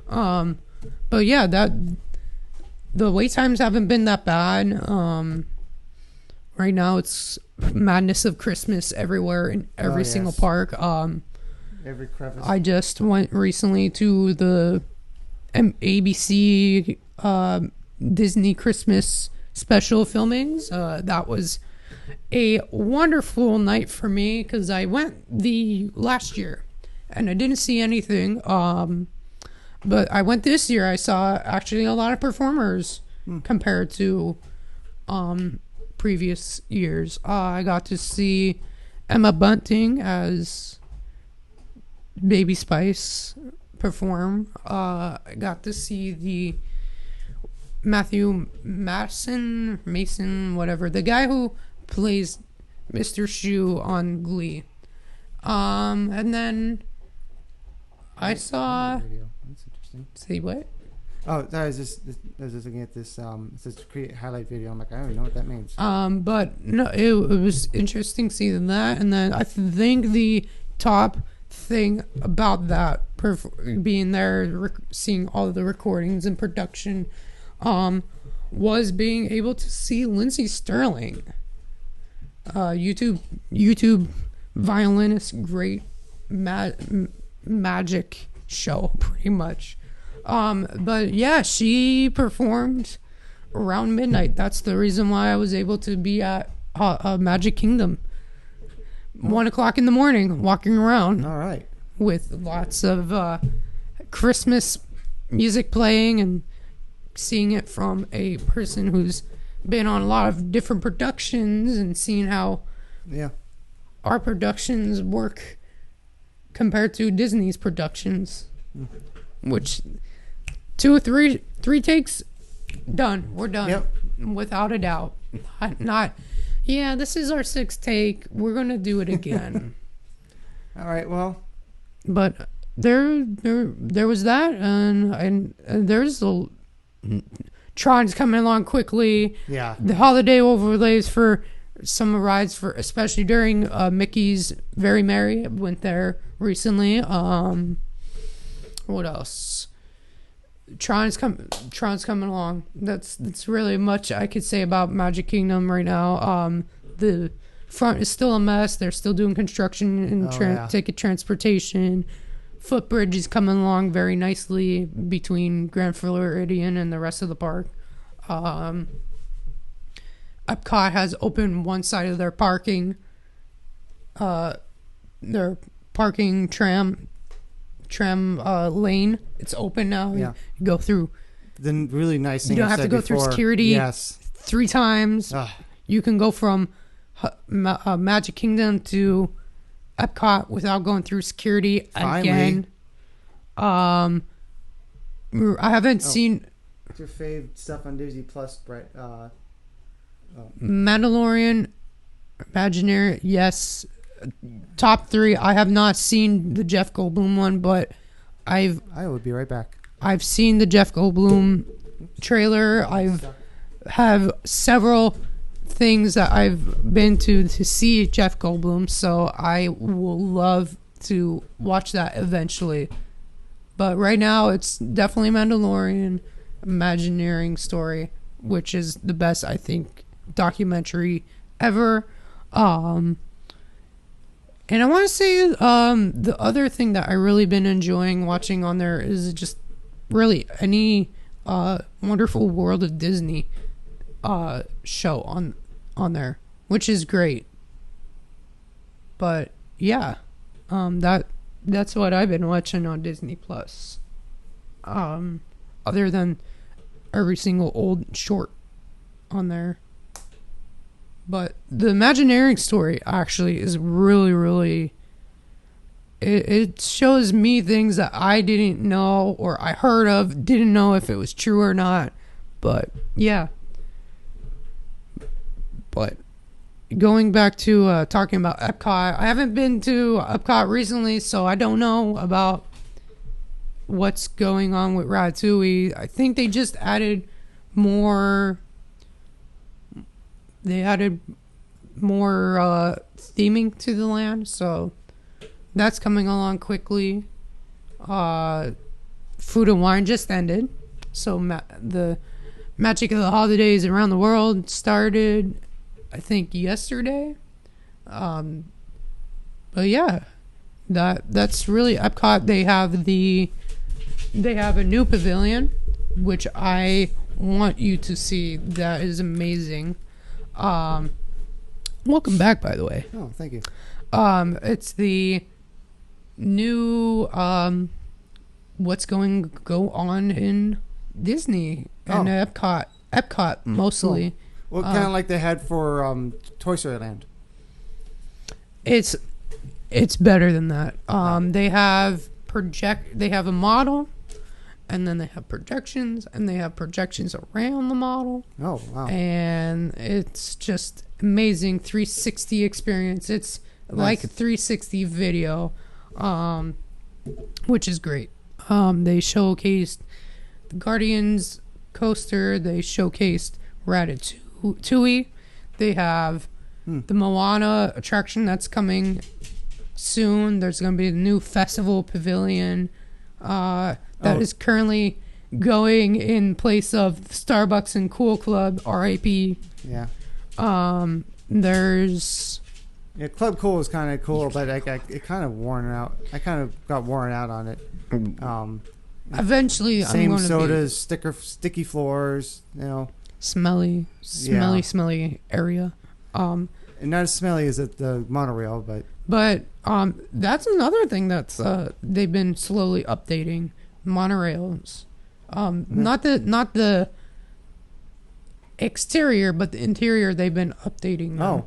But yeah, the wait times haven't been that bad. Right now it's madness of Christmas everywhere in every single park. Every crevice. I just went recently to the ABC Disney Christmas special filmings. That was a wonderful night for me because I went the last year and I didn't see anything. But I went this year. I saw actually a lot of performers compared to previous years. I got to see Emma Bunting as Baby Spice perform. I got to see the Matthew Mason, whatever, the guy who plays Mr. Shoe on Glee. And then I saw. That's interesting. Say what? Oh, I was just looking at this. It says create highlight video. I'm like, I don't even know what that means. But no, it was interesting seeing that, and then I think the top thing about that being there, seeing all of the recordings and production, was being able to see Lindsey Sterling, YouTube violinist, great magic show, pretty much. But yeah, she performed around midnight. That's the reason why I was able to be at Magic Kingdom. 1 o'clock in the morning, walking around. All right. With lots of Christmas music playing and seeing it from a person who's been on a lot of different productions and seeing how our productions work compared to Disney's productions. Which 2 or 3 takes, done. We're done. Yep. Without a doubt. Not this is our 6th take. We're gonna do it again. All right. Well, but there was that, and there's Tron's coming along quickly. Yeah. The holiday overlays for some rides, for especially during Mickey's Very Merry. I went there recently. What else? Tron's coming along. That's really much I could say about Magic Kingdom right now. The front is still a mess. They're still doing construction and ticket transportation. Footbridge is coming along very nicely between Grand Floridian and the rest of the park. Epcot has opened one side of their parking. Their parking tram lane. It's open now. Yeah. You go through. The really nice thing You don't have to go through security 3 times. You can go from Magic Kingdom to Epcot without going through security again. I haven't seen. What's your fave stuff on Disney Plus, Bret? Mandalorian, Imagineer, yes. Top 3. I have not seen the Jeff Goldblum one, but I will be right back. I've seen the Jeff Goldblum trailer. Have several things that I've been to see Jeff Goldblum, so I will love to watch that eventually. But right now, it's definitely Mandalorian, Imagineering story, which is the best, I think, documentary ever. And I want to say the other thing that I really been enjoying watching on there is just really any Wonderful World of Disney show on there, which is great. But yeah, that's what I've been watching on Disney Plus. Other than every single old short on there. But the Imagineering story actually is really, really... It shows me things that I didn't know or I heard of, didn't know if it was true or not. But, yeah. But going back to talking about Epcot, I haven't been to Epcot recently, so I don't know about what's going on with Ratatouille. I think they just added more... They added more theming to the land, so that's coming along quickly. Food and Wine just ended, so the Magic of the Holidays around the world started, I think, yesterday. But yeah, that's really Epcot. They have a new pavilion, which I want you to see. That is amazing. Welcome back, by the way. Oh, thank you. It's the new what's going to go on in Disney and Epcot mostly. Cool. Well, kind of like they had for Toy Story Land. It's better than that. They have a model, and then they have projections, and they have projections around the model. Oh, wow. And it's just amazing 360 experience. It's like a 360 video, which is great. They showcased the Guardians coaster. They showcased Ratatouille. They have the Moana attraction that's coming soon. There's going to be a new festival pavilion that is currently going in place of Starbucks and Cool Club, RIP. Yeah. There's... Yeah, Club Cool is kind of cool, but it kind of worn out. I kind of got worn out on it. Eventually, same I'm going sodas, sticky floors, smelly area. And not as smelly as at the monorail, but that's another thing that's they've been slowly updating monorails. Not the exterior, but the interior they've been updating them.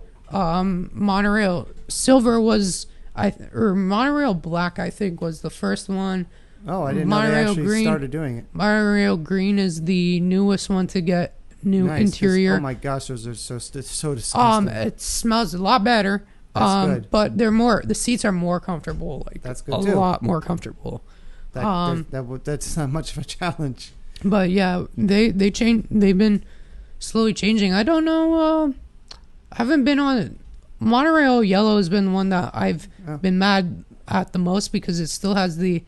Monorail Silver was Monorail Black, I think, was the first one. Oh, I didn't know they actually started doing it. Monorail Green is the newest one to get new interior. Oh my gosh, those are so disgusting. It smells a lot better. That's good. But the seats are more comfortable. Like, that's good a too. lot more comfortable. That's not much of a challenge. But yeah, they've been slowly changing. I don't know. I haven't been on it. Monorail Yellow has been one that I've been mad at the most because it still has the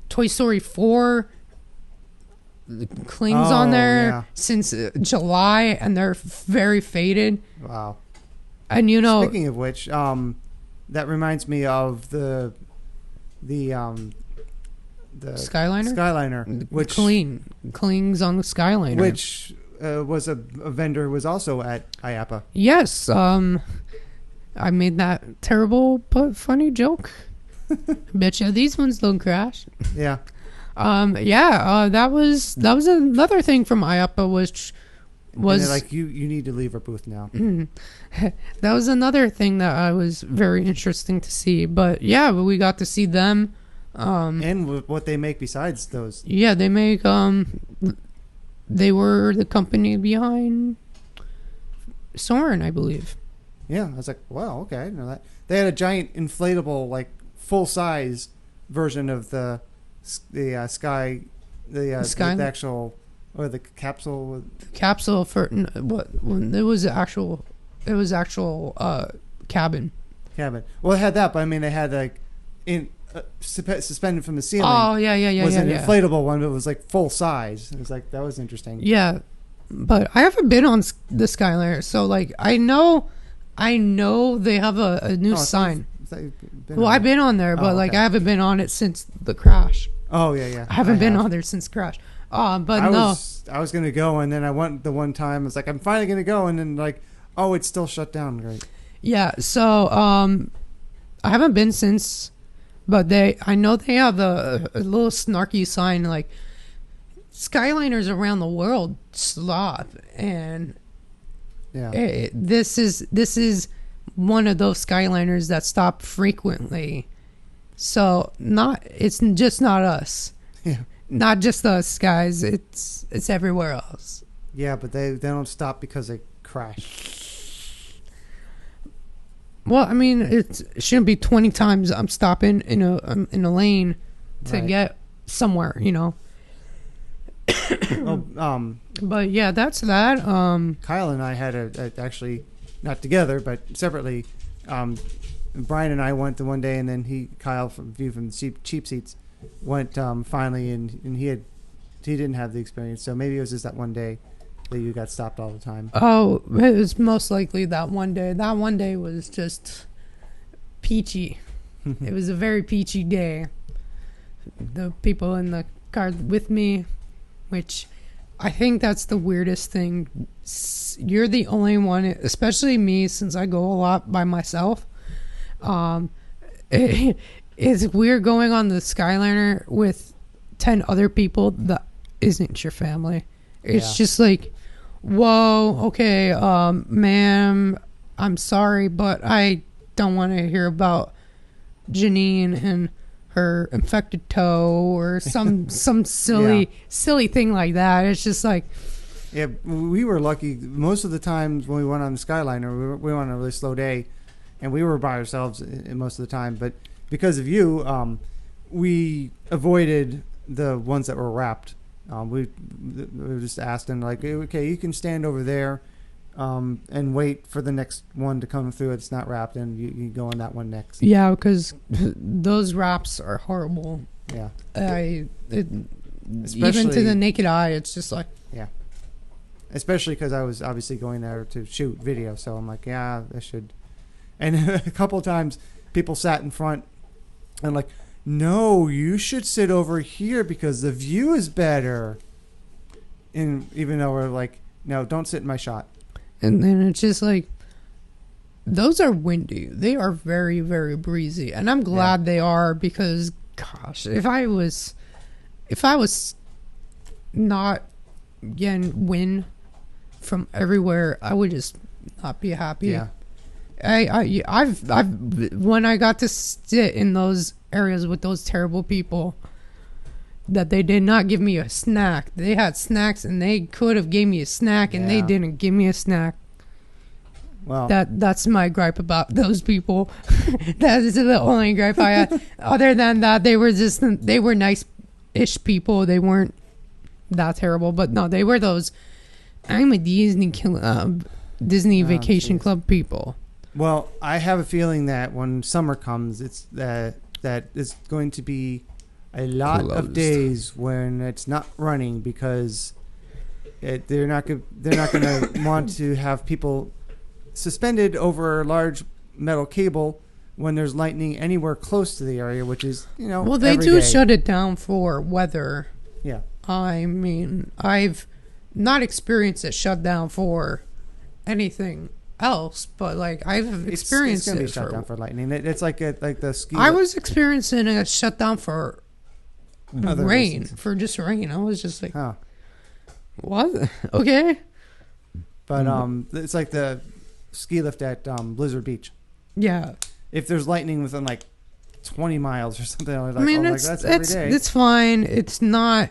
Toy Story 4 clings on there since July, and they're very faded. Wow. And speaking of which, that reminds me of the Skyliner, which clings on the Skyliner, which was a vendor who was also at IAAPA. Yes, I made that terrible but funny joke. Bet you these ones don't crash. Yeah. That was another thing from IAAPA, which was like you need to leave our booth now. That was another thing that I was very interesting to see. But yeah, we got to see them. And what they make besides those. Yeah, they make they were the company behind Soarin', I believe. Yeah, I was like, wow, okay, I didn't know that. They had a giant inflatable, like full size version of the sky, the actual, or the capsule. The capsule for what? It was actual cabin. Cabin. Well, it had that, but I mean, they had like suspended from the ceiling. Oh yeah. Was an inflatable one, but it was like full size. It was like, that was interesting. Yeah, but I haven't been on the Skyliner, so like I know they have a new sign. I've been on there, but I haven't been on it since the crash. Oh yeah. I haven't been on there since Crash. But I was gonna go, and then I went the one time. It's like I'm finally gonna go, and then like, oh, it's still shut down. Great. Yeah. So I haven't been since, but I know they have a little snarky sign like Skyliners around the world stop, and yeah, this is one of those Skyliners that stop frequently. So it's just not us. Yeah. Not just us guys, it's everywhere else. Yeah, but they don't stop because they crash. Well, I mean, it shouldn't be 20 times I'm stopping in a lane to get somewhere, you know. But yeah, that's that. Kyle and I had actually not together but separately. Brian and I went the one day, and then Kyle from the cheap seats went finally, and he didn't have the experience. So maybe it was just that one day that you got stopped all the time. Oh, it was most likely that one day. That one day was just peachy. It was a very peachy day. The people in the car with me, which I think that's the weirdest thing. You're the only one, especially me, since I go a lot by myself. It's weird going on the Skyliner with 10 other people that isn't your family. It's just like, whoa, okay, ma'am, I'm sorry, but I don't want to hear about Janine and her infected toe or some silly thing like that. It's just like, yeah, we were lucky. Most of the times when we went on the Skyliner, we went on a really slow day, and we were by ourselves most of the time. But because of you, we avoided the ones that were wrapped. We were just asking, like, okay, you can stand over there and wait for the next one to come through. It's not wrapped, and you go on that one next. Yeah, because those wraps are horrible. Yeah. Even to the naked eye, it's just like... Yeah. Especially because I was obviously going there to shoot video, so I'm like, yeah, I should... And a couple of times, people sat in front and like, no, you should sit over here because the view is better. And even though we're like, no, don't sit in my shot. And then it's just like, those are windy. They are very, very breezy. And I'm glad they are because, gosh, if I was not getting wind from everywhere, I would just not be happy. Yeah. I've when I got to sit in those areas with those terrible people that they did not give me a snack. They had snacks and they could have gave me a snack and they didn't give me a snack. Well, that's my gripe about those people. That is the only gripe I had. Other than that, they were nice-ish people. They weren't that terrible, but no, they were those. I'm a Disney Vacation Club people. Well, I have a feeling that when summer comes, it's that it's going to be a lot of days when it's not running because they're not going to want to have people suspended over a large metal cable when there's lightning anywhere close to the area, which is, well, they do shut it down for weather. Yeah. I mean, I've not experienced it shut down for anything else, but like I've experienced it's gonna it be shut down for lightning. It's like the ski. I was experiencing a shutdown for other rain, reasons. for just rain. I was just like, huh. What? Okay. But it's like the ski lift at Blizzard Beach. Yeah. If there's lightning within like 20 miles or something, like, I mean, that's every day. It's fine. It's not.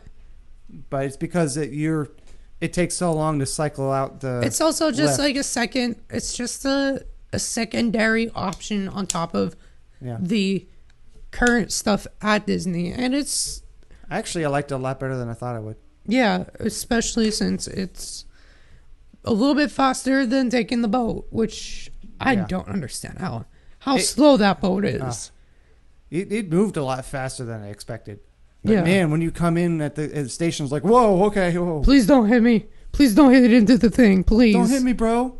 But it's because it takes so long to cycle out the. It's also just lift. like a second. It's just a secondary option on top of the current stuff at Disney, and it's. Actually, I liked it a lot better than I thought I would. Yeah, especially since it's a little bit faster than taking the boat, which I don't understand how slow that boat is. It moved a lot faster than I expected. But man, when you come in at the station, it's like, whoa, okay, whoa. Please don't hit me. Please don't hit it into the thing, please. Don't hit me, bro.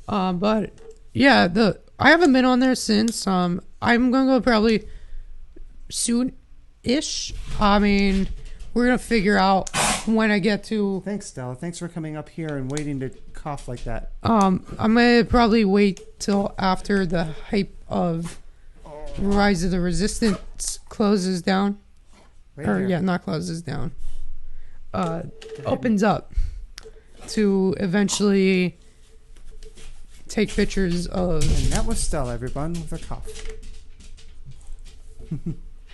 But yeah, I haven't been on there since. I'm gonna go probably soon ish. I mean, we're gonna figure out when I get to. Thanks, Stella. Thanks for coming up here and waiting to cough like that. I'm gonna probably wait till after the hype of Rise of the Resistance closes down, Right or here. yeah, not closes down. Opens up to eventually take pictures of. And that was Stella, everyone, with her cough.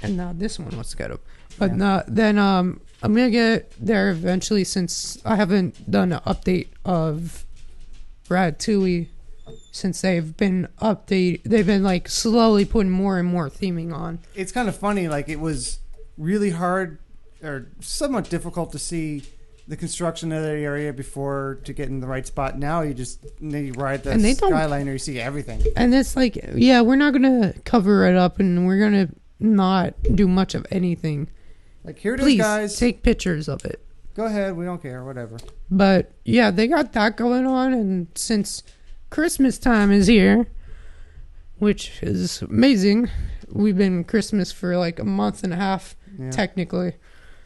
And now this one was scheduled. But then I'm gonna get there eventually, since I haven't done an update of Ratatouille since they've been like slowly putting more and more theming on. It's kind of funny. Like, it was really hard or somewhat difficult to see the construction of the area before to get in the right spot. Now you ride the Skyliner, you see everything. And it's like, yeah, we're not gonna cover it up, and we're gonna not do much of anything. Like, here it Please, is, guys. take pictures of it. Go ahead. We don't care. Whatever. But yeah, they got that going on, and since Christmas time is here, which is amazing, we've been Christmas for like a month and a half, technically.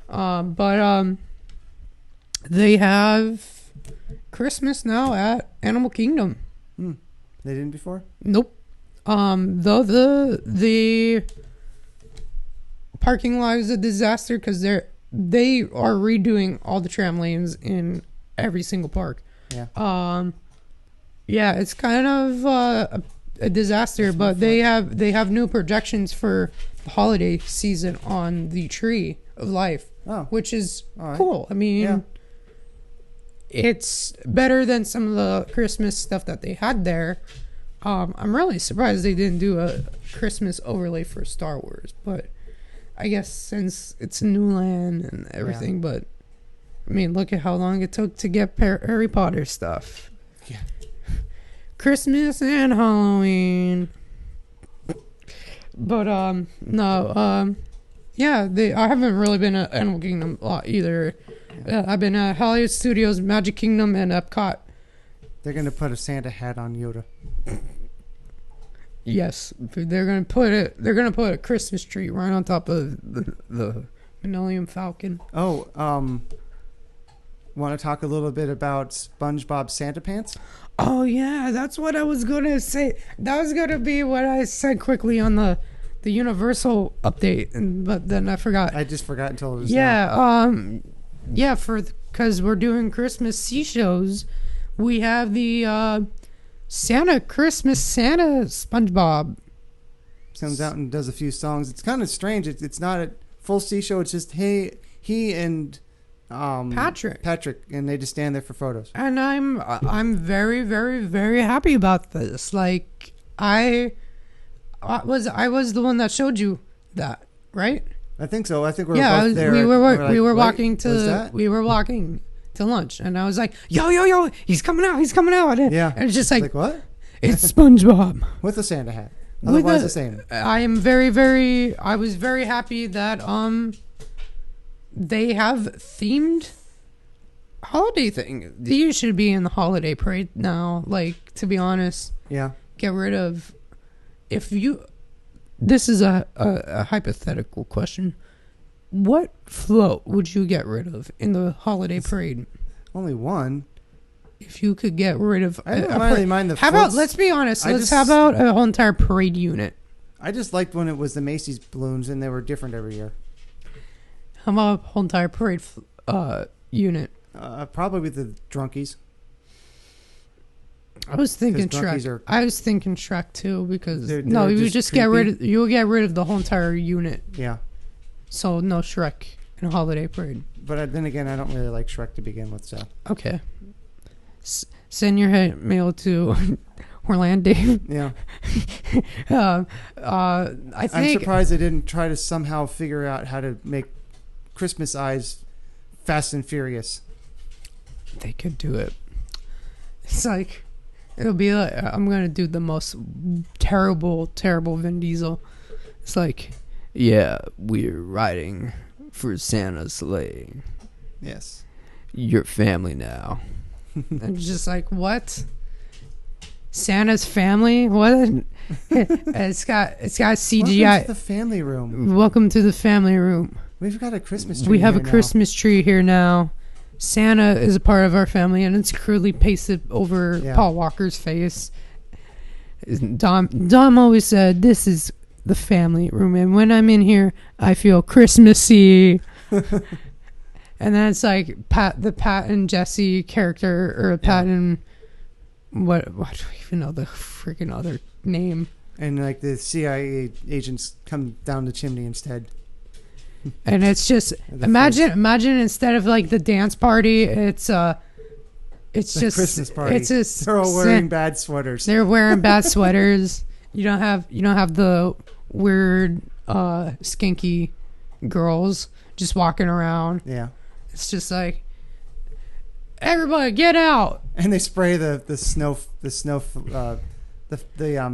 But they have Christmas now at Animal Kingdom. They didn't before? Nope. Though the parking lot is a disaster because they are redoing all the tram lanes in every single park. Yeah. Yeah, it's kind of a disaster, but they have new projections for the holiday season on the Tree of Life, which is cool. I mean, it's better than some of the Christmas stuff that they had there. I'm really surprised they didn't do a Christmas overlay for Star Wars, but I guess since it's new land and everything, but I mean, look at how long it took to get Harry Potter stuff. Yeah. Christmas and Halloween. But yeah, I haven't really been at Animal Kingdom a lot either. I've been at Hollywood Studios, Magic Kingdom, and Epcot. They're gonna put a Santa hat on Yoda. Yes, they're gonna put a Christmas tree right on top of the Millennium Falcon. Oh, want to talk a little bit about SpongeBob Santa Pants? Oh yeah, that's what I was gonna say. That was gonna be what I said quickly on the Universal update, but then I forgot. I just forgot until it was because we're doing Christmas sea shows. We have the Christmas Santa SpongeBob comes out and does a few songs. It's kind of strange. It's not a full sea show. It's just he and Patrick, and they just stand there for photos. And I'm very, very, very happy about this. Like I was the one that showed you that, right? I think so. I think we were both there. We were walking to lunch, and I was like, yo, he's coming out. And it's just like what? It's SpongeBob with a Santa hat. Otherwise the same. I was very happy that they have themed holiday thing. These should be in the holiday parade now. Like, to be honest, get rid of this is a hypothetical question. What float would you get rid of in the holiday parade? Only one. If you could get rid of, I don't really mind the. How about? Let's be honest. How about a whole entire parade unit? I just liked when it was the Macy's balloons and they were different every year. How about a whole entire parade unit? Probably the drunkies. I was thinking Shrek. I was thinking Shrek too, because you would just creepy. you would get rid of the whole entire unit. Yeah. So no Shrek in a holiday parade. But then again, I don't really like Shrek to begin with, so. Okay. Send your mail to Orlando. Yeah. I'm surprised they didn't try to somehow figure out how to make Christmas eyes Fast and Furious. They could do it. It's like, it'll be like, I'm going to do the most terrible Vin Diesel. It's like, yeah, we're riding for Santa's sleigh. Yes. Your family now. And just like, what? Santa's family. What? It's got CGI. Welcome to the family room. Welcome to the family room. We've got a Christmas tree. We have a now. Christmas tree here now. Santa is a part of our family, and it's crudely pasted over Paul Walker's face. Dom always said, "This is the family room, and when I'm in here, I feel Christmassy." And then it's like the Pat and Jesse character, or Pat and what do I even know the freaking other name? And like the CIA agents come down the chimney instead. And it's just imagine instead of like the dance party, it's just Christmas party. It's just they're all wearing bad sweaters. They're wearing bad sweaters. You don't have the weird skinky girls just walking around. Yeah. It's just like, everybody get out. And they spray the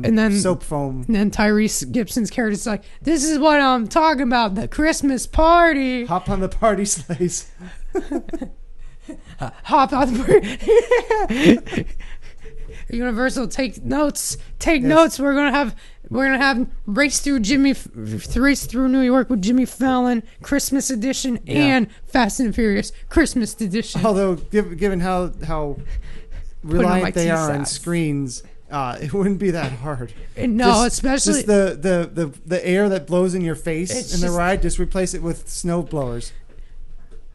and then soap foam. And then Tyrese Gibson's character is like, "This is what I'm talking about, the Christmas party." Hop on the party sleighs. Hop on the party. Universal, take notes. Take notes. We're gonna have race through New York with Jimmy Fallon Christmas edition and Fast and Furious Christmas edition. Although given how reliant they are on screens, it wouldn't be that hard. No, especially just the air that blows in your face in the ride. Just replace it with snow blowers.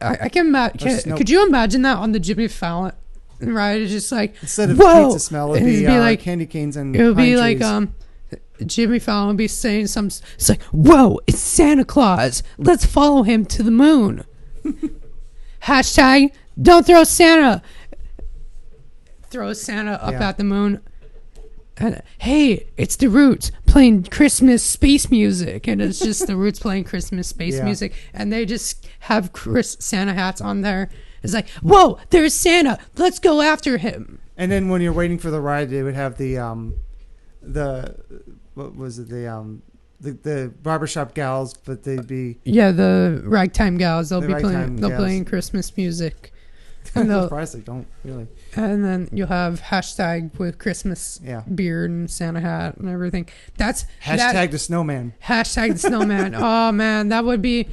I can imagine. Could you imagine that on the Jimmy Fallon ride? It's just like, instead of whoa, pizza smell, it'd be like candy canes and it would be pine like trees. Jimmy Fallon would be saying it's like, "Whoa, it's Santa Claus. Let's follow him to the moon." Hashtag don't throw Santa. Throw Santa up at the moon. And, hey, it's the Roots playing Christmas space music, and it's just the Roots playing Christmas space music, and they just have Santa hats on there. It's like, whoa, there's Santa. Let's go after him. And then when you're waiting for the ride, they would have the barbershop gals, but they'd be the ragtime gals. They'll be playing Christmas music. I'm surprised they don't really. And then you'll have hashtag with Christmas beard and Santa hat and everything. That's hashtag the snowman. Hashtag the snowman. Oh man, that would be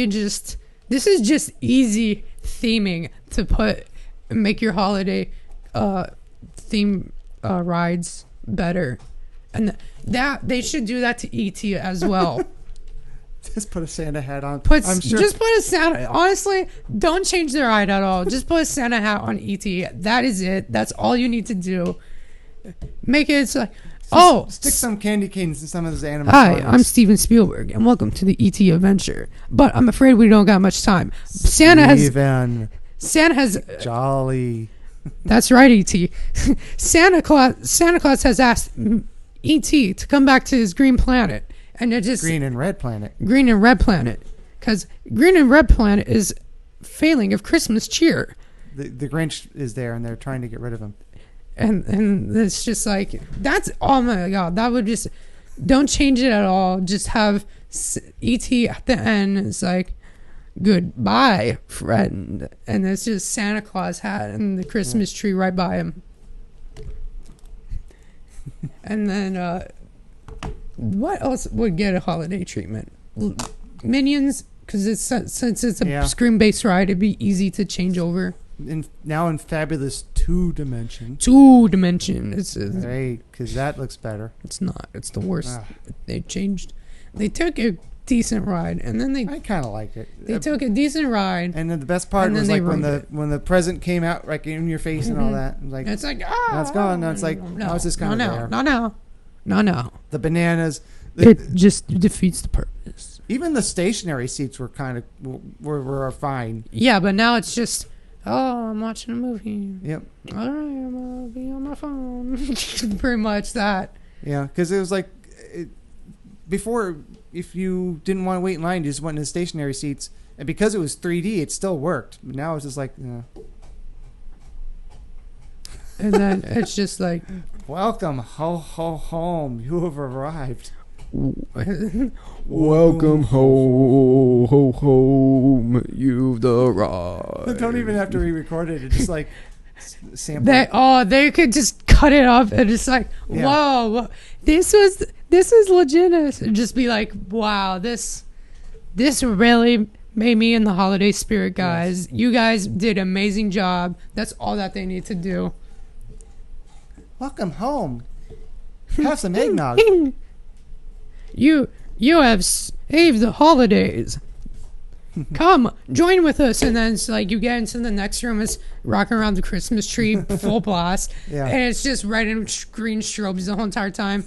just. This is just easy theming to make your holiday theme rides better, and that they should do that to ET as well. Just put a Santa hat on. Just put a Santa. Honestly, don't change the ride at all. Just put a Santa hat on ET. That is it. That's all you need to do. Make it like, stick some candy canes in some of those animals. Hi, I'm Steven Spielberg, and welcome to the ET adventure. But I'm afraid we don't got much time. Santa has jolly. That's right, ET. Santa Claus has asked ET to come back to his green planet. And it just green and red planet, because green and red planet is failing of Christmas cheer. The Grinch is there, and they're trying to get rid of him. And it's just like, that's, oh my god, that would just, don't change it at all. Just have ET at the end. It's like, goodbye, friend, and it's just Santa Claus hat and the Christmas tree right by him. And then what else would get a holiday treatment? Minions, because since it's a screen-based ride, it'd be easy to change over. Now in fabulous 2D. 2D. It's great, because that looks better. It's not. It's the worst. They changed. They took a decent ride, and then I kind of like it. They took a decent ride, and then the best part was like when the present came out, like in your face and all that. Like it's like, now it's gone. Now it's like, no, it's just kind of there. No. The bananas. It just defeats the purpose. Even the stationary seats were kind of were fine. Yeah, but now it's just, I'm watching a movie. Yep. All right, I'm gonna be on my phone. Pretty much that. Yeah, because it was like before, if you didn't want to wait in line, you just went in the stationary seats, and because it was 3D, it still worked. But now it's just like, and then it's just like, welcome home. You have arrived. Welcome home. You've arrived. Don't even have to re-record it. It's just like sample. They could just cut cut it off, and it's like, whoa, this is legit. Just be like, wow, this really made me in the holiday spirit, guys. Yes. You guys did an amazing job. That's all that they need to do. Welcome home. Have some eggnog. You have saved the holidays. Come, join with us. And then it's like you get into the next room, it's rocking around the Christmas tree, full blast. Yeah. And it's just red and green strobes the whole entire time.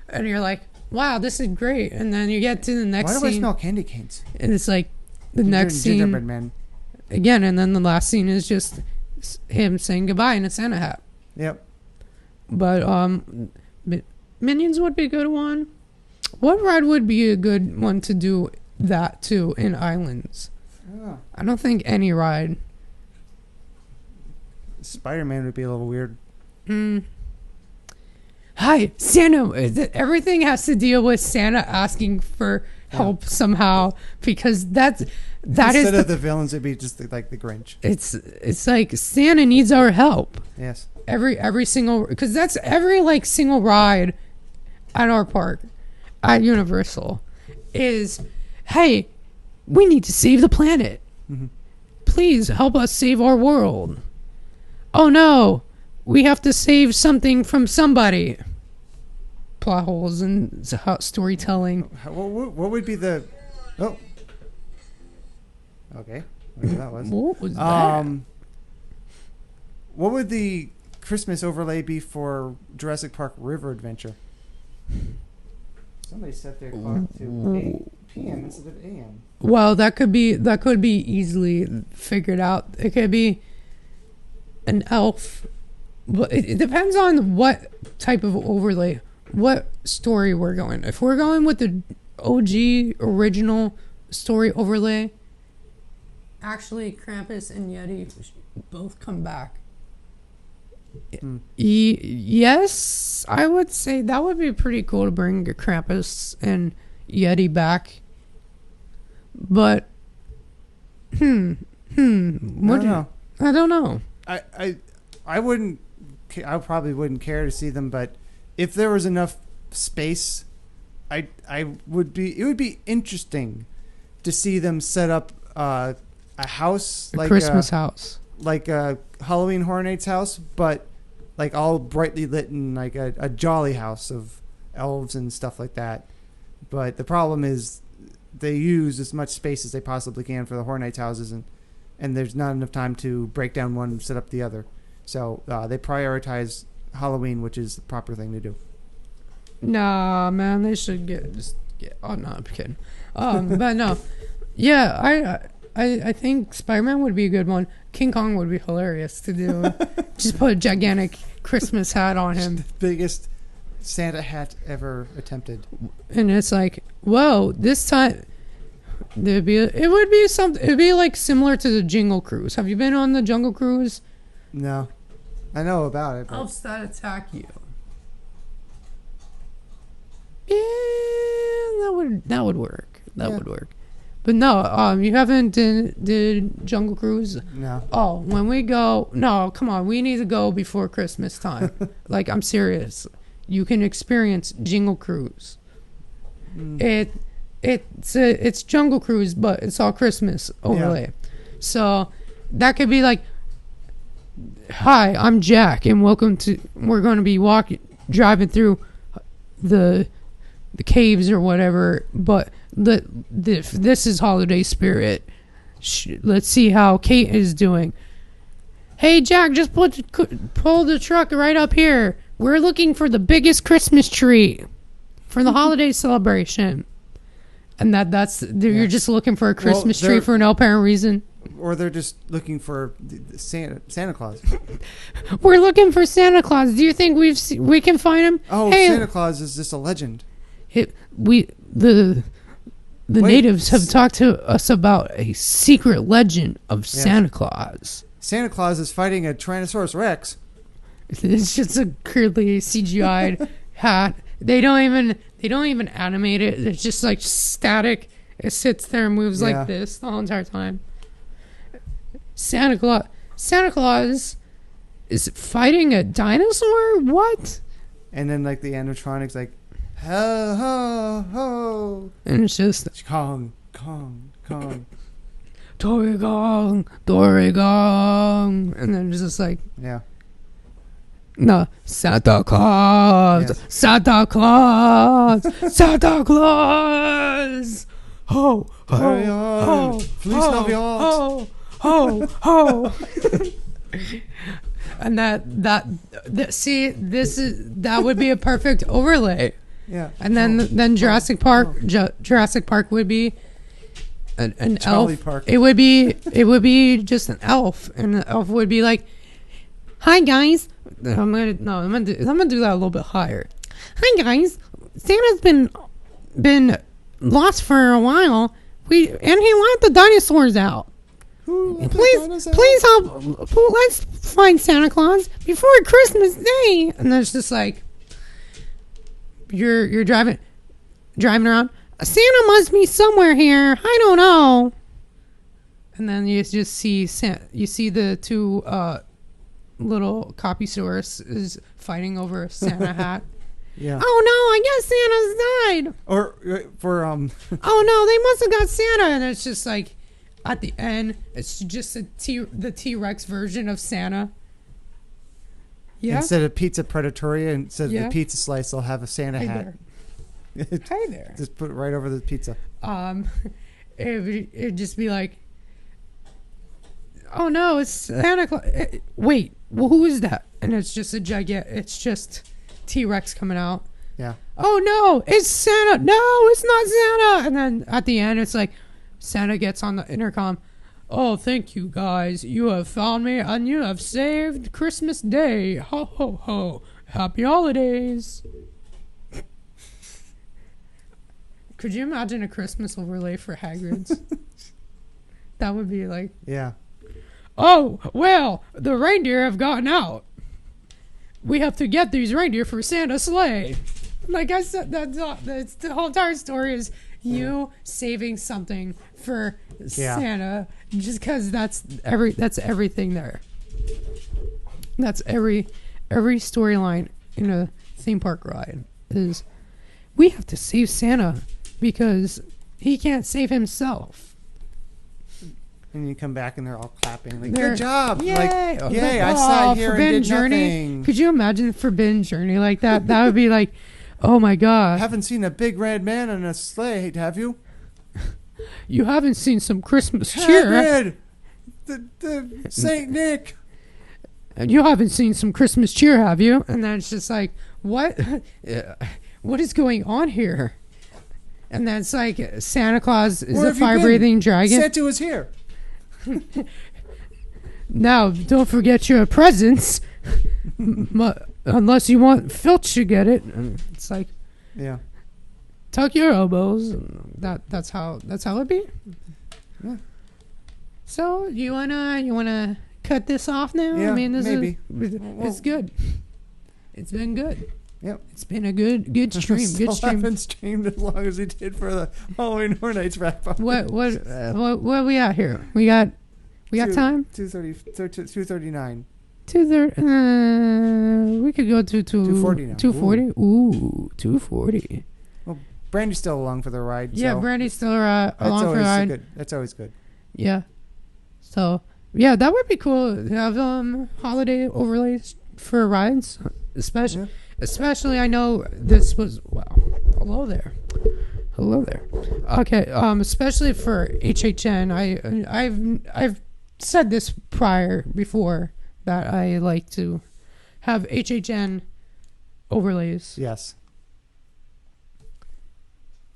And you're like, wow, this is great. And then you get to the next scene. Why do I smell candy canes? And it's like the next scene. Gingerbread man. Again, and then the last scene is just him saying goodbye in a Santa hat. Yep. But Minions would be a good one. What ride would be a good one to do that to in Islands? Oh. I don't think any ride. Spider-Man would be a little weird. Hi, Santa. Everything has to deal with Santa asking for help somehow, because that Instead is of the villains, it'd be just like the Grinch. It's like Santa needs our help. Yes. Every single, because that's every like single ride at our park at Universal is, hey, we need to save the planet. Mm-hmm. Please help us save our world. Oh no, we have to save something from somebody. Plot holes and storytelling. What would be the... Oh. Okay. Whatever that was. What was that? What would the Christmas overlay be for Jurassic Park River Adventure? Somebody set their clock to 8 p.m. instead of a.m. Well, that could be easily figured out. It could be an elf. But it depends on what type of overlay, what story we're going. If we're going with the OG original story overlay, actually Krampus and Yeti both come back. Yes, I would say that would be pretty cool to bring Krampus and Yeti back. But I don't know. I don't know. I wouldn't. I probably wouldn't care to see them, but if there was enough space, I would be. It would be interesting to see them set up a house, like Christmas house, like a Halloween Horror Nights house, but like all brightly lit and like a jolly house of elves and stuff like that. But the problem is they use as much space as they possibly can for the Horror Nights houses, and there's not enough time to break down one and set up the other. So they prioritize Halloween, which is the proper thing to do. Nah, man, they should get. Oh no, I'm kidding. But no, yeah, I think Spider-Man would be a good one. King Kong would be hilarious to do. Just put a gigantic Christmas hat on him. The biggest Santa hat ever attempted. And it's like, whoa, this time it'd be like similar to the Jingle Cruise. Have you been on the Jungle Cruise? No. I know about it. But... Elves that attack you. Yeah, that would work. That would work. But no, you haven't did Jungle Cruise? No. Oh, when we go, no, come on, we need to go before Christmas time. Like, I'm serious. You can experience Jingle Cruise. It's Jungle Cruise, but it's all Christmas overlay. Yeah. So that could be like, hi, I'm Jack, and we're going to be driving through the caves or whatever, but this is holiday spirit. Let's see how Kate is doing. Hey, Jack, just pull the truck right up here. We're looking for the biggest Christmas tree for the holiday celebration. And you're just looking for a Christmas tree for no apparent reason. Or they're just looking for Santa Claus. We're looking for Santa Claus. Do you think we can find him? Oh, hey, Santa Claus is just a legend. The natives have talked to us about a secret legend of Santa Claus. Santa Claus is fighting a Tyrannosaurus Rex. It's just a clearly CGI'd hat. They don't even animate it. It's just like static. It sits there and moves like this the whole entire time. Santa Claus is it fighting a dinosaur? What? And then like the animatronics like ho ho ho, And it's just Kong Kong Kong. Torigong, Torigong, and then it's just like, Yeah. no, Santa Claus, Yes. Santa Claus, Santa Claus. Ho, ho, Hurry ho, on. Feliz Navidad. ho, ho, ho. And that see, that would be a perfect overlay. Yeah. And then Jurassic Park would be an Charlie elf. Park. It would be just an elf, and the elf would be like, "Hi guys." I'm gonna do that a little bit higher. Hi guys, Santa's been lost for a while. And he let the dinosaurs out. Please help. Let's find Santa Claus before Christmas Day. And there's just like, you're driving around. Santa must be somewhere here. I don't know. And then you just see the two little copysaurus is fighting over a Santa hat. Yeah. Oh no, I guess Santa's died. Or for Oh no, they must have got Santa. And it's just like, at the end, it's just the T-Rex version of Santa. Yeah. Instead of pizza predatoria, instead of Yeah. the pizza slice, they'll have a Santa Hey hat. there. Hey there. Just put it right over the pizza. It'd just be like, oh no, it's Santa Claus. Wait, well, who is that? And it's just it's just T-Rex coming out. Yeah. Oh no, it's Santa. No, it's not Santa. And then at the end, it's like, Santa gets on the intercom. Oh, thank you guys. You have found me and you have saved Christmas Day. Ho, ho, ho. Happy holidays. Could you imagine a Christmas overlay for Hagrid's? That would be like, Yeah. oh, well, the reindeer have gotten out. We have to get these reindeer for Santa's sleigh. Like I said, that's the whole entire story is you saving something for Santa, just because that's everything there. That's every storyline in a theme park ride is we have to save Santa because he can't save himself. And you come back and they're all clapping. Like, They're- good job. Yay! Like, yay, I sat here and Forbidden did Journey. nothing. Could you imagine Forbidden Journey like that? That would be like, oh my god. Haven't seen a big red man on a sleigh, have you? You haven't seen some Christmas cheer. Hagrid! The Saint Nick! And you haven't seen some Christmas cheer, have you? And then it's just like, what? What is going on here? And then it's like Santa Claus is Where a have you fire-breathing been? dragon. Santa was here. Now, don't forget your presents. Unless you want Filch to get it. And it's like, Yeah. tuck your elbows. That's how it be. Yeah. So you wanna cut this off now? Yeah, I mean, maybe. It's good. It's been good. Yep. It's been a good stream. Still Good stream. haven't streamed as long as we did for the Halloween Horror Nights wrap up. What are we at here? We got time? 2:39. 2:30. We could go to 2:40 now. 2:40. Ooh, 2:40. Well, Brandy's still along for the ride. Yeah, so Brandy's still that's along for always the ride. good. That's always good. Yeah. So yeah, that would be cool to have holiday overlays for rides, especially. Yeah. Especially, I know this was Hello there. Okay. Especially for HHN, I've said this before that I like to have HHN overlays. Yes.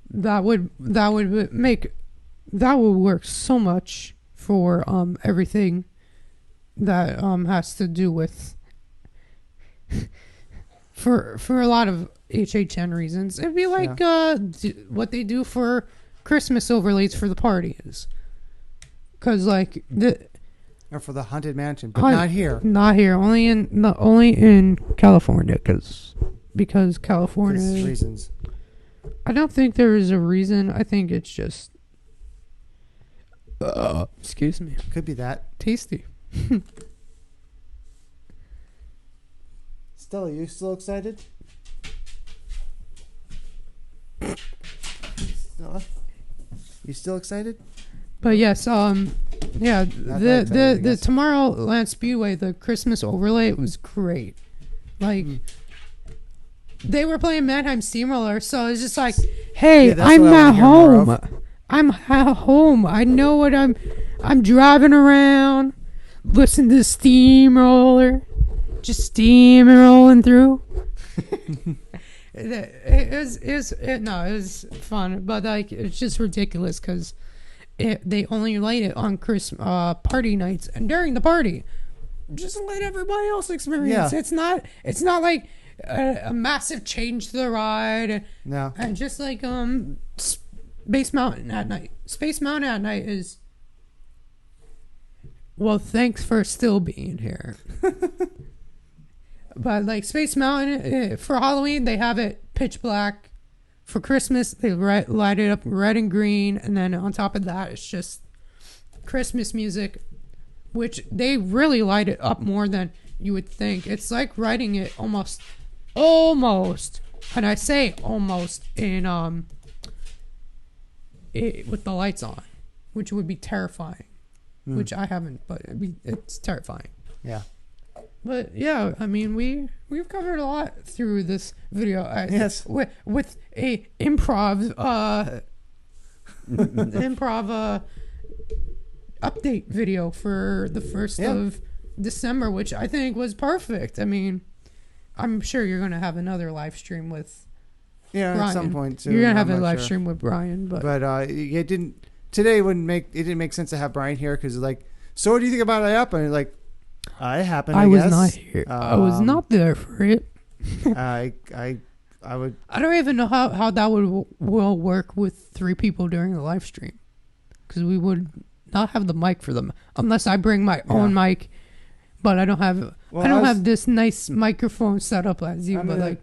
That would work so much for everything that has to do with for a lot of HHN reasons. It'd be like what they do for Christmas overlays for the parties. Cause like Or for the Haunted Mansion, but not here. Not here. Only in California, because California. There's reasons. I don't think there is a reason. I think it's just. Excuse me. Could be that. Tasty. Stella, you still excited? Stella, you still excited? But yes, yeah, the Tomorrowland Speedway, the Christmas overlay was great. Like, they were playing Mannheim Steamroller, so it's just like, hey, I'm at home. I'm at home. I know what I'm driving around, listening to Steamroller, just steamrolling through. It was fun, but like it's just ridiculous because they only light it on Christmas party nights and during the party. Just let everybody else experience. Yeah. It's not like a massive change to the ride. No. And just like Space Mountain at night. Space Mountain at night is, well, thanks for still being here. But like Space Mountain, for Halloween, they have it pitch black. For Christmas, they light it up red and green. And then on top of that, it's just Christmas music, which they really light it up more than you would think. It's like writing it almost, and I say almost in with the lights on, which would be terrifying. Which I haven't, but it's terrifying. Yeah. But yeah, I mean, we've covered a lot through this video. Yes. With a improv update video for the 1st of December, which I think was perfect. I mean, I'm sure you're going to have another live stream with Brian. At some point too. You're going to have a live stream with Brian, but it didn't make sense to have Brian here because like, so what do you think about IAAPA? And like, I was not here. I was not there for it. I would. I don't even know how that will work with 3 people during the live stream, because we would not have the mic for them unless I bring my own mic. But I don't have. Well, I don't have this nice microphone set up as you. But like,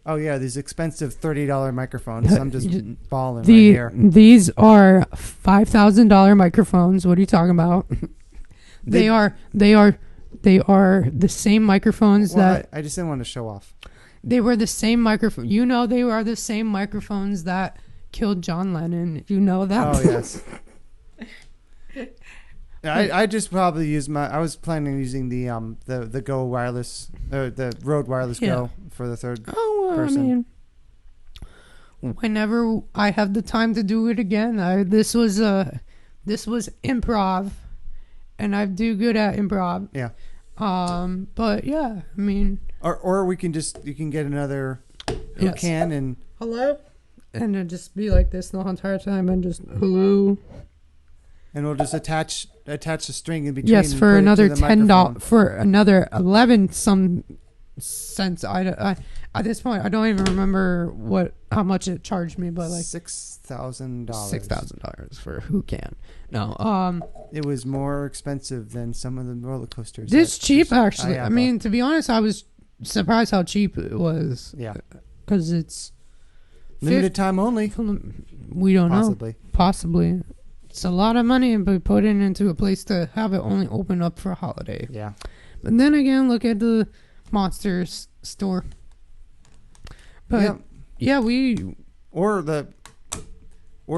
oh yeah, these expensive $30 microphones. I'm just balling right here. These are $5,000 microphones. What are you talking about? They are the same microphones that I just didn't want to show off. They were the same microphone. You know, they were the same microphones that killed John Lennon. You know that. Oh yes. I just probably use I was planning on using the Go wireless the Rode wireless Go for the third person. I mean, whenever I have the time to do it again, this was improv. And I do good at improv. Yeah. But yeah, I mean. Or you can get another who can and. Hello? And then just be like this the whole entire time and just hello. And we'll just attach a string in between. Yes, for another $10, for another 11 some cents. I at this point I don't even remember how much it charged me, but like $6,000. $6,000 for who can. No, it was more expensive than some of the roller coasters. It's cheap actually. I mean, to be honest, I was surprised how cheap it was. Yeah, because it's limited time only. We don't know. Possibly. It's a lot of money to be put into a place to have it only open up for a holiday. Yeah. But then again, look at the Monsters store. But or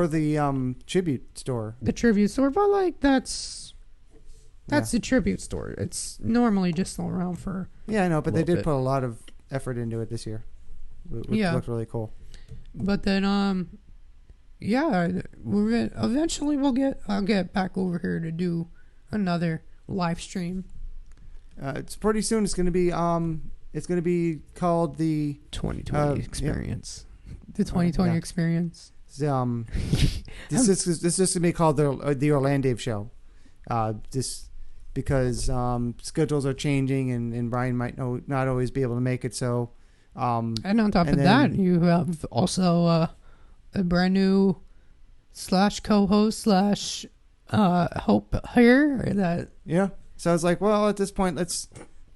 the tribute store. The tribute store, but like that's the tribute store. It's normally just around for. Yeah, I know, but they did put a lot of effort into it this year. It looked really cool. But then eventually I'll get back over here to do another live stream. It's pretty soon. It's going to be called the 2020 experience. The 2020 experience. This is going to be called the Orlando show. Just because schedules are changing and Brian might not always be able to make it. So and on top of that, you have also a brand new /co-host Hope here. So I was like, well, at this point, let's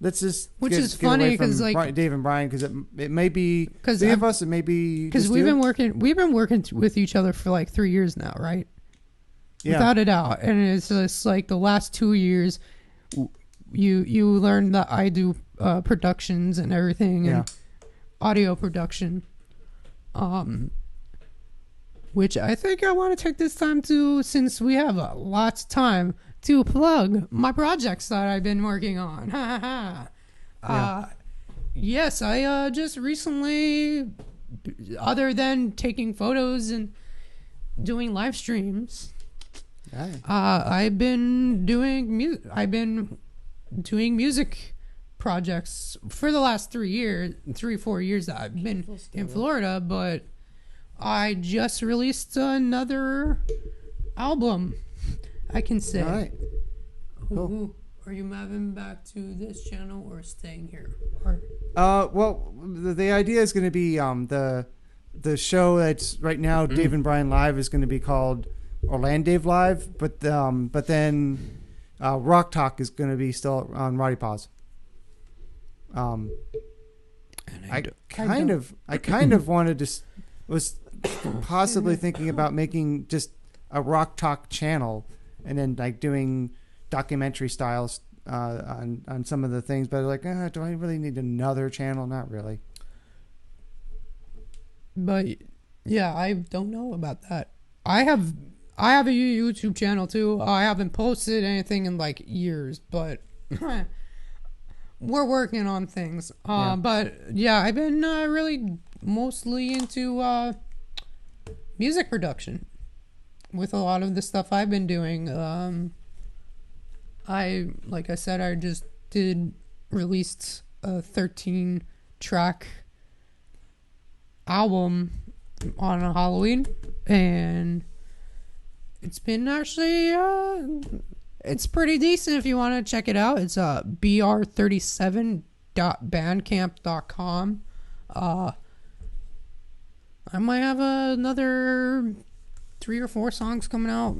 just is funny because like Dave and Brian, because it may be three of us, it may be because we've been working with each other for like 3 years now, right? Yeah. Without a doubt, and it's just like the last 2 years, you learned that I do productions and everything, Yeah. and audio production. Which I think I want to take this time to, since we have lots of time, to plug my projects that I've been working on. Yes, I just recently, other than taking photos and doing live streams, Right. I've been doing music projects for the last 4 years that I've been in Florida, but I just released another album, I can say. All right. Cool. Ooh, are you moving back to this channel or staying here? Or Well, the idea is going to be the show that's right now Dave and Brian Live is going to be called Orlando Dave Live, but then Rock Talk is going to be still on Roddy Paws. I kind of wanted to was possibly thinking about making just a Rock Talk channel and then like doing documentary styles on some of the things, but like, do I really need another channel? Not really. But yeah, I don't know about that. I have a YouTube channel too. I haven't posted anything in like years, but we're working on things. But yeah, I've been really mostly into music production with a lot of the stuff I've been doing. Like I said, I just released a 13-track album on Halloween, and it's been actually it's pretty decent if you want to check it out. It's br37.bandcamp.com. I might have another 3 or 4 songs coming out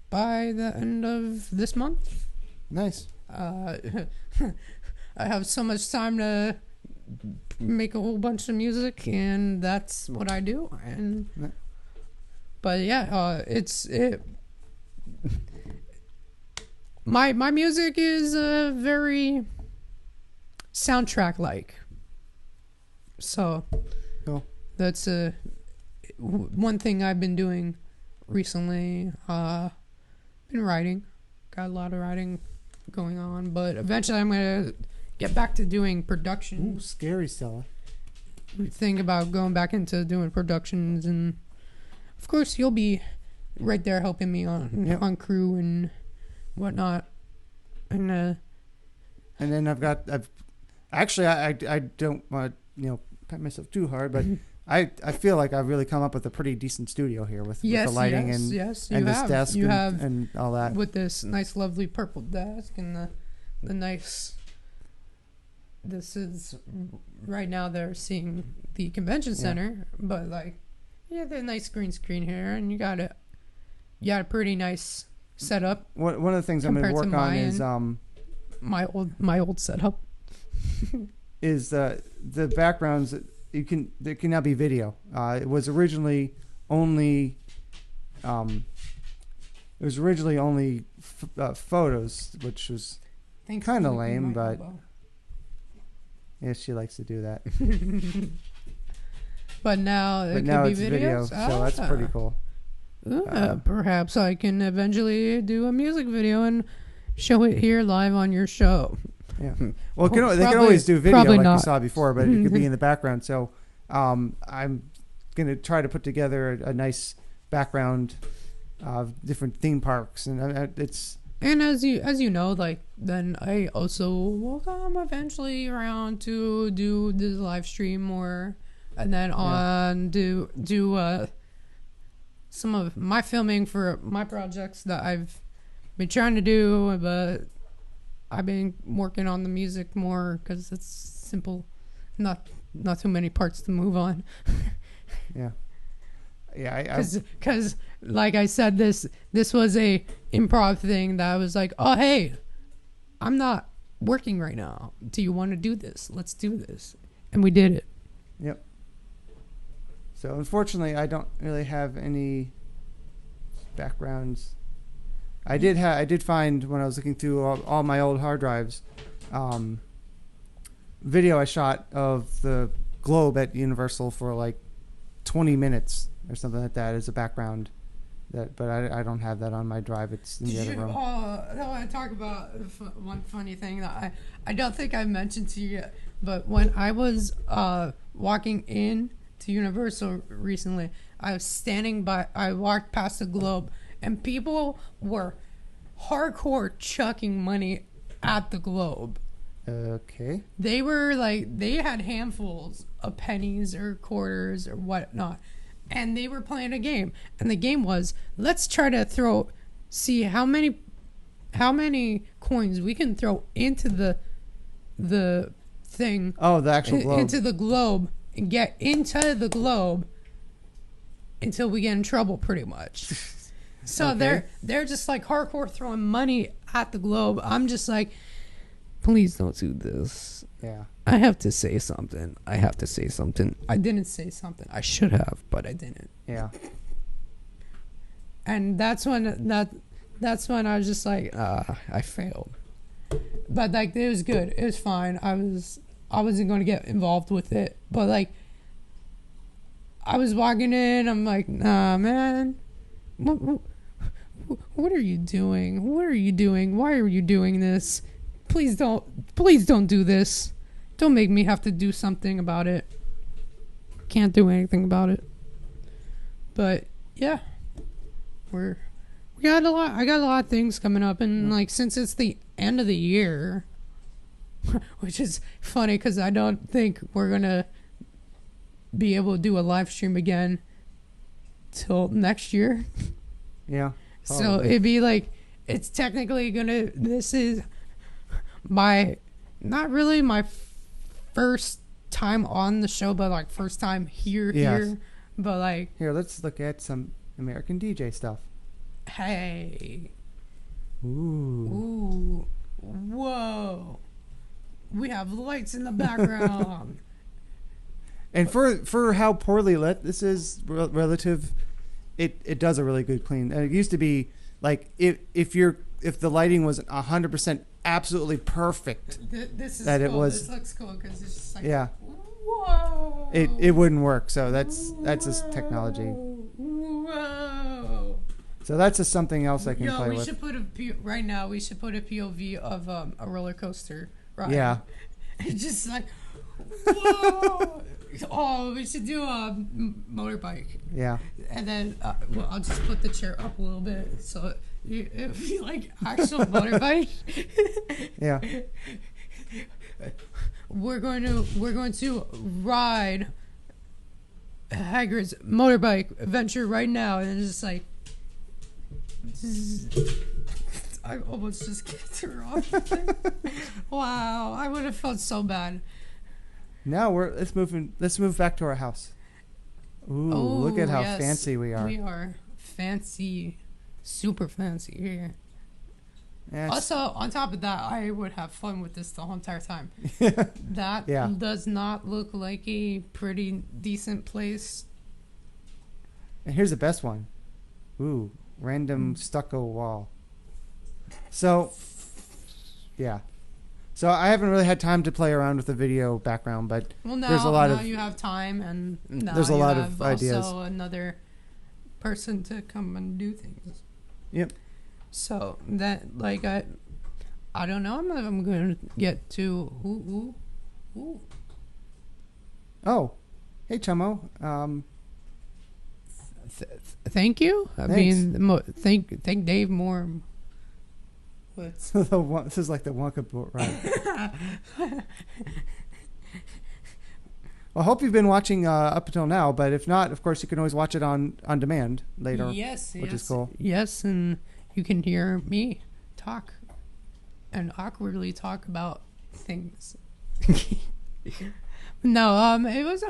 by the end of this month. Nice. I have so much time to make a whole bunch of music, and that's what I do. But yeah, my music is very soundtrack like. So cool. That's one thing I've been doing recently. Been writing, got a lot of writing going on, but eventually I'm gonna get back to doing production. Ooh, scary Stella. Think about going back into doing productions, and of course you'll be right there helping me on crew and whatnot. And then I don't want to pat myself too hard, but I feel like I've really come up with a pretty decent studio here with the lighting and this desk and all that. With this nice, lovely purple desk and the nice. This is right now they're seeing the convention center, but like, the nice green screen here, and you got a pretty nice setup. One of the things I'm going to work on is my old setup is the backgrounds. There can now be video. It was originally only photos, which was kind of lame, but yeah, she likes to do that. But now it could be video, so that's pretty cool. Perhaps I can eventually do a music video and show it here live on your show. Yeah. Well, they can always do video like you saw before, but it could be in the background. So I'm going to try to put together a nice background of different theme parks, and it's. And as you know, like, then I also will come eventually around to do this live stream more, and then do some of my filming for my projects that I've been trying to do, but I've been working on the music more because it's simple, not too many parts to move on. Yeah. Because like I said, this was a improv thing that I was like, oh hey, I'm not working right now. Do you want to do this? Let's do this, and we did it. Yep. So unfortunately, I don't really have any backgrounds. I did find when I was looking through all my old hard drives, video I shot of the globe at Universal for like 20 minutes or something like that as a background. But I don't have that on my drive. It's in the other room. I want to talk about one funny thing that I don't think I've mentioned to you yet. But when I was walking in to Universal recently, I was standing by. I walked past the globe, and people were hardcore chucking money at the globe. Okay. They were like, they had handfuls of pennies or quarters or whatnot, and they were playing a game. And the game was, let's try to see how many coins we can throw into the thing. Oh, the actual globe. Into the globe, and get into the globe until we get in trouble, pretty much. So okay. they're just like hardcore throwing money at the globe. I'm just like, please don't do this. Yeah. I have to say something. I didn't say something. I should have, but I didn't. Yeah. And that's when I was just like, I failed. But like, it was good. It was fine. I wasn't going to get involved with it. But like, I was walking in. I'm like, nah, man. What are you doing? What are you doing? Why are you doing this? Please don't do this. Don't make me have to do something about it. Can't do anything about it. But yeah, we got a lot. I got a lot of things coming up, and like, since it's the end of the year, which is funny because I don't think we're gonna be able to do a live stream again till next year. Yeah. So Probably. it'd be like, it's technically gonna. This is not really my first time on the show, but like first time here. But like, here, let's look at some American DJ stuff. Hey. Ooh. Whoa. We have lights in the background. And for how poorly lit this is relative, it does a really good clean. And it used to be like, if the lighting was 100% absolutely perfect, this is that cool. it was. This looks cool because it's just like, yeah. Whoa. It wouldn't work. So that's just technology. Whoa. So that's just something else I can play with. Right now we should put a POV of a roller coaster ride. Yeah. It's just like, whoa. Oh, we should do a motorbike. Yeah. And then I'll just put the chair up a little bit so it'll be like actual motorbike. Yeah. We're going to ride Hagrid's motorbike adventure right now, and it's just like, I almost just kicked her off. Wow, I would have felt so bad. Now let's move back to our house. Ooh, look at how fancy we are. We are fancy, super fancy here. Yeah, also, on top of that, I would have fun with this the whole entire time. That does not look like a pretty decent place. And here's the best one. Ooh, random stucco wall. So, yeah. So I haven't really had time to play around with the video background, but there's a lot of. Now you have time, and now there's a lot you of have ideas. Also another person to come and do things. Yep. So that, like, I don't know. I'm going to get to ooh. Oh, hey Chummo. Thank you. I mean, thank Dave more. This is like the Wonka boat ride. Well, I hope you've been watching up until now, but if not, of course, you can always watch it on demand later. Which is cool. Yes, and you can hear me talk and awkwardly talk about things. No, it was.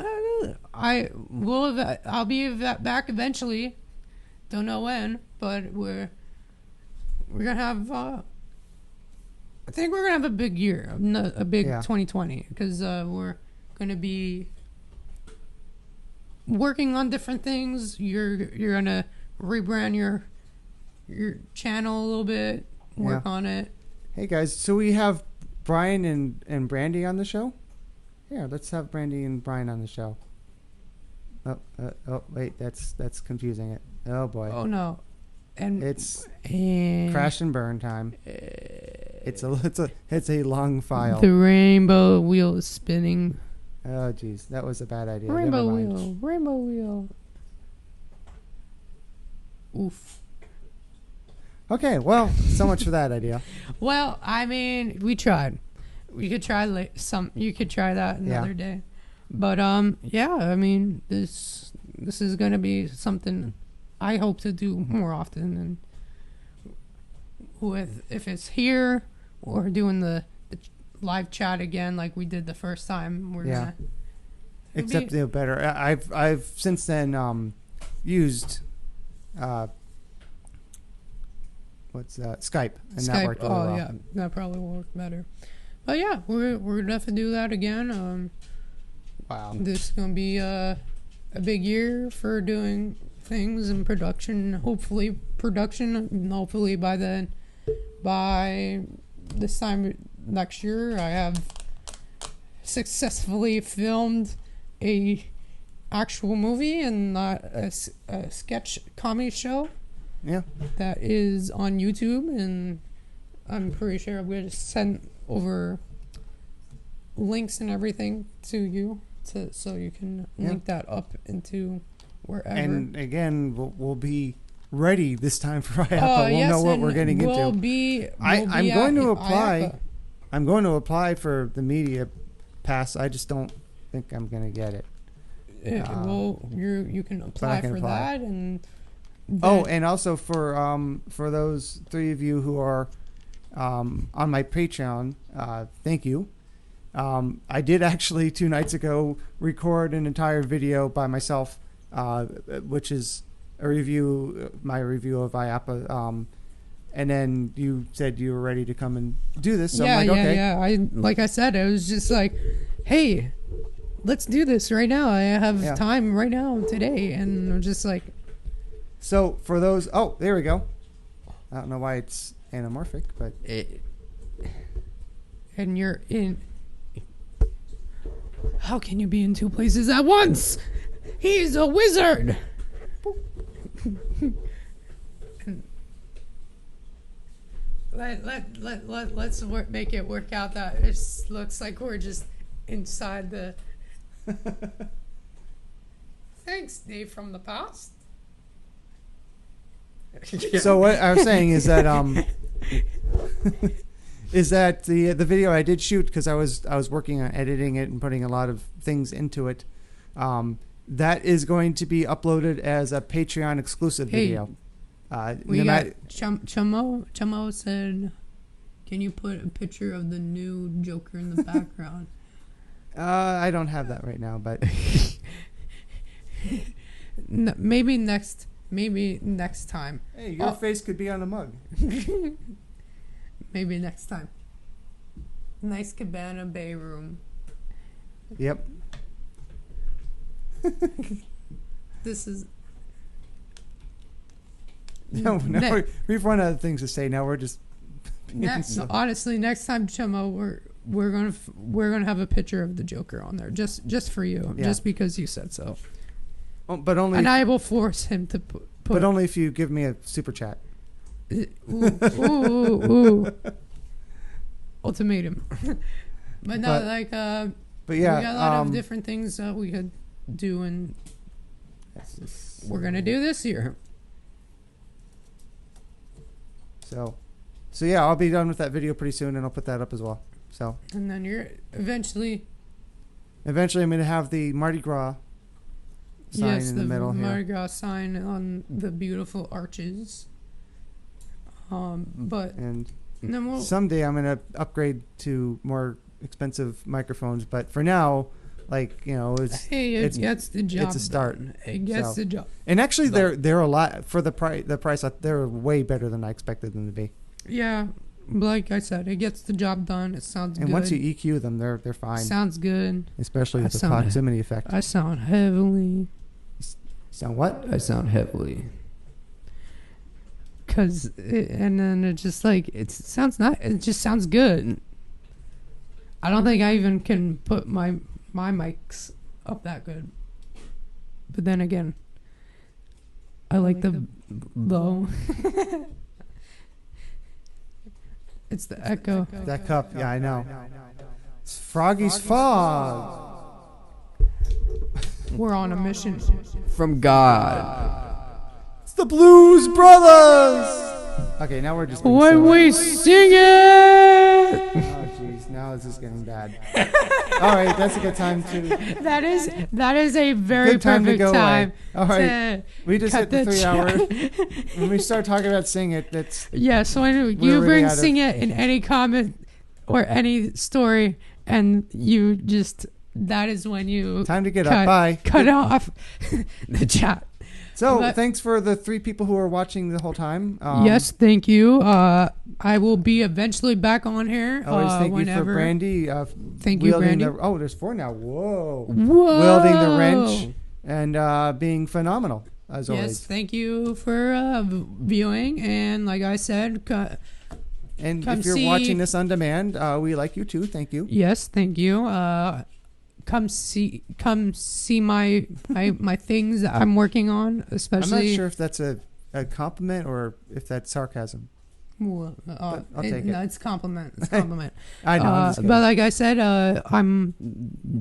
I'll be back eventually. Don't know when, but we're gonna have. I think we're gonna have a big year, a big 2020, because we're gonna be working on different things. You're gonna rebrand your channel a little bit, work on it. Hey guys, so we have Brian and Brandy on the show. Here, let's have Brandy and Brian on the show. Oh, wait, that's confusing it. Oh boy. Oh no, and it's crash and burn time. It's a long file. The rainbow wheel is spinning. Oh jeez, that was a bad idea. Rainbow wheel. Oof. Okay, well, so much for that idea. Well, I mean, we tried. We could try you could try that another day. But yeah, I mean, this is going to be something I hope to do more often, and if it's here or doing the live chat again like we did the first time, we're gonna except better. I've since then used Skype, and that worked really well. Yeah, that probably will work better. But yeah, we're gonna definitely do that again. Wow, this is gonna be a big year for doing things in production. Hopefully by this time next year, I have successfully filmed a actual movie and not a sketch comedy show. Yeah, that is on YouTube, and I'm pretty sure I'm going to send over links and everything to you, so you can link that up into wherever. And again, we'll be ready this time for IAAPA. We'll know what we're getting into. I'm going to apply. IAAPA. I'm going to apply for the media pass. I just don't think I'm going to get it. You can apply for that, and and also for those three of you who are on my Patreon, thank you. I did actually 2 nights ago record an entire video by myself, which is my review of IAAPA. And then you said you were ready to come and do this. So I'm like, okay. Like I said, I was just like, hey, let's do this right now. I have time right now today. And I'm just like. So for those, there we go. I don't know why it's anamorphic, but. And you're in. How can you be in 2 places at once? He's a wizard. Let's make it work out that it looks like we're just inside the. Thanks, Dave from the past. So what I was saying is that is that the video I did shoot, because I was working on editing it and putting a lot of things into it. That is going to be uploaded as a Patreon exclusive video. Chamo said, "Can you put a picture of the new Joker in the background?" I don't have that right now, but no, maybe next time. Hey, your face could be on a mug. Maybe next time. Nice Cabana Bay room. Yep. This is. No, we've run out of things to say. Now we're just. Honestly, next time, Chimo, we're gonna have a picture of the Joker on there, just for you, just because you said so. But only. And I will force him to put. But only if you give me a super chat. Ooh. Ultimatum. But no, But yeah, we got a lot of different things that we could do, and we're gonna do this year. So yeah, I'll be done with that video pretty soon, and I'll put that up as well. So. And then you're eventually. I'm gonna have the Mardi Gras sign in the middle here. Mardi Gras sign on the beautiful arches. But then someday I'm gonna upgrade to more expensive microphones, but for now, it gets the job. It's a start. It gets the job. And actually, they're a lot for the price. They're way better than I expected them to be. Yeah, like I said, it gets the job done. It sounds good. And once you EQ them, they're fine. Sounds good. Especially with the proximity effect. I sound heavily. Sound what? I sound heavily. And then it just it sounds not. It just sounds good. I don't think I even can put my my mic's up that good. But then again, I like the low. It's the echo. That cup, yeah, I know. It's Froggy's Fog. We're on a mission. From God. It's the Blues Brothers. Okay, now we're just. When we sing it. Oh jeez, now this is getting bad. All right, that's a good time to. That is a very Good time to perfect go time. away. All right, we just hit the 3 hour. When we start talking about Sing It, that's. Yeah, so when you really bring out of- Sing It in any comment or any story, and you just, that is when you Time to get up. Bye. cut off the chat. So, But- thanks for the 3 people who are watching the whole time. Yes, thank you. I will be eventually back on here. Always thank whenever. you for Brandy. Thank you, wielding Brandy. There's 4 now. Whoa. Whoa. Wielding the wrench and being phenomenal, as Yes, always. thank you for viewing. And like I said, And come if you're see- watching this on demand, we like you too. Thank you. yes, thank you. Come see my things that I'm working on, I'm especially. not sure if that's a compliment or if that's sarcasm. Well, But I'll take it. No, it's compliment. It's compliment. I know. I'm just kidding. But like I said, I'm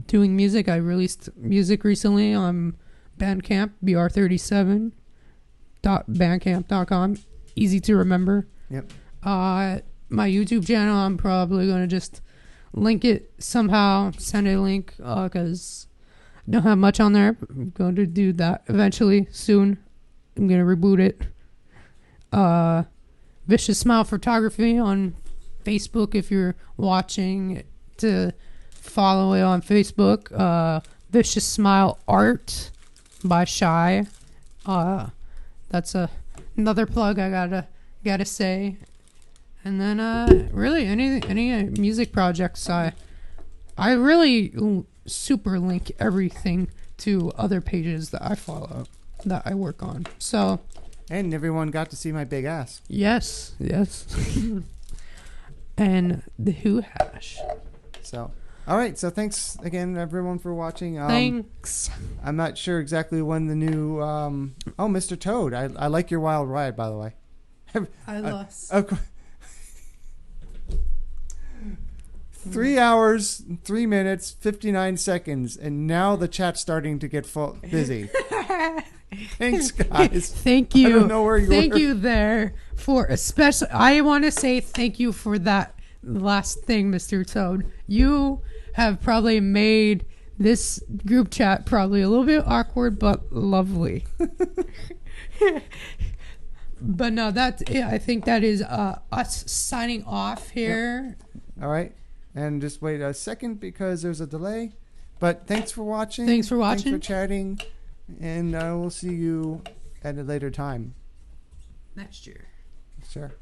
doing music. I released music recently on Bandcamp, br37.bandcamp.com. Easy to remember. Yep. My YouTube channel, I'm probably going to just link it somehow, send a link, because I don't have much on there. I'm going to do that eventually, soon. I'm going to reboot it. Vicious Smile Photography on Facebook if you're watching, to follow it on Facebook. Vicious Smile Art by Shy. That's another plug I gotta say. And then really any music projects, I really super link everything to other pages that I follow, that I work on. So And everyone got to see my big ass. yes. And the Who Hash. So, all right. So thanks again, everyone, for watching. Thanks. I'm not sure exactly when the new. Mr. Toad. I like your wild ride, by the way. I lost. Of course. 3 hours, 3 minutes, 59 seconds, and now the chat's starting to get busy. Thanks, guys. Thank you. I don't know where you Thank were. you there for especially. I want to say thank you for that last thing, Mr. Toad. You have probably made this group chat probably a little bit awkward, but lovely. But no, I think that is us signing off here. All right. And just wait a second because there's a delay. But thanks for watching. Thanks for watching. Thanks for chatting. And we'll see you at a later time. Next year. Sure.